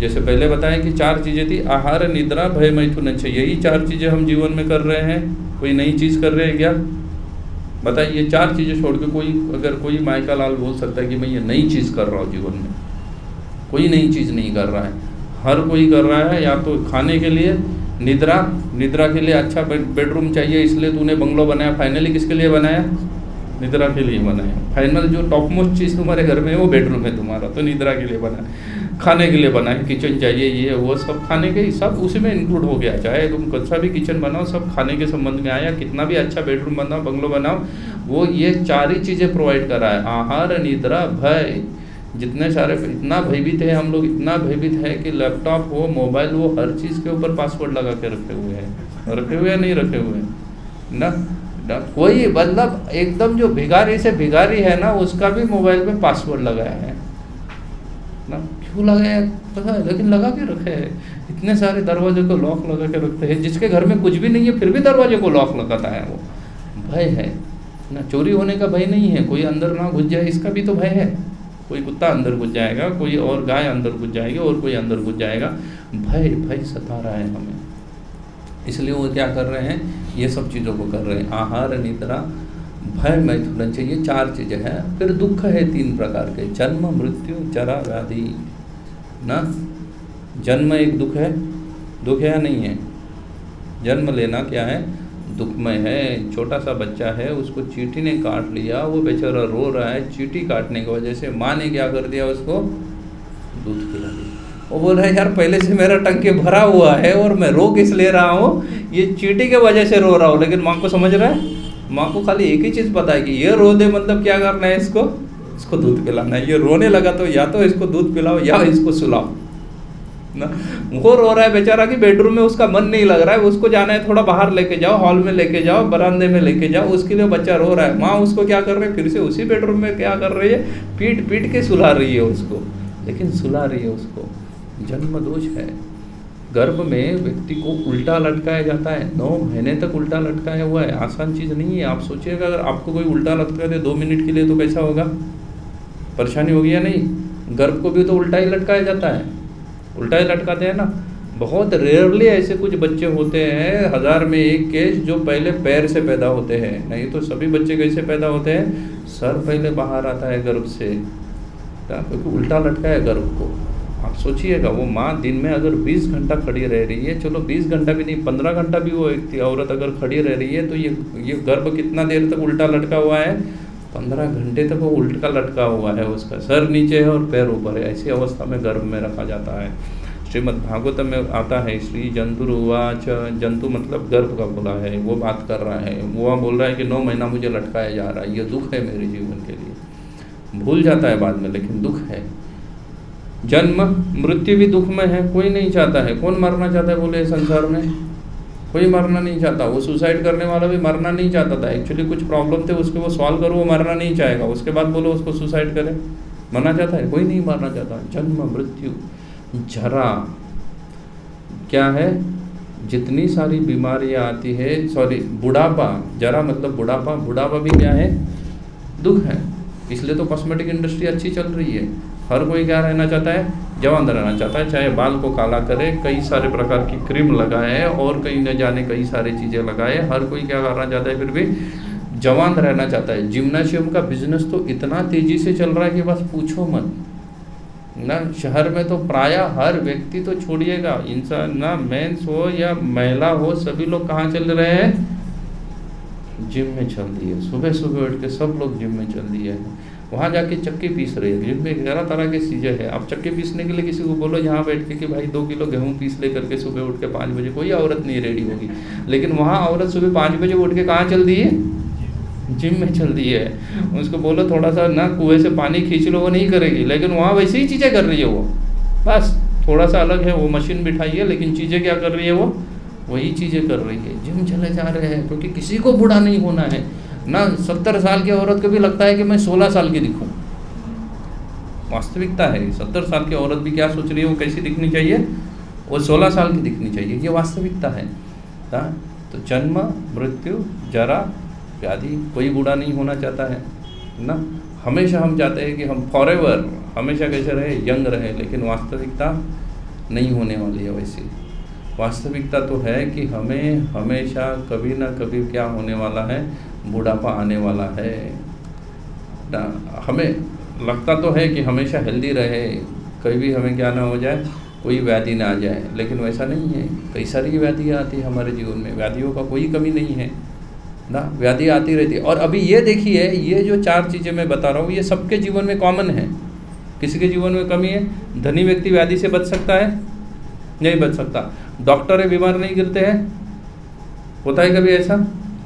जैसे पहले बताया कि 4 चीज़ें थी, आहार निद्रा भय मैथुन, यही 4 चीज़ें हम जीवन में कर रहे हैं, कोई नई चीज़ कर रहे हैं क्या, बताइए। 4 चीज़ें छोड़ के कोई अगर कोई मायका लाल बोल सकता है कि मैं ये नई चीज़ कर रहा हूँ जीवन में, कोई नई चीज़ नहीं कर रहा है। हर कोई कर रहा है या तो खाने के लिए, निद्रा के लिए अच्छा बेडरूम चाहिए इसलिए तूने बंगलो बनाया, फाइनली किसके लिए बनाया, निद्रा के लिए बनाया। फाइनल जो टॉप मोस्ट चीज़ तुम्हारे घर में है वो बेडरूम है तुम्हारा, तो निद्रा के लिए बना। खाने के लिए बना है, किचन चाहिए, ये वो सब खाने के सब उसी में इंक्लूड हो गया। चाहे तुम कैसा भी किचन बनाओ, सब खाने के संबंध में आया। कितना भी अच्छा बेडरूम बनाओ, बंगलो बनाओ, वो ये 4 ही चीज़ें प्रोवाइड करा है, आहार निद्रा भय। जितने सारे इतना भयभीत है हम लोग, इतना भयभीत है कि लैपटॉप हो, मोबाइल हो, हर चीज़ के ऊपर पासवर्ड लगा के रखे हुए हैं, रखे हुए या नहीं रखे हुए हैं ना। कोई मतलब एकदम जो भिखारी से भिखारी है ना, उसका भी मोबाइल में पासवर्ड लगाया है ना। क्यों लगाया पता है, लेकिन लगा के रखे हैं। इतने सारे दरवाजे को लॉक लगा के रखते हैं, जिसके घर में कुछ भी नहीं है फिर भी दरवाजे को लॉक लगाता है। वो भय है ना, चोरी होने का भय नहीं है, कोई अंदर ना घुस जाए इसका भी तो भय है। कोई कुत्ता अंदर घुस जाएगा, कोई और गाय अंदर घुस जाएगी, और कोई अंदर घुस जाएगा। भय सता रहा है हमें, इसलिए वो क्या कर रहे हैं, ये सब चीज़ों को कर रहे हैं। आहार निद्रा भय मैथुन चाहिए, 4 चीज़ें हैं। फिर दुख है 3 प्रकार के, जन्म मृत्यु जरा व्याधि ना। जन्म एक दुख है या नहीं है, जन्म लेना क्या है, दुखमय है। छोटा सा बच्चा है, उसको चींटी ने काट लिया, वो बेचारा रो रहा है। चींटी काटने की वजह से माँ ने क्या कर दिया, उसको दूध पिला दिया। वो बोल रहा है यार पहले से मेरा टंकी भरा हुआ है और मैं रो किस ले रहा हूँ, ये चींटी के वजह से रो रहा हूँ। लेकिन माँ को समझ रहा है, माँ को खाली एक ही चीज़ पता है कि ये रो दे मतलब क्या करना है, इसको दूध पिलाना है। ये रोने लगा तो या तो इसको दूध पिलाओ या इसको सुलाओ ना। वो रो रहा है बेचारा कि बेडरूम में उसका मन नहीं लग रहा है, उसको जाना है थोड़ा बाहर लेके जाओ, हॉल में लेके जाओ, बरामदे में लेके जाओ, उसके लिए बच्चा रो रहा है। माँ उसको क्या कर रही है, फिर से उसी बेडरूम में क्या कर रही है, पीट के सुला रही है उसको, लेकिन सुला रही है उसको। जन्म दोष है। गर्भ में व्यक्ति को उल्टा लटकाया जाता है, 9 महीने तक उल्टा लटकाया हुआ है। आसान चीज़ नहीं है। आप सोचिएगा अगर आपको कोई उल्टा लटका दे 2 मिनट के लिए तो कैसा होगा, परेशानी होगी या नहीं। गर्भ को भी तो उल्टा ही लटकाया जाता है, उल्टा ही लटकाते हैं ना। बहुत रेयरली ऐसे कुछ बच्चे होते हैं, 1000 में 1 केस, जो पहले पैर से पैदा होते हैं। नहीं तो सभी बच्चे कैसे पैदा होते हैं, सर पहले बाहर आता है गर्भ से, क्योंकि उल्टा लटकाया गर्भ को। आप सोचिएगा वो माँ दिन में अगर 20 घंटा खड़ी रह रही है, चलो 20 घंटा भी नहीं 15 घंटा भी वो एक औरत अगर खड़ी रह रही है, तो ये गर्भ कितना देर तक उल्टा लटका हुआ है, 15 घंटे तक वो उल्टा लटका हुआ है। उसका सर नीचे है और पैर ऊपर है, ऐसी अवस्था में गर्भ में रखा जाता है। श्रीमद् भागवत में आता है, श्री जंतुरुवाच, जंतु मतलब गर्भ का बोला है, वो बात कर रहा है। वो बोल रहा है कि 9 महीना मुझे लटकाया जा रहा है, ये दुख है मेरे जीवन के लिए। भूल जाता है बाद में, लेकिन दुख है। जन्म मृत्यु भी दुख में है, कोई नहीं चाहता है। कौन मरना चाहता है बोले संसार में, कोई मरना नहीं चाहता। वो सुसाइड करने वाला भी मरना नहीं चाहता था। एक्चुअली कुछ प्रॉब्लम थे उसके, वो सॉल्व करो, वो मरना नहीं चाहेगा। उसके बाद बोलो उसको सुसाइड करे, मरना चाहता है, कोई नहीं मरना चाहता। जन्म मृत्यु जरा क्या है, जितनी सारी बीमारियां आती है, सॉरी बुढ़ापा, जरा मतलब बुढ़ापा, बुढ़ापा भी क्या है, दुख है। इसलिए तो कॉस्मेटिक इंडस्ट्री अच्छी चल रही है। हर कोई क्या रहना चाहता है, जवान रहना चाहता है, चाहे बाल को काला करे, कई सारे प्रकार की क्रीम लगाए और कहीं न जाने कई सारी चीज़ें लगाए, हर कोई क्या करना चाहता है, फिर भी जवान रहना चाहता है। जिम्नाशियम का बिजनेस तो इतना तेज़ी से चल रहा है कि बस पूछो मत ना। शहर में तो प्रायः हर व्यक्ति तो छोड़िएगा, इंसान ना मेंस हो या महिला हो, सभी लोग कहाँ चल रहे हैं, जिम में चल रही है। सुबह सुबह उठ के सब लोग जिम में चल दिए हैं, वहाँ जाके चक्की पीस रहे हैं। जिम में 11 तरह की चीज़ें हैं। आप चक्की पीसने के लिए किसी को बोलो यहाँ बैठ के कि भाई 2 किलो गेहूँ पीस ले करके सुबह उठ के 5 बजे, कोई औरत नहीं रेडी होगी। लेकिन वहाँ औरत सुबह 5 बजे उठ के कहाँ चल दी है, जिम में चल दी है। उसको बोलो थोड़ा सा ना कुएं से पानी खींच लो, वो नहीं करेगी, लेकिन वहाँ वैसे ही चीज़ें कर रही है वो। बस थोड़ा सा अलग है, वो मशीन बिठाई है, लेकिन चीज़ें क्या कर रही है, वो वही चीज़ें कर रही है। जिम चले जा रहे हैं क्योंकि किसी को बूढ़ा नहीं होना है ना। 70 साल की औरत को भी लगता है कि मैं 16 साल की दिखूं। वास्तविकता है 70 साल की औरत भी क्या सोच रही है, वो कैसी दिखनी चाहिए, वो 16 साल की दिखनी चाहिए। ये वास्तविकता है ना। तो जन्म, मृत्यु, जरा, व्याधि, कोई बूढ़ा नहीं होना चाहता है ना। हमेशा हम चाहते हैं कि हम फॉरएवर हमेशा कैसे रहे, यंग रहे, लेकिन वास्तविकता नहीं होने वाली है वैसी। वास्तविकता तो है कि हमें हमेशा कभी ना कभी क्या होने वाला है, बुढ़ापा आने वाला है ना। हमें लगता तो है कि हमेशा हेल्दी रहे, कभी भी हमें क्या ना हो जाए, कोई व्याधि ना आ जाए, लेकिन वैसा नहीं है। कई सारी व्याधियाँ आती है हमारे जीवन में, व्याधियों का कोई कमी नहीं है ना, व्याधि आती रहती है। और अभी ये देखिए, ये जो 4 चीज़ें मैं बता रहा हूँ, ये सबके जीवन में कॉमन है। किसी के जीवन में कमी है? धनी व्यक्ति व्याधि से बच सकता है? नहीं बच सकता। डॉक्टर है, बीमार नहीं गिरते हैं? होता है कभी ऐसा?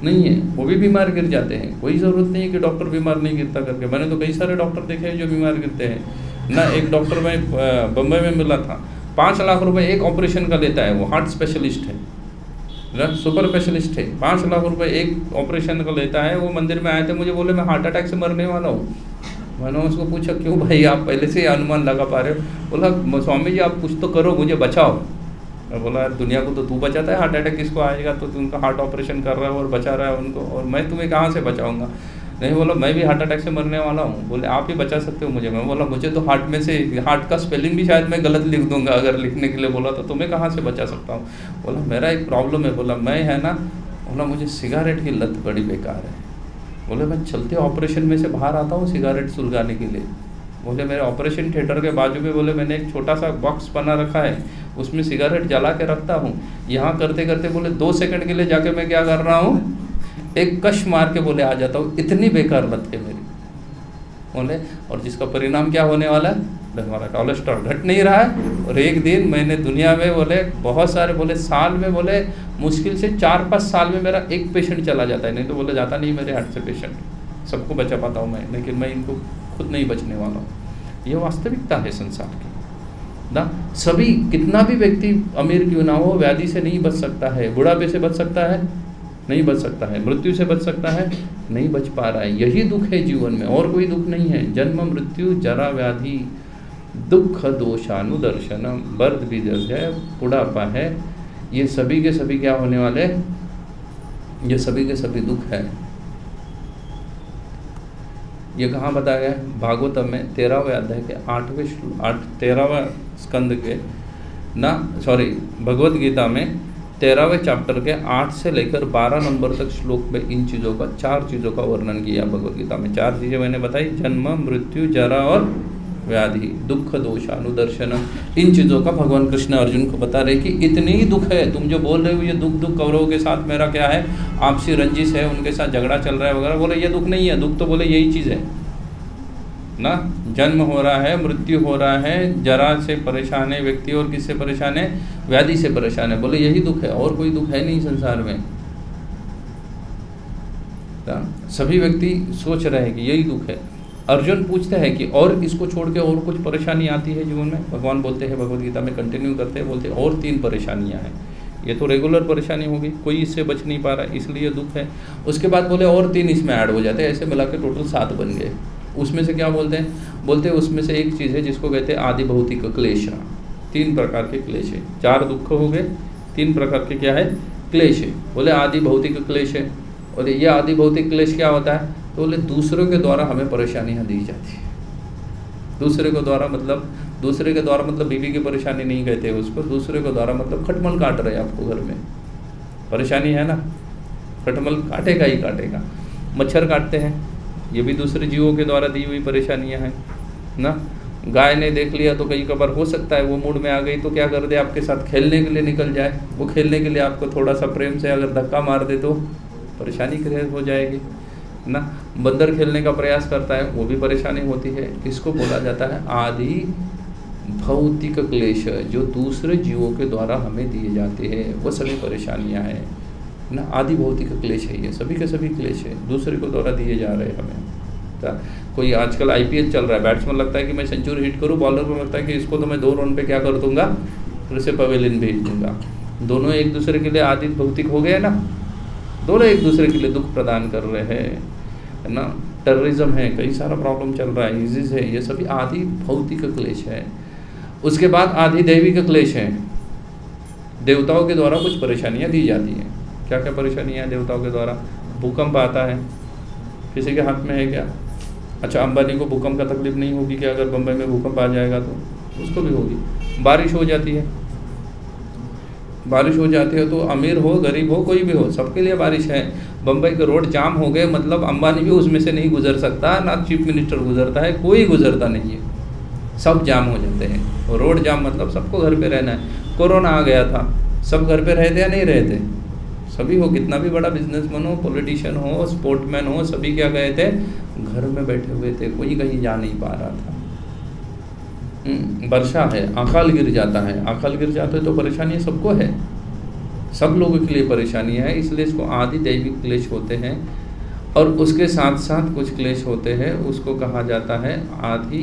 नहीं है, वो भी बीमार गिर जाते हैं। कोई ज़रूरत नहीं है कि डॉक्टर बीमार नहीं गिरता करके। मैंने तो कई सारे डॉक्टर देखे हैं जो बीमार गिरते हैं ना। एक डॉक्टर मैं बम्बई में मिला था, 5 लाख रुपए एक ऑपरेशन का लेता है। वो हार्ट स्पेशलिस्ट है ना, सुपर स्पेशलिस्ट है। 5 लाख रुपए एक ऑपरेशन का लेता है। वो मंदिर में आए थे, मुझे बोले मैं हार्ट अटैक से मरने वाला हूँ। मैंने उसको पूछा क्यों भाई, आप पहले से अनुमान लगा पा रहे हो? बोला स्वामी जी आप कुछ तो करो, मुझे बचाओ। मैं बोला यार दुनिया को तो तू बचाता है, हार्ट अटैक किसको आएगा? तो उनका हार्ट ऑपरेशन कर रहा है और बचा रहा है उनको, और मैं तुम्हें कहाँ से बचाऊंगा? नहीं, बोला मैं भी हार्ट अटैक से मरने वाला हूँ। बोले आप ही बचा सकते हो मुझे। मैं बोला मुझे तो हार्ट में से, हार्ट का स्पेलिंग भी शायद मैं गलत लिख दूंगा अगर लिखने के लिए बोला तो तुम्हें कहाँ से बचा सकता हूँ? बोला मेरा एक प्रॉब्लम है। बोला मैं है ना, बोला मुझे सिगारेट की लत बड़ी बेकार है। बोले मैं चलते ऑपरेशन में से बाहर आता हूँ सिगारेट सुलगाने के लिए। बोले मेरे ऑपरेशन थिएटर के बाजू में, बोले मैंने एक छोटा सा बॉक्स बना रखा है, उसमें सिगारेट जला के रखता हूँ। यहाँ करते करते बोले 2 सेकंड के लिए जाके मैं क्या कर रहा हूँ, एक कश मार के बोले आ जाता हूँ। इतनी बेकार लत है मेरी। बोले और जिसका परिणाम क्या होने वाला है, हमारा कोलेस्ट्रॉल घट नहीं रहा है। और एक दिन मैंने दुनिया में बोले बहुत सारे, बोले साल में, बोले मुश्किल से 4-5 साल में मेरा एक पेशेंट चला जाता है। नहीं तो बोले जाता नहीं मेरे हार्ट से पेशेंट, सबको बचा पाता हूँ मैं, लेकिन मैं इनको खुद नहीं बचने वाला हूँ। ये वास्तविकता है संसार की ना। सभी, कितना भी व्यक्ति अमीर क्यों ना हो, व्याधि से नहीं बच सकता है। बुढ़ापे से बच सकता है? नहीं बच सकता है। मृत्यु से बच सकता है? नहीं बच पा रहा है। यही दुख है जीवन में, और कोई दुख नहीं है। जन्म, मृत्यु, जरा, व्याधि, दुख, दोषानुदर्शनम, बर्द भी दर्द है, बुढ़ापा है, ये सभी के सभी क्या होने वाले, ये सभी के सभी दुख है। ये कहाँ बताया गया है? भागवतम में 13वें अध्याय के 13वें स्कंद के ना, सॉरी भगवत गीता में 13वें चैप्टर के 8 से लेकर 12 नंबर तक श्लोक में इन चीज़ों का, 4 चीज़ों का वर्णन किया भगवत गीता में। 4 चीज़ें मैंने बताई, जन्म, मृत्यु, जरा और व्याधि, दुख, दोषानुदर्शनम। इन चीज़ों का भगवान कृष्ण अर्जुन को बता रहे कि इतनी ही दुख है। तुम जो बोल रहे हो ये दुख दुख, कौरवों के साथ मेरा क्या है, आपसी रंजिश है, उनके साथ झगड़ा चल रहा है वगैरह, बोले ये दुख नहीं है। दुख तो बोले यही चीज़ है ना, जन्म हो रहा है, मृत्यु हो रहा है, जरा से परेशान है व्यक्ति, और किससे परेशान है, व्याधि से परेशान है। बोले यही दुख है, और कोई दुख है नहीं संसार में। सभी व्यक्ति सोच रहे हैं कि यही दुख है। अर्जुन पूछते हैं कि और इसको छोड़ के और कुछ परेशानी आती है जीवन में? भगवान बोलते हैं भगवद गीता में, कंटिन्यू करते हैं, बोलते हैं और 3 परेशानियां हैं। ये तो रेगुलर परेशानी होगी, कोई इससे बच नहीं पा रहा, इसलिए दुख है। उसके बाद बोले और 3 इसमें ऐड हो जाते हैं, ऐसे मिला के टोटल 7 बन गए। उसमें से क्या बोलते हैं? बोलते हैं उसमें से एक चीज़ है जिसको कहते हैं आदि भौतिक क्लेश। 3 प्रकार के क्लेश है। 4 दुख हो गए, 3 प्रकार के क्या है, क्लेश है। बोले आदि भौतिक क्लेश है। और ये आदि भौतिक क्लेश क्या होता है? तो बोले दूसरों के द्वारा हमें परेशानियाँ दी जाती है। दूसरे के द्वारा मतलब बीवी की परेशानी नहीं कहते उसको, दूसरे के द्वारा मतलब खटमल काट रहे आपको घर में, परेशानी है ना, खटमल काटेगा ही काटेगा। मच्छर काटते हैं, ये भी दूसरे जीवों के द्वारा दी हुई परेशानियां हैं ना। गाय ने देख लिया तो कई कबार हो सकता है वो मूड में आ गई तो क्या कर दे, आपके साथ खेलने के लिए निकल जाए। वो खेलने के लिए आपको थोड़ा सा प्रेम से अगर धक्का मार दे तो परेशानी क्रिएट हो जाएगी ना। बंदर खेलने का प्रयास करता है, वो भी परेशानी होती है। इसको बोला जाता है आदि भौतिक क्लेश, जो दूसरे जीवों के द्वारा हमें दिए जाते हैं, वो सभी परेशानियां हैं ना। आदि भौतिक क्लेश है, ये सभी के सभी क्लेश है, दूसरे को द्वारा दिए जा रहे हैं हमें। कोई आजकल IPL चल रहा है, बैट्समैन लगता है कि मैं सेंचुरी हिट करूं, बॉलर को लगता है कि इसको तो मैं 2 रन पे क्या कर दूंगा, फिर से पवेलियन भेज दूंगा। दोनों एक दूसरे के लिए आदि भौतिक हो गए ना, दोनों एक दूसरे के लिए दुख प्रदान कर रहे हैं, है ना। टेररिज्म है, कई सारा प्रॉब्लम चल रहा है, ISIS है, ये सभी आदि भौतिक क्लेश है। उसके बाद आदि दैविक क्लेश है, देवताओं के द्वारा कुछ परेशानियां दी जाती हैं। क्या क्या परेशानियां हैं देवताओं के द्वारा? भूकंप आता है, किसी के हाथ में है क्या? अच्छा, अंबानी को भूकंप का तकलीफ नहीं होगी कि अगर बम्बई में भूकंप आ जाएगा तो उसको भी होगी। बारिश हो जाती है, बारिश हो जाती है तो अमीर हो गरीब हो कोई भी हो सबके लिए बारिश है। बम्बई के रोड जाम हो गए, मतलब अंबानी भी उसमें से नहीं गुजर सकता, ना चीफ मिनिस्टर गुजरता है, कोई गुजरता नहीं है, सब जाम हो जाते हैं। और रोड जाम मतलब सबको घर पे रहना है। कोरोना आ गया था, सब घर पे रहते या नहीं रहते? सभी हो, कितना भी बड़ा बिजनेसमैन हो, पॉलिटिशियन हो, स्पोर्टमैन हो, सभी क्या गए थे, घर में बैठे हुए थे, कोई कहीं जा नहीं पा रहा था। वर्षा है, अकाल गिर जाता है, अकाल गिर जाता है तो परेशानी सबको है, सब लोगों के लिए परेशानी है। इसलिए इसको आदि दैविक क्लेश होते हैं। और उसके साथ साथ कुछ क्लेश होते हैं, उसको कहा जाता है आदि,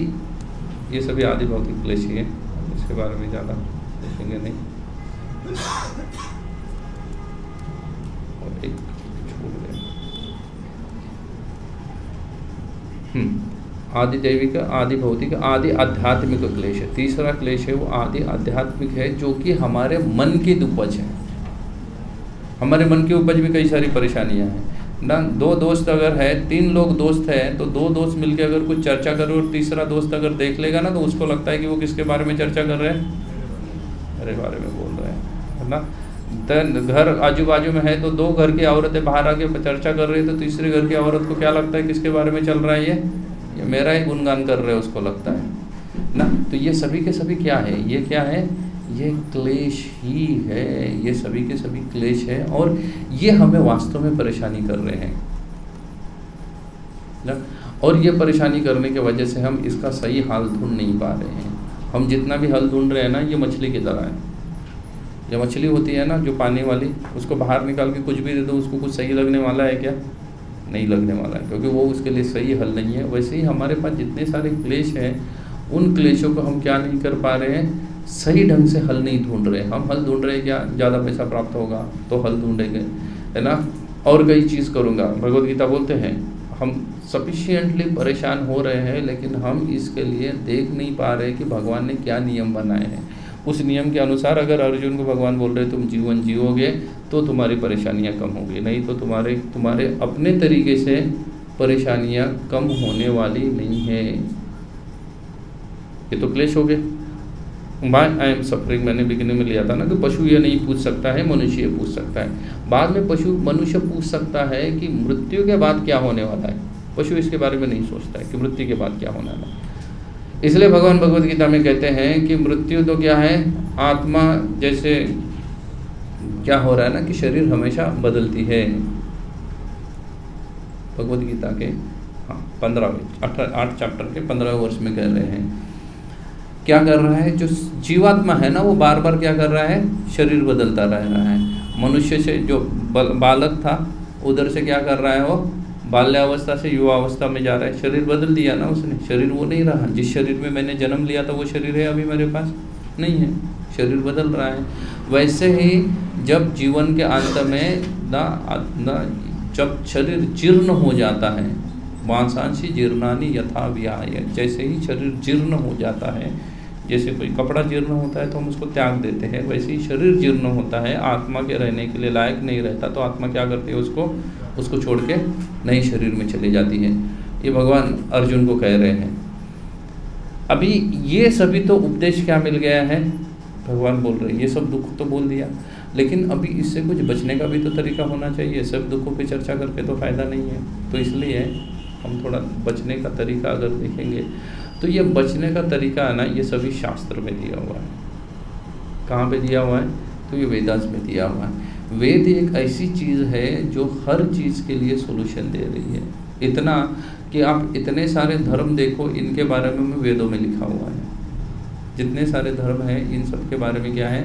ये सभी आदि भौतिक क्लेश ही है, इसके बारे में ज़्यादा देखेंगे नहीं। और एक छोड़ गया, आदि दैविक, आदि भौतिक, आदि आध्यात्मिक क्लेश है। तीसरा क्लेश है वो आदि आध्यात्मिक है, जो कि हमारे मन की उपज है। हमारे मन की उपज में कई सारी परेशानियां हैं ना। 2 दोस्त अगर है, 3 लोग दोस्त हैं, तो 2 दोस्त मिलकर अगर कुछ चर्चा करो और तीसरा दोस्त अगर देख लेगा ना, तो उसको लगता है कि वो किसके बारे में चर्चा कर रहे हैं, मेरे बारे में बोल रहे हैं, है ना। घर आजू बाजू में है तो 2 घर की औरतें बाहर आके चर्चा कर रही है, तो तीसरे घर की औरत को क्या लगता है किसके बारे में चल रहा है, ये मेरा ही गुणगान कर रहे हैं, उसको लगता है ना। तो ये सभी के सभी क्या है, ये क्या है, ये क्लेश ही है, ये सभी के सभी क्लेश है। और ये हमें वास्तव में परेशानी कर रहे हैं ना। और ये परेशानी करने की वजह से हम इसका सही हल ढूंढ नहीं पा रहे हैं। हम जितना भी हल ढूंढ रहे हैं ना, ये मछली की तरह है। ये मछली होती है ना जो पानी वाली, उसको बाहर निकाल के कुछ भी दे दो, उसको कुछ सही लगने वाला है क्या? नहीं लगने वाला है, क्योंकि वो उसके लिए सही हल नहीं है। वैसे ही हमारे पास जितने सारे क्लेश हैं, उन क्लेशों को हम क्या नहीं कर पा रहे हैं, सही ढंग से हल नहीं ढूंढ रहे। हम हल ढूंढ रहे हैं क्या, ज़्यादा पैसा प्राप्त होगा तो हल ढूंढेंगे, है ना, और कई चीज़ करूँगा। भगवद गीता बोलते हैं हम सफिशिएंटली परेशान हो रहे हैं, लेकिन हम इसके लिए देख नहीं पा रहे कि भगवान ने क्या नियम बनाए हैं। उस नियम के अनुसार अगर अर्जुन को भगवान बोल रहे तुम जीवन जियोगे तो तुम्हारी परेशानियां कम होंगी, नहीं तो तुम्हारे अपने तरीके से परेशानियां कम होने वाली नहीं है। ये तो क्लेश हो गए। वाई आई एम सफरिंग मैंने बिगिनिंग में लिया था ना कि पशु ये नहीं पूछ सकता है, मनुष्य ये पूछ सकता है। बाद में मनुष्य पूछ सकता है कि मृत्यु के बाद क्या होने वाला है। पशु इसके बारे में नहीं सोचता है कि मृत्यु के बाद क्या होने वाला है। इसलिए भगवान भगवद गीता में कहते हैं कि मृत्यु तो क्या है, आत्मा जैसे क्या हो रहा है ना कि शरीर हमेशा बदलती है। भगवद गीता के 8 चैप्टर के 15वें वर्ष में कह रहे हैं क्या कर रहा है, जो जीवात्मा है ना वो बार बार क्या कर रहा है, शरीर बदलता रह रहा है। मनुष्य से जो बालक था उधर से क्या कर रहा है, वो बाल्यावस्था से युवावस्था में जा रहा है। शरीर बदल दिया ना उसने, शरीर वो नहीं रहा। जिस शरीर में मैंने जन्म लिया था वो शरीर है अभी मेरे पास नहीं है, शरीर बदल रहा है। वैसे ही जब जीवन के अंत में जब शरीर जीर्ण हो जाता है, वांसांसी जीर्णानि यथा व्याय, जैसे ही शरीर जीर्ण हो जाता है, जैसे कोई कपड़ा जीर्ण होता है तो हम उसको त्याग देते हैं, वैसे ही शरीर जीर्ण होता है, आत्मा के रहने के लिए लायक नहीं रहता, तो आत्मा क्या करती है, उसको छोड़ के नए शरीर में चली जाती है। ये भगवान अर्जुन को कह रहे हैं। अभी ये सभी तो उपदेश क्या मिल गया है, भगवान बोल रहे हैं ये सब दुख तो बोल दिया, लेकिन अभी इससे कुछ बचने का भी तो तरीका होना चाहिए। सब दुखों पे चर्चा करके तो फ़ायदा नहीं है, तो इसलिए हम थोड़ा बचने का तरीका अगर देखेंगे तो ये बचने का तरीका है ना, ये सभी शास्त्र में दिया हुआ है। कहाँ पे दिया हुआ है, तो ये वेदास में दिया हुआ है। वेद एक ऐसी चीज़ है जो हर चीज़ के लिए सोल्यूशन दे रही है। इतना कि आप इतने सारे धर्म देखो, इनके बारे में वेदों में लिखा हुआ है। जितने सारे धर्म हैं इन सब के बारे में क्या है,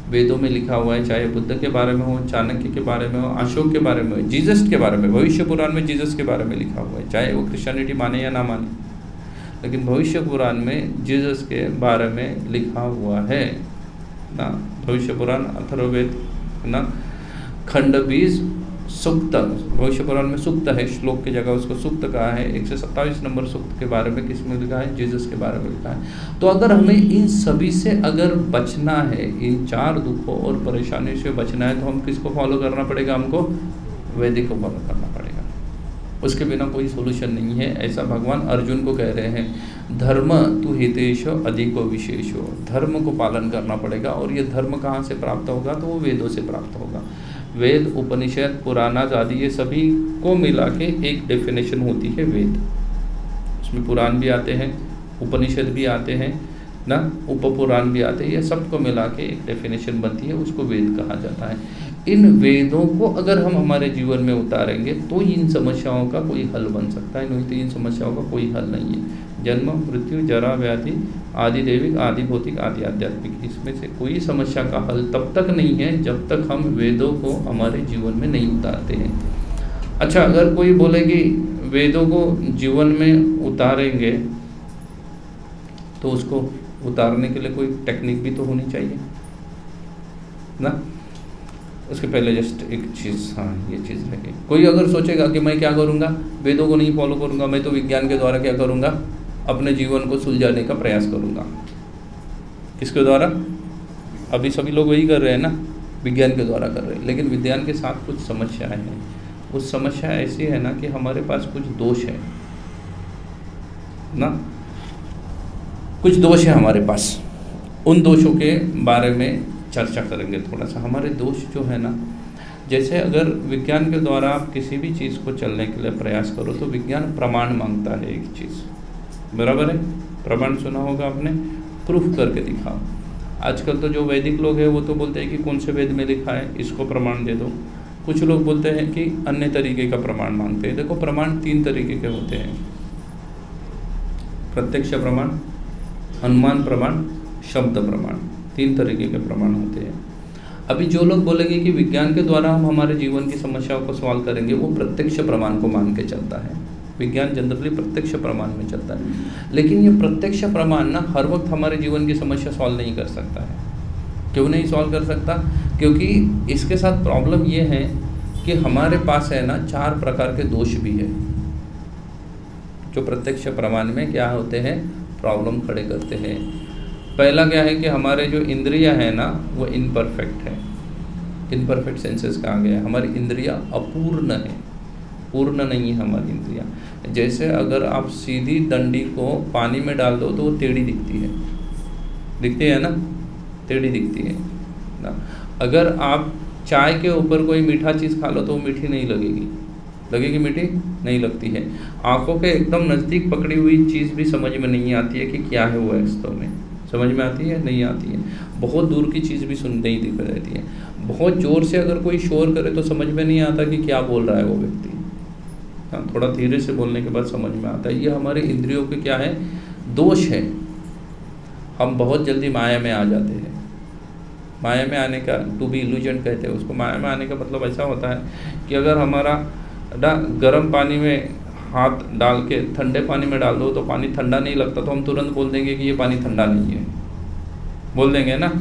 वेदों में लिखा हुआ है। चाहे बुद्ध के बारे में हो, चाणक्य के बारे में हो, अशोक के बारे में हो, जीसस के बारे में, भविष्य पुराण में जीसस के बारे में लिखा हुआ है। चाहे वो क्रिश्चियनिटी माने या ना माने, लेकिन भविष्य पुराण में जीसस के बारे में लिखा हुआ है ना। भविष्य पुराण अथर्ववेद ना, खंड 20 सूक्त, भविष्य पुराण में सूक्त है, श्लोक की जगह उसको सूक्त कहा है। 127 नंबर सूक्त के बारे में किसमें लिखा है, जीसस के बारे में लिखा है। तो अगर हमें इन सभी से अगर बचना है, इन 4 दुखों और परेशानी से बचना है, तो हम किसको फॉलो करना पड़ेगा, हमको वैदिक को फॉलो करना पड़ेगा। उसके बिना कोई सोल्यूशन नहीं है, ऐसा भगवान अर्जुन को कह रहे हैं। धर्म तु हितेशो अधिको विशेषो, धर्म को पालन करना पड़ेगा। और ये धर्म कहाँ से प्राप्त होगा, तो वो वेदों से प्राप्त होगा। वेद, उपनिषद, पुराणाज आदि ये सभी को मिला के एक डेफिनेशन होती है वेद। उसमें पुराण भी आते हैं, उपनिषद भी आते हैं ना, उपपुराण भी आते हैं, ये सबको मिला के एक डेफिनेशन बनती है, उसको वेद कहा जाता है। इन वेदों को अगर हम हमारे जीवन में उतारेंगे तो इन समस्याओं का कोई हल बन सकता है, नहीं तो इन समस्याओं का कोई हल नहीं है। जन्म, मृत्यु, जरा, व्याधि, आदि दैविक, आदि भौतिक, आदि आध्यात्मिक, इसमें से कोई समस्या का हल तब तक नहीं है जब तक हम वेदों को हमारे जीवन में नहीं उतारते हैं। अच्छा, अगर कोई बोले कि वेदों को जीवन में उतारेंगे तो उसको उतारने के लिए कोई टेक्निक भी तो होनी चाहिए ना। उसके पहले जस्ट एक चीज़, हाँ ये चीज़ लगे, कोई अगर सोचेगा कि मैं क्या करूँगा, वेदों को नहीं फॉलो करूँगा, मैं तो विज्ञान के द्वारा क्या करूँगा, अपने जीवन को सुलझाने का प्रयास करूँगा। किसके द्वारा, अभी सभी लोग वही कर रहे हैं ना, विज्ञान के द्वारा कर रहे हैं। लेकिन विज्ञान के साथ कुछ समस्याएं हैं। उस समस्या ऐसी है ना कि हमारे पास कुछ दोष है ना, कुछ दोष है हमारे पास। उन दोषों के बारे में चर्चा करेंगे थोड़ा सा। हमारे दोष जो है ना, जैसे अगर विज्ञान के द्वारा आप किसी भी चीज़ को चलने के लिए प्रयास करो तो विज्ञान प्रमाण मांगता है एक चीज़, बराबर है। प्रमाण सुना होगा आपने, प्रूफ करके दिखाओ। आजकल तो जो वैदिक लोग हैं वो तो बोलते हैं कि कौन से वेद में लिखा है, इसको प्रमाण दे दो। कुछ लोग बोलते हैं कि अन्य तरीके का प्रमाण मांगते हैं। देखो, प्रमाण 3 तरीके के होते हैं, प्रत्यक्ष प्रमाण, अनुमान प्रमाण, शब्द प्रमाण, 3 तरीके के प्रमाण होते हैं। अभी जो लोग बोलेंगे कि विज्ञान के द्वारा हम हमारे जीवन की समस्याओं को सॉल्व करेंगे, वो प्रत्यक्ष प्रमाण को मान के चलता है। विज्ञान जनरली प्रत्यक्ष प्रमाण में चलता है। लेकिन ये प्रत्यक्ष प्रमाण ना हर वक्त हमारे जीवन की समस्या सॉल्व नहीं कर सकता है। क्यों नहीं सॉल्व कर सकता? क्योंकि इसके साथ प्रॉब्लम ये है कि हमारे पास है ना 4 प्रकार के दोष भी है जो प्रत्यक्ष प्रमाण में क्या होते हैं, प्रॉब्लम खड़े करते हैं। पहला क्या है कि हमारे जो इंद्रियां हैं ना वो इनपरफेक्ट है। इनपरफेक्ट सेंसेस कहा गया है, हमारी इंद्रियां अपूर्ण है, पूर्ण नहीं है हमारी इंद्रियां। जैसे अगर आप सीधी डंडी को पानी में डाल दो तो वो टेढ़ी दिखती है, दिखती है ना, टेढ़ी दिखती है ना। अगर आप चाय के ऊपर कोई मीठा चीज़ खा लो तो वो मीठी नहीं लगेगी, लगेगी मीठी नहीं लगती है। आंखों के एकदम नज़दीक पकड़ी हुई चीज़ भी समझ में नहीं आती है कि क्या है वो वास्तव में, समझ में आती है नहीं आती है। बहुत दूर की चीज़ भी सुन नहीं दिख रहती है। बहुत ज़ोर से अगर कोई शोर करे तो समझ में नहीं आता कि क्या बोल रहा है वो व्यक्ति। हाँ, थोड़ा धीरे से बोलने के बाद समझ में आता है। ये हमारे इंद्रियों के क्या है, दोष है। हम बहुत जल्दी माया में आ जाते हैं। माया में आने का, टू बी इल्यूजन कहते हैं उसको। माया में आने का मतलब ऐसा होता है कि अगर हमारा गर्म पानी में हाथ डाल के ठंडे पानी में डाल दो तो पानी ठंडा नहीं लगता, तो हम तुरंत बोल देंगे कि ये पानी ठंडा नहीं है, बोल देंगे ना।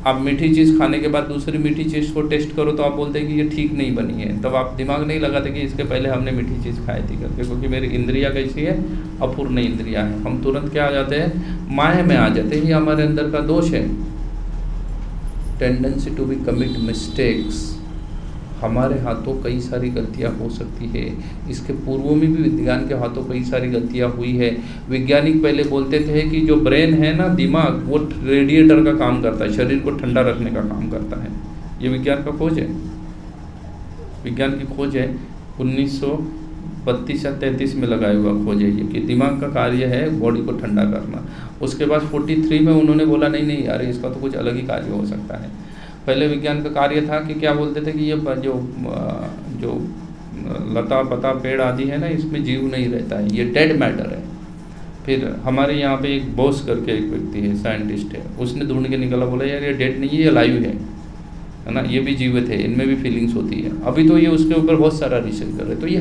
आप मीठी चीज़ खाने के बाद दूसरी मीठी चीज़ को टेस्ट करो तो आप बोलते हैं कि ये ठीक नहीं बनी है, तब आप दिमाग नहीं लगाते कि इसके पहले हमने मीठी चीज़ खाई थी करके, क्योंकि मेरी इंद्रिया कैसी है, अपूर्ण इंद्रिया है। हम तुरंत क्या आ जाते हैं, माया में आ जाते हैं। ये हमारे अंदर का दोष है, tendency to be commit mistakes. हमारे हाथों कई सारी गलतियां हो सकती है, इसके पूर्वों में भी विज्ञान के हाथों कई सारी गलतियां हुई है। वैज्ञानिक पहले बोलते थे कि जो ब्रेन है ना, दिमाग, वो रेडिएटर का काम करता है, शरीर को ठंडा रखने का काम करता है। ये विज्ञान का खोज है, विज्ञान की खोज है, 1932 या 33 में लगाया हुआ खोज है ये, कि दिमाग का कार्य है बॉडी को ठंडा करना। उसके बाद 43 में उन्होंने बोला नहीं नहीं यार, इसका तो कुछ अलग ही कार्य हो सकता है। पहले विज्ञान का कार्य था कि क्या बोलते थे कि ये जो लता पता पेड़ आदि है ना, इसमें जीव नहीं रहता है, ये डेड मैटर है। फिर हमारे यहाँ पे एक बोस करके एक व्यक्ति है, साइंटिस्ट है, उसने ढूंढ के निकाला, बोला यार ये डेड नहीं है, ये लाइव है ना, ये भी जीवित है, इनमें भी फीलिंग्स होती है। अभी तो ये उसके ऊपर बहुत सारा रिसर्च कर रहे हैं। तो ये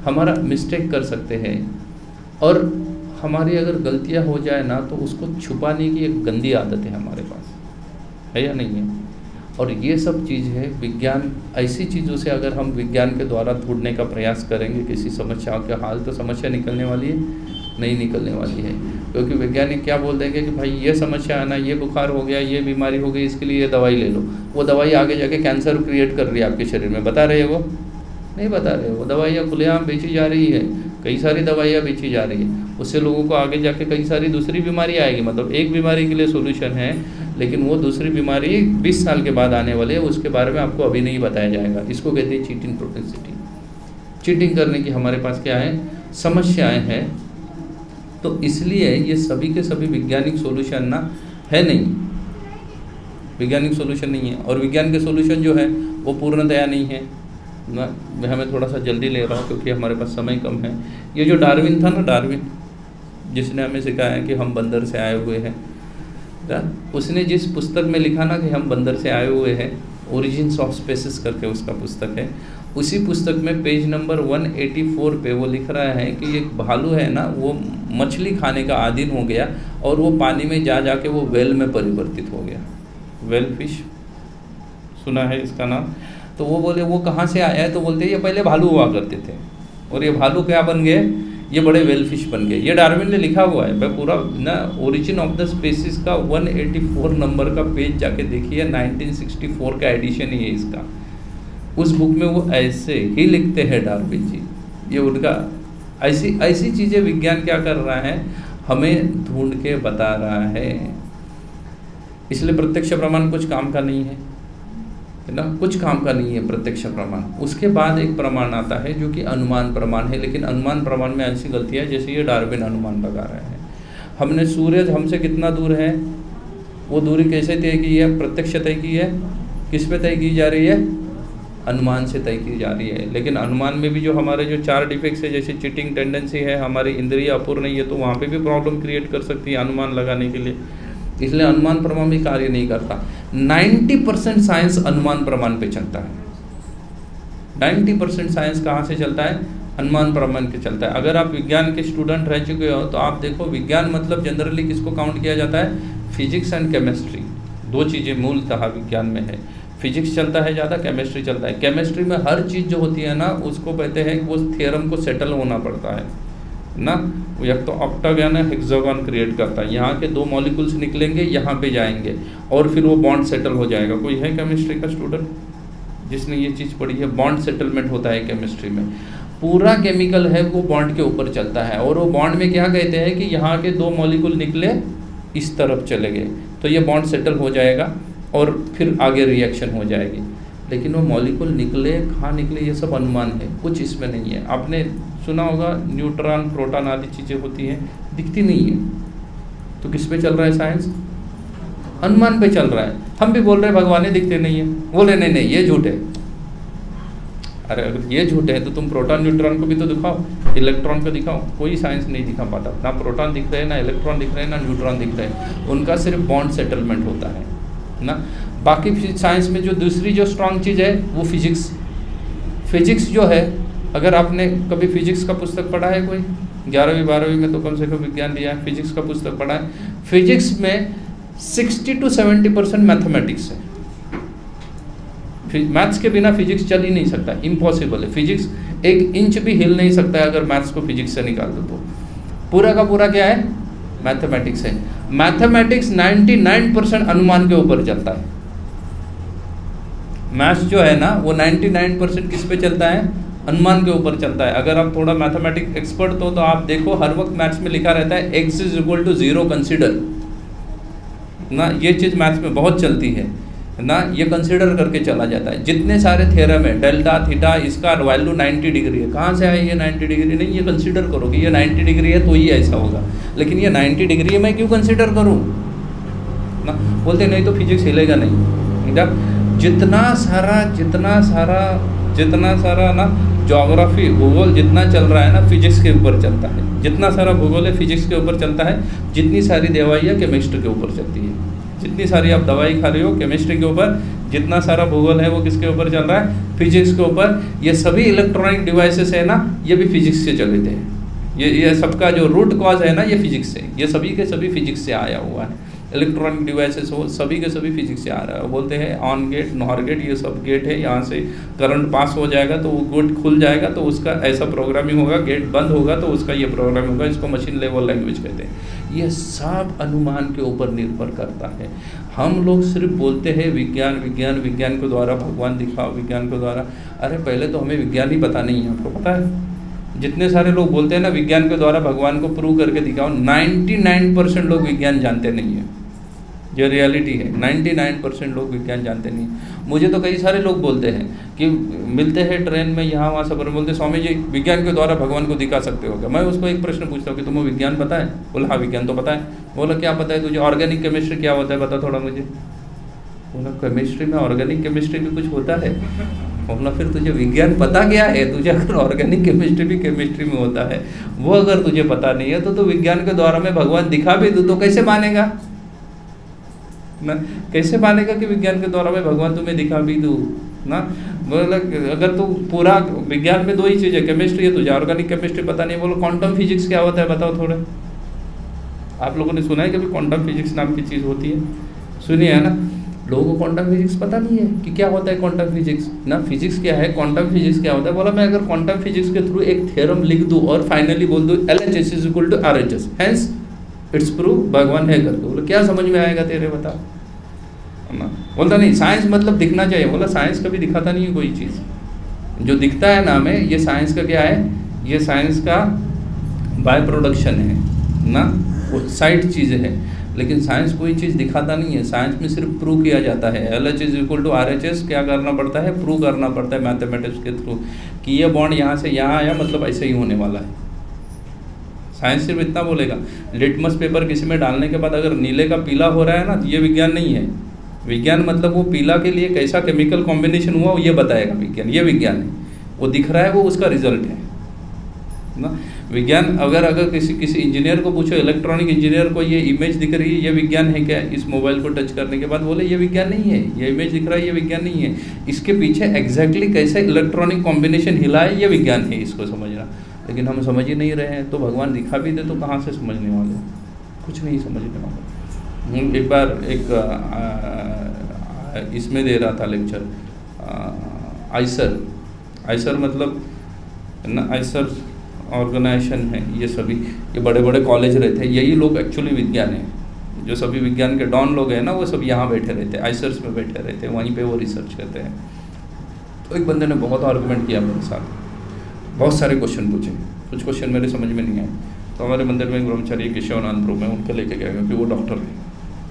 हमारा मिस्टेक कर सकते हैं, और हमारी अगर गलतियाँ हो जाए ना तो उसको छुपाने की एक गंदी आदत है हमारे पास, है या नहीं है। और ये सब चीज़ है विज्ञान, ऐसी चीज़ों से अगर हम विज्ञान के द्वारा ढूंढने का प्रयास करेंगे किसी समस्या के हाल, तो समस्या निकलने वाली है, नहीं निकलने वाली है। क्योंकि वैज्ञानिक क्या बोल देंगे कि भाई ये समस्या है ना, ये बुखार हो गया, ये बीमारी हो गई, इसके लिए ये दवाई ले लो। वो दवाई आगे जाके कैंसर क्रिएट कर रही है आपके शरीर में, बता रहे हैं वो? नहीं बता रहे। वो दवाइयाँ खुलेआम बेची जा रही है, कई सारी दवाइयाँ बेची जा रही है, उससे लोगों को आगे जाके कई सारी दूसरी बीमारी आएगी। मतलब एक बीमारी के लिए सोल्यूशन है, लेकिन वो दूसरी बीमारी 20 साल के बाद आने वाली है, उसके बारे में आपको अभी नहीं बताया जाएगा। इसको कहते हैं चीटिंग प्रोपेंसिटी। चीटिंग करने की हमारे पास क्या है, समस्याएं हैं। तो इसलिए ये सभी के सभी वैज्ञानिक सॉल्यूशन ना है नहीं, वैज्ञानिक सॉल्यूशन नहीं है। और विज्ञान के सॉल्यूशन जो है वो पूर्णतया नहीं है ना। मैं हमें थोड़ा सा जल्दी ले रहा हूँ क्योंकि हमारे पास समय कम है। ये जो डार्विन था ना, डार्विन जिसने हमें सिखाया कि हम बंदर से आए हुए हैं, उसने जिस पुस्तक में लिखा ना कि हम बंदर से आए हुए हैं, ओरिजिन्स ऑफ स्पेसिस करके उसका पुस्तक है, उसी पुस्तक में पेज नंबर 184 पे वो लिख रहा है कि एक भालू है ना, वो मछली खाने का आदीन हो गया और वो पानी में जा जाके वो वेल में परिवर्तित हो गया। वेल फिश सुना है इसका नाम? तो वो बोले वो कहाँ से आया है, तो बोलते ये पहले भालू हुआ करते थे और ये भालू क्या बन गए, ये बड़े वेल फिश बन गए। ये डार्विन ने लिखा हुआ है, मैं पूरा ना ओरिजिन ऑफ द स्पेसिस का 184 नंबर का पेज जाके देखिए, 1964 का एडिशन ही है इसका। उस बुक में वो ऐसे ही लिखते हैं डार्विन जी। ये उनका ऐसी चीज़ें विज्ञान क्या कर रहा है, हमें ढूंढ के बता रहा है। इसलिए प्रत्यक्ष प्रमाण कुछ काम का नहीं है ना, कुछ काम का नहीं है प्रत्यक्ष प्रमाण। उसके बाद एक प्रमाण आता है जो कि अनुमान प्रमाण है, लेकिन अनुमान प्रमाण में ऐसी गलतियाँ जैसे ये डार्विन अनुमान लगा रहे हैं। हमने सूरज हमसे कितना दूर है, वो दूरी कैसे तय की है, प्रत्यक्ष तय की है, किस पे तय की जा रही है, अनुमान से तय की जा रही है। लेकिन अनुमान में भी जो हमारे जो 4 डिफेक्ट्स है, जैसे चीटिंग टेंडेंसी है, हमारी इंद्रिय अपूर्ण नहीं है, तो वहाँ पे भी प्रॉब्लम क्रिएट कर सकती है अनुमान लगाने के लिए। इसलिए अनुमान प्रमाण भी कार्य नहीं करता। 90% साइंस अनुमान प्रमाण पे चलता है। 90% साइंस कहाँ से चलता है, अनुमान प्रमाण पे चलता है। अगर आप विज्ञान के स्टूडेंट रह चुके हो तो आप देखो, विज्ञान मतलब जनरली किसको काउंट किया जाता है, फिजिक्स एंड केमिस्ट्री, 2 चीज़ें मूलतः विज्ञान में है। फिजिक्स चलता है ज़्यादा, केमिस्ट्री चलता है। केमिस्ट्री में हर चीज़ जो होती है ना, उसको कहते हैं कि वो थ्योरम को सेटल होना पड़ता है ना। या तो ऑक्टागन है, हेक्सागन क्रिएट करता है, यहाँ के 2 मॉलिक्यूल्स निकलेंगे, यहाँ पे जाएंगे और फिर वो बॉन्ड सेटल हो जाएगा। कोई है केमिस्ट्री का स्टूडेंट जिसने ये चीज़ पढ़ी है? बॉन्ड सेटलमेंट होता है केमिस्ट्री में। पूरा केमिकल है वो बॉन्ड के ऊपर चलता है, और वो बॉन्ड में क्या कहते हैं कि यहाँ के 2 मॉलिक्यूल निकले, इस तरफ चले गए तो ये बॉन्ड सेटल हो जाएगा और फिर आगे रिएक्शन हो जाएगी। लेकिन वो मॉलिक्यूल निकले, कहाँ निकले, ये सब अनुमान है, कुछ इसमें नहीं है। आपने सुना होगा न्यूट्रॉन, प्रोटॉन आदि चीज़ें होती हैं, दिखती नहीं है। तो किस पे चल रहा है साइंस? अनुमान पे चल रहा है। हम भी बोल रहे हैं भगवान दिखते नहीं है, बोले नहीं ये झूठ है। अरे अगर ये झूठ है तो तुम प्रोटॉन न्यूट्रॉन को भी तो दिखाओ, इलेक्ट्रॉन को दिखाओ। कोई साइंस नहीं दिखा पाता, ना प्रोटॉन दिख रहे हैं, ना इलेक्ट्रॉन दिख रहे हैं, ना न्यूट्रॉन दिख रहे हैं। उनका सिर्फ बॉन्ड सेटलमेंट होता है ना। बाकी साइंस में जो दूसरी जो स्ट्रॉन्ग चीज़ है वो फिजिक्स जो है, अगर आपने कभी फिजिक्स का पुस्तक पढ़ा है, कोई 11वीं 12वीं में तो कम से कम विज्ञान लिया है, फिजिक्स का पुस्तक पढ़ा है। फिजिक्स में 60 to 70% मैथमेटिक्स है। मैथ्स के बिना फिजिक्स चल ही नहीं सकता, इम्पॉसिबल है। फिजिक्स 1 इंच भी हिल नहीं सकता है अगर मैथ्स को फिजिक्स से निकाल दो। तो पूरा का पूरा क्या है? मैथमेटिक्स है। मैथमेटिक्स 99% अनुमान के ऊपर चलता है। मैथ्स जो है ना वो 99% किस पे चलता है? अनुमान के ऊपर चलता है। अगर आप थोड़ा मैथमेटिक्स एक्सपर्ट तो आप देखो हर वक्त मैथ्स में लिखा रहता है x is equal to 0 consider ना, ये चीज़ मैथ्स में बहुत चलती है ना, ये कंसिडर करके चला जाता है। जितने सारे थ्योरम है, डेल्टा थीटा, इसका वैल्यू 90 डिग्री है। कहाँ से आए ये 90 डिग्री? नहीं, ये कंसिडर करो कि ये 90 डिग्री है तो ही ऐसा होगा, लेकिन ये 90 डिग्री है मैं क्यों कंसिडर करूँ ना? बोलते नहीं तो फिजिक्स हिलेगा नहीं। जब जितना सारा ना ज्योग्राफी भूगोल जितना चल रहा है ना फिजिक्स के ऊपर चलता है। जितना सारा भूगोल है फिजिक्स के ऊपर चलता है। जितनी सारी दवाइयाँ केमिस्ट्री के ऊपर चलती है। जितनी सारी आप दवाई खा रहे हो केमिस्ट्री के ऊपर, जितना सारा भूगोल है वो किसके ऊपर चल रहा है? फिजिक्स के ऊपर। ये सभी इलेक्ट्रॉनिक डिवाइसेस है ना, ये भी फिजिक्स से चले थे। ये सबका जो रूट कॉज है ना ये फिजिक्स से, ये सभी के सभी फिजिक्स से आया हुआ है। इलेक्ट्रॉनिक डिवाइसेस हो सभी के सभी फिजिक्स से आ रहा है। बोलते हैं ऑन गेट, नॉर गेट, ये सब गेट है, यहाँ से करंट पास हो जाएगा तो वो गेट खुल जाएगा तो उसका ऐसा प्रोग्रामिंग होगा, गेट बंद होगा तो उसका ये प्रोग्रामिंग होगा। इसको मशीन लेवल लैंग्वेज कहते हैं। ये सब अनुमान के ऊपर निर्भर करता है। हम लोग सिर्फ बोलते हैं विज्ञान विज्ञान विज्ञान के द्वारा भगवान दिखाओ, विज्ञान के द्वारा। अरे पहले तो हमें विज्ञान ही पता नहीं है, आपको पता है? जितने सारे लोग बोलते हैं ना विज्ञान के द्वारा भगवान को प्रूव करके दिखाओ, 99% लोग विज्ञान जानते नहीं है। जो रियलिटी है 99% लोग विज्ञान जानते नहीं। मुझे तो कई सारे लोग बोलते हैं कि मिलते हैं ट्रेन में यहाँ वहाँ सफर में, बोलते स्वामी जी विज्ञान के द्वारा भगवान को दिखा सकते हो क्या? मैं उसको एक प्रश्न पूछता हूँ कि तुम्हें विज्ञान पता है? बोला हाँ विज्ञान तो पता है। बोला क्या पता है तुझे? ऑर्गेनिक केमिस्ट्री क्या होता है बता थोड़ा मुझे। बोला केमिस्ट्री में ऑर्गेनिक केमिस्ट्री भी कुछ होता है? बोला फिर तुझे विज्ञान पता क्या है? तुझे अगर ऑर्गेनिक केमिस्ट्री भी केमिस्ट्री में होता है वो अगर तुझे पता नहीं है तो तू विज्ञान के द्वारा में भगवान दिखा भी दूँ तो कैसे मानेगा ना? कैसे मानेगा कि विज्ञान के द्वारा में भगवान तुम्हें दिखा भी दूँ ना? बोला अगर तू पूरा विज्ञान में 2 ही चीज़ है, केमिस्ट्री है, तुझे ऑर्गेनिक केमिस्ट्री पता नहीं। बोलो क्वांटम फिजिक्स क्या होता है बताओ थोड़े। आप लोगों ने सुना है कभी क्वांटम फिजिक्स नाम की चीज़ होती है? सुनी है ना? लोगों को क्वांटम फिजिक्स पता नहीं है कि क्या होता है क्वांटम फिजिक्स ना। फिजिक्स क्या है, क्वांटम फिजिक्स क्या होता है? बोला मैं अगर क्वांटम फिजिक्स के थ्रू एक थ्योरम लिख दूँ और फाइनली बोल दूँ LHS is equal to RHS, hence it's prove भगवान है करके। बोला क्या समझ में आएगा तेरे बता ना? बोलता नहीं साइंस मतलब दिखना चाहिए। बोला साइंस कभी दिखाता नहीं है कोई चीज़। जो दिखता है ना हमें, ये साइंस का क्या है? ये साइंस का बाय प्रोडक्शन है ना, वो साइड चीज़ें हैं। लेकिन साइंस कोई चीज़ दिखाता नहीं है। साइंस में सिर्फ प्रूव किया जाता है। LHS is equal to RHS क्या करना पड़ता है? प्रूव करना पड़ता है मैथमेटिक्स के थ्रू कि ये बॉन्ड यहाँ से यहाँ आया मतलब ऐसे ही होने वाला है। साइंस सिर्फ इतना बोलेगा। लिटमस पेपर किसी में डालने के बाद अगर नीले का पीला हो रहा है ना, ये विज्ञान नहीं है। विज्ञान मतलब वो पीला के लिए कैसा केमिकल कॉम्बिनेशन हुआ ये बताएगा विज्ञान। ये विज्ञान है। वो दिख रहा है वो उसका रिजल्ट है ना। विज्ञान अगर किसी इंजीनियर को पूछो, इलेक्ट्रॉनिक इंजीनियर को ये इमेज दिख रही है, ये विज्ञान है क्या? इस मोबाइल को टच करने के बाद बोले ये विज्ञान नहीं है। ये इमेज दिख रहा है ये विज्ञान नहीं है। इसके पीछे एग्जैक्टली कैसे इलेक्ट्रॉनिक कॉम्बिनेशन हिला है ये विज्ञान है, इसको समझना। लेकिन हम समझ ही नहीं रहे हैं। तो भगवान दिखा भी दे तो कहाँ से समझने वाले? कुछ नहीं समझने वाले। एक बार इसमें दे रहा था लेक्चर, आइसर मतलब ना, आइसर ऑर्गेनाइजेशन है। ये सभी ये बड़े बड़े कॉलेज रहते हैं, यही लोग एक्चुअली विज्ञान है। जो सभी विज्ञान के डॉन लोग हैं ना वो सब यहाँ बैठे रहते हैं, आइसर्स में बैठे रहते हैं, वहीं पे वो रिसर्च करते हैं। तो एक बंदे ने बहुत आर्गूमेंट किया मेरे साथ, बहुत सारे क्वेश्चन पूछे। कुछ क्वेश्चन मेरे समझ में नहीं आए। तो हमारे मंदिर में एक ब्रह्मचारी केशवनाथ प्रभु में उनके लेके गया, क्योंकि वो डॉक्टर है।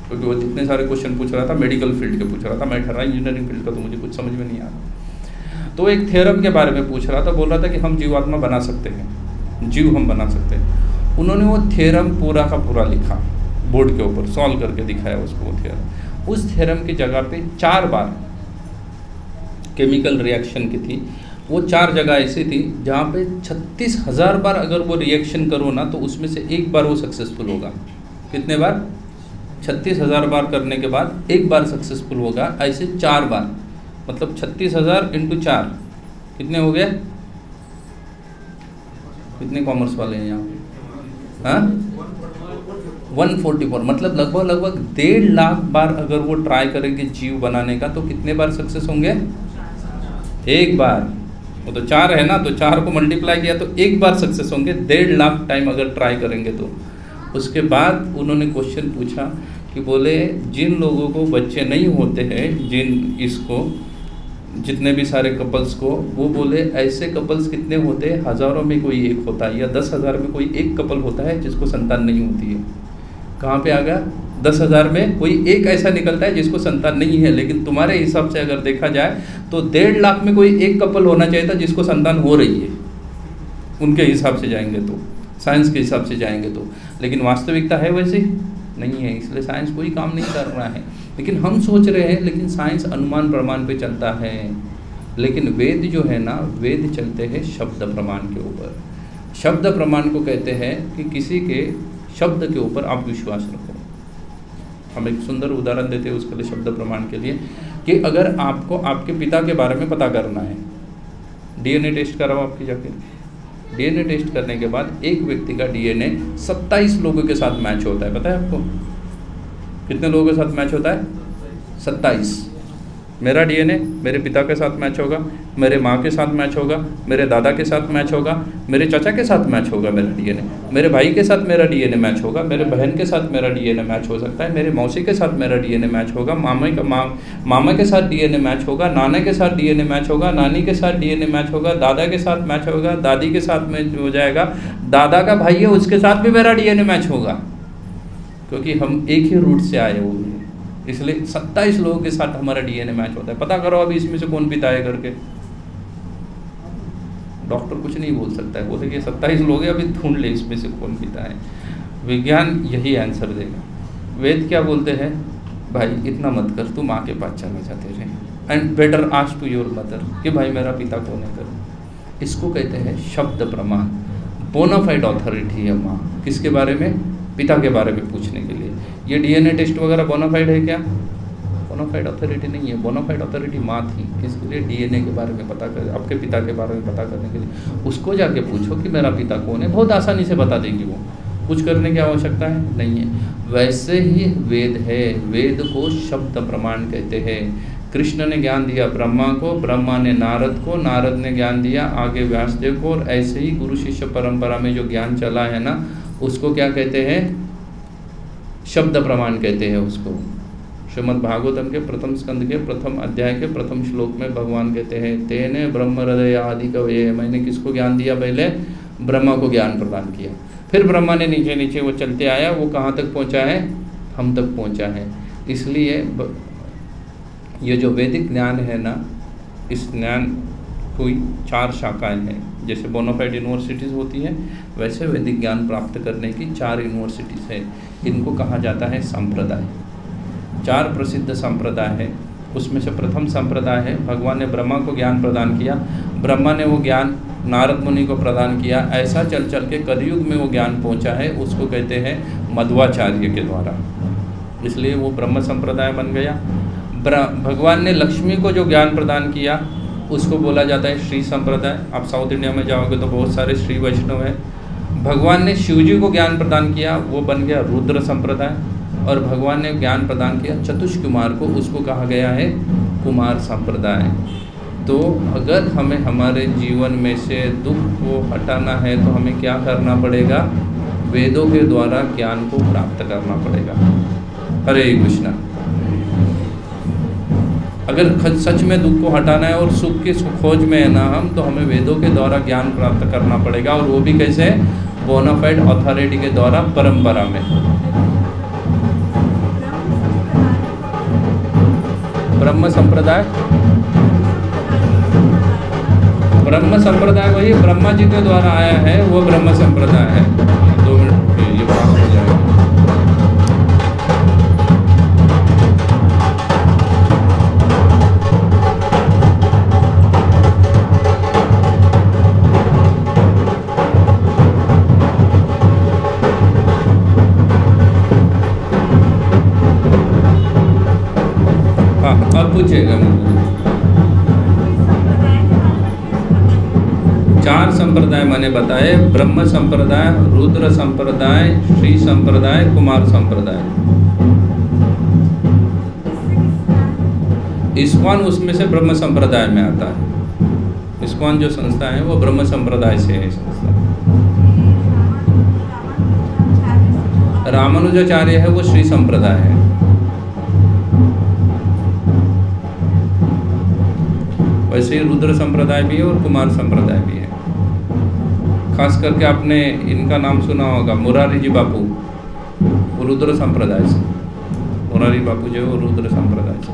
क्योंकि वो जितने सारे क्वेश्चन पूछ रहा था मेडिकल फील्ड के पूछ रहा था, मैं ठहरा इंजीनियरिंग फील्ड का, तो मुझे कुछ समझ में नहीं आ रहा। तो एक थ्योरम के बारे में पूछ रहा था, बोल रहा था कि हम जीवात्मा बना सकते हैं, जीव हम बना सकते हैं। उन्होंने वो थ्योरम पूरा का पूरा लिखा बोर्ड के ऊपर, सॉल्व करके दिखाया उसको वो थ्योरम। उस थ्योरम की जगह पे 4 बार केमिकल रिएक्शन की थी। वो 4 जगह ऐसी थी जहाँ पे 36,000 बार अगर वो रिएक्शन करो ना तो उसमें से 1 बार वो सक्सेसफुल होगा। कितने बार? 36,000 बार करने के बाद 1 बार सक्सेसफुल होगा। ऐसे 4 बार, मतलब 36,000 × 4 कितने हो गए? कितने कॉमर्स वाले हैं यहाँ? हाँ 144, मतलब लगभग 1.5 लाख बार अगर वो ट्राई करेंगे जीव बनाने का, तो कितने बार सक्सेस होंगे? एक बार। वो तो 4 है ना, तो 4 को मल्टीप्लाई किया तो एक बार सक्सेस होंगे। 1.5 लाख टाइम अगर ट्राई करेंगे तो। उसके बाद उन्होंने क्वेश्चन पूछा कि बोले जिन लोगों को बच्चे नहीं होते हैं, जितने भी सारे कपल्स को, वो बोले ऐसे कपल्स कितने होते हैं? हज़ारों में कोई एक होता है, या 10,000 में कोई एक कपल होता है जिसको संतान नहीं होती है। कहाँ पे आ गया? 10,000 में कोई एक ऐसा निकलता है जिसको संतान नहीं है। लेकिन तुम्हारे हिसाब से अगर देखा जाए तो 1.5 लाख में कोई एक कपल होना चाहिए था जिसको संतान हो रही है, उनके हिसाब से जाएंगे तो, साइंस के हिसाब से जाएंगे तो। लेकिन वास्तविकता है वैसी नहीं है, इसलिए साइंस कोई काम नहीं कर रहा है। लेकिन हम सोच रहे हैं, लेकिन साइंस अनुमान प्रमाण पे चलता है। लेकिन वेद जो है ना, वेद चलते हैं शब्द प्रमाण के ऊपर। शब्द प्रमाण को कहते हैं कि किसी के शब्द के ऊपर आप विश्वास रखो। हम एक सुंदर उदाहरण देते हैं उसके लिए, शब्द प्रमाण के लिए, कि अगर आपको आपके पिता के बारे में पता करना है, डीएनए टेस्ट कराओ आपकी जाके। डीएनए टेस्ट करने के बाद एक व्यक्ति का डीएनए 27 लोगों के साथ मैच होता है। पता है आपको कितने लोगों के साथ मैच होता है? 27। मेरा डीएनए मेरे पिता के साथ मैच होगा, मेरे माँ के साथ मैच होगा, मेरे दादा के साथ मैच होगा, मेरे चाचा के साथ मैच होगा मेरा डीएनए, मेरे भाई के साथ मेरा डीएनए मैच होगा, मेरे बहन के साथ मेरा डीएनए मैच हो सकता है, मेरे मौसी के साथ मेरा डीएनए मैच होगा, मामा के साथ डीएनए मैच होगा, नाना के साथ डीएनए मैच होगा, नानी के साथ डीएनए मैच होगा, दादा के साथ मैच होगा, दादी के साथ मैच हो जाएगा, दादा का भाई है उसके साथ भी मेरा डीएनए मैच होगा, क्योंकि हम एक ही रूट से आए हुए हैं। इसलिए 27 लोगों के साथ हमारा डीएनए मैच होता है। पता करो अभी इसमें से कौन पिता है करके। डॉक्टर कुछ नहीं बोल सकता है, बोले कि 27 लोग हैं, अभी ढूंढ ले इसमें से कौन पिता है। विज्ञान यही आंसर देगा। वेद क्या बोलते हैं? भाई इतना मत कर, तू माँ के पास चला जाते रहे, and better ask to your mother कि भाई मेरा पिता कौन है कर। इसको कहते हैं शब्द प्रमाण। बोनाफाइड अथॉरिटी है माँ किसके बारे में? पिता के बारे में पूछने के लिए। ये डीएनए टेस्ट वगैरह बोनाफाइड है क्या? बोनाफाइड अथॉरिटी नहीं है। बोनाफाइड अथॉरिटी माँ थी, किसके लिए? डीएनए के बारे में पता कर, आपके पिता के बारे में पता करने के लिए। उसको जाके पूछो कि मेरा पिता कौन है, बहुत आसानी से बता देगी वो, कुछ करने की आवश्यकता है नहीं है। वैसे ही वेद है, वेद को शब्द प्रमाण कहते हैं। कृष्ण ने ज्ञान दिया ब्रह्मा को, ब्रह्मा ने नारद को, नारद ने ज्ञान दिया आगे व्यासदेव को, और ऐसे ही गुरु शिष्य परंपरा में जो ज्ञान चला है ना, उसको क्या कहते हैं? शब्द प्रमाण कहते हैं उसको। श्रीमद् भागवतम के प्रथम स्कंद के प्रथम अध्याय के प्रथम श्लोक में भगवान कहते हैं, तेने ब्रह्म हृदय आदि कवये। मैंने किसको ज्ञान दिया? पहले ब्रह्मा को ज्ञान प्रदान किया, फिर ब्रह्मा ने नीचे नीचे वो चलते आया, वो कहाँ तक पहुँचा है? हम तक पहुँचा है। इसलिए ये जो वैदिक ज्ञान है ना, इस ज्ञान कोई 4 शाखाएं हैं। जैसे बोनाफाइड यूनिवर्सिटीज़ होती है, वैसे वैदिक ज्ञान प्राप्त करने की 4 यूनिवर्सिटीज़ है। इनको कहा जाता है संप्रदाय। 4 प्रसिद्ध संप्रदाय है। उसमें से प्रथम संप्रदाय है, भगवान ने ब्रह्मा को ज्ञान प्रदान किया, ब्रह्मा ने वो ज्ञान नारद मुनि को प्रदान किया, ऐसा चल चल के कलयुग में वो ज्ञान पहुंचा है। उसको कहते हैं मध्वाचार्य के द्वारा, इसलिए वो ब्रह्म संप्रदाय बन गया। भगवान ने लक्ष्मी को जो ज्ञान प्रदान किया उसको बोला जाता है श्री संप्रदाय। आप साउथ इंडिया में जाओगे तो बहुत सारे श्री वैष्णव हैं। भगवान ने शिव जी को ज्ञान प्रदान किया, वो बन गया रुद्र संप्रदाय। और भगवान ने ज्ञान प्रदान किया चतुष्कुमार को, उसको कहा गया है कुमार संप्रदाय। तो अगर हमें हमारे जीवन में से दुख को हटाना है तो हमें क्या करना पड़ेगा? वेदों के द्वारा ज्ञान को प्राप्त करना पड़ेगा। हरे कृष्णा। अगर सच में दुख को हटाना है और सुख की खोज में है ना हम, तो हमें वेदों के द्वारा ज्ञान प्राप्त करना पड़ेगा। और वो भी कैसे? बोनाफाइड अथॉरिटी के द्वारा, परंपरा में। ब्रह्म संप्रदाय, ब्रह्म संप्रदाय वही ब्रह्मा जी के द्वारा आया है, वो ब्रह्म संप्रदाय है। 2 मिनट ये बात हो जाएगा। अब पूछेगा 4 संप्रदाय मैंने बताए, ब्रह्म संप्रदाय, रुद्र संप्रदाय, श्री संप्रदाय, कुमार संप्रदाय। इस्कॉन उसमें से ब्रह्म संप्रदाय में आता है। इस्कॉन जो संस्था है वो ब्रह्म संप्रदाय से है संस्था। रामानुजाचार्य है वो श्री संप्रदाय है। वैसे ही रुद्र संप्रदाय भी है और कुमार संप्रदाय भी है। खास करके आपने इनका नाम सुना होगा, मुरारी जी बापू, वो रुद्र संप्रदाय से। मुरारी बापू जो है वो रुद्र संप्रदाय से।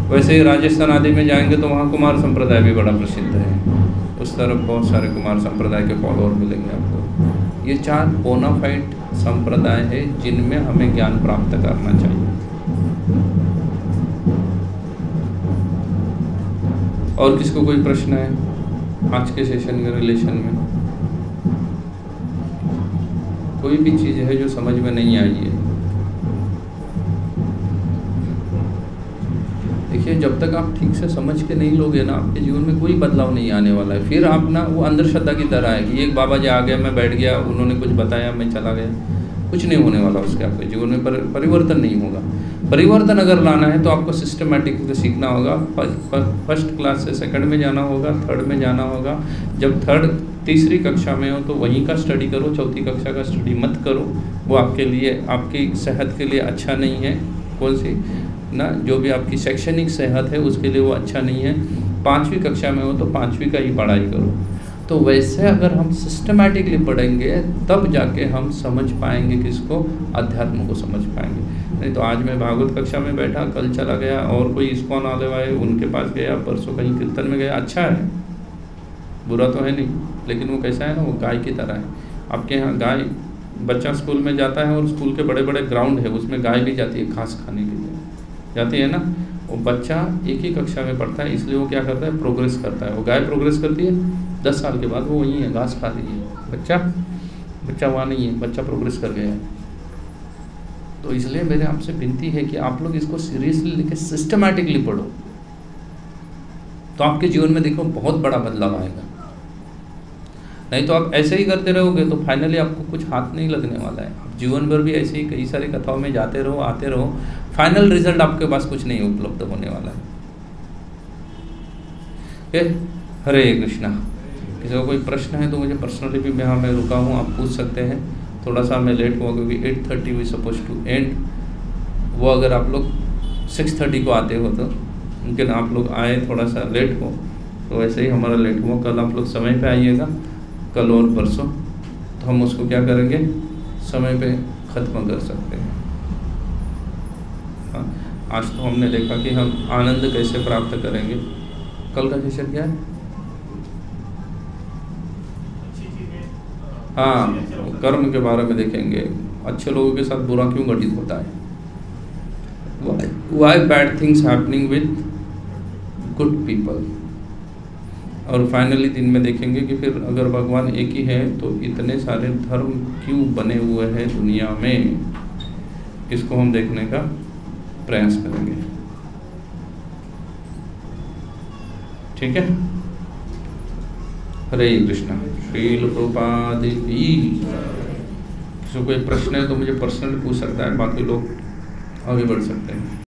वैसे ही राजस्थान आदि में जाएंगे तो वहाँ कुमार संप्रदाय भी बड़ा प्रसिद्ध है। उस तरफ बहुत सारे कुमार संप्रदाय के फॉलोअर मिलेंगे आपको। ये 4 बोनाफाइड संप्रदाय है जिनमें हमें ज्ञान प्राप्त करना चाहिए। और किसको कोई प्रश्न है आज के सेशन के रिलेशन में? कोई भी चीज़ है जो समझ में नहीं आई है? देखिए, जब तक आप ठीक से समझ के नहीं लोगे ना, आपके जीवन में कोई बदलाव नहीं आने वाला है। फिर आप ना वो अंधश्रद्धा की तरह है कि एक बाबा जी आ गए, मैं बैठ गया, उन्होंने कुछ बताया, मैं चला गया। कुछ नहीं होने वाला उसके आपके जीवन में, परिवर्तन नहीं होगा। परिवर्तन अगर लाना है तो आपको सिस्टमेटिकली सीखना होगा। फर्स्ट क्लास से सेकंड में जाना होगा, थर्ड में जाना होगा। जब तीसरी कक्षा में हो तो वहीं का स्टडी करो, चौथी कक्षा का स्टडी मत करो। वो आपके लिए, आपकी सेहत के लिए अच्छा नहीं है। कौन सी ना, जो भी आपकी शैक्षणिक सेहत है उसके लिए वो अच्छा नहीं है। 5वीं कक्षा में हो तो 5वीं का ही पढ़ाई करो। तो वैसे अगर हम सिस्टमैटिकली पढ़ेंगे तब जाके हम समझ पाएंगे, किसको? अध्यात्म को समझ पाएंगे। नहीं तो आज मैं भागवत कक्षा में बैठा, कल चला गया और कोई इस्कॉन वाले वाले उनके पास गया, परसों कहीं कीर्तन में गया। अच्छा है, बुरा तो है नहीं, लेकिन वो कैसा है ना, वो गाय की तरह है। आपके यहाँ गाय, बच्चा स्कूल में जाता है और स्कूल के बड़े बड़े ग्राउंड है, उसमें गाय भी जाती है घास खाने के लिए, जाती है ना। वो बच्चा एक ही कक्षा में पढ़ता है, इसलिए वो क्या करता है? प्रोग्रेस करता है। वो गाय प्रोग्रेस करती है, 10 साल के बाद वो वहीं है, घास खा रही है। बच्चा वहाँ नहीं है, बच्चा प्रोग्रेस कर गया है। तो इसलिए मेरे आपसे विनती है कि आप लोग इसको सीरियसली लेके सिस्टमैटिकली पढ़ो, तो आपके जीवन में देखो बहुत बड़ा बदलाव आएगा। नहीं तो आप ऐसे ही करते रहोगे तो फाइनली आपको कुछ हाथ नहीं लगने वाला है। आप जीवन भर भी ऐसे ही कई सारी कथाओं में जाते रहो, आते रहो, फाइनल रिजल्ट आपके पास कुछ नहीं उपलब्ध होने वाला है। हरे कृष्णा। किसी को कोई प्रश्न है तो मुझे पर्सनली भी, मैं रुका हूँ, आप पूछ सकते हैं। थोड़ा सा मैं लेट हुआ क्योंकि 8:30 वी सपोज टू एंड। वो अगर आप लोग 6:30 को आते हो तो लेकिन आप लोग आए थोड़ा सा लेट हो, तो वैसे ही हमारा लेट हुआ। कल आप लोग समय पे आइएगा, कल और परसों, तो हम उसको क्या करेंगे? समय पे ख़त्म कर सकते हैं। हाँ, आज तो हमने देखा कि हम आनंद कैसे प्राप्त करेंगे। कल का सेशन क्या है? हाँ, कर्म के बारे में देखेंगे। अच्छे लोगों के साथ बुरा क्यों घटित होता है? Why bad things happening with good people? और फाइनली दिन में देखेंगे कि फिर अगर भगवान एक ही है तो इतने सारे धर्म क्यों बने हुए हैं दुनिया में। इसको हम देखने का प्रयास करेंगे। ठीक है, हरे कृष्णा। श्रील प्रभुपाद की। किसी को कोई प्रश्न है तो मुझे पर्सनली पूछ सकता है, बाकी लोग आगे बढ़ सकते हैं।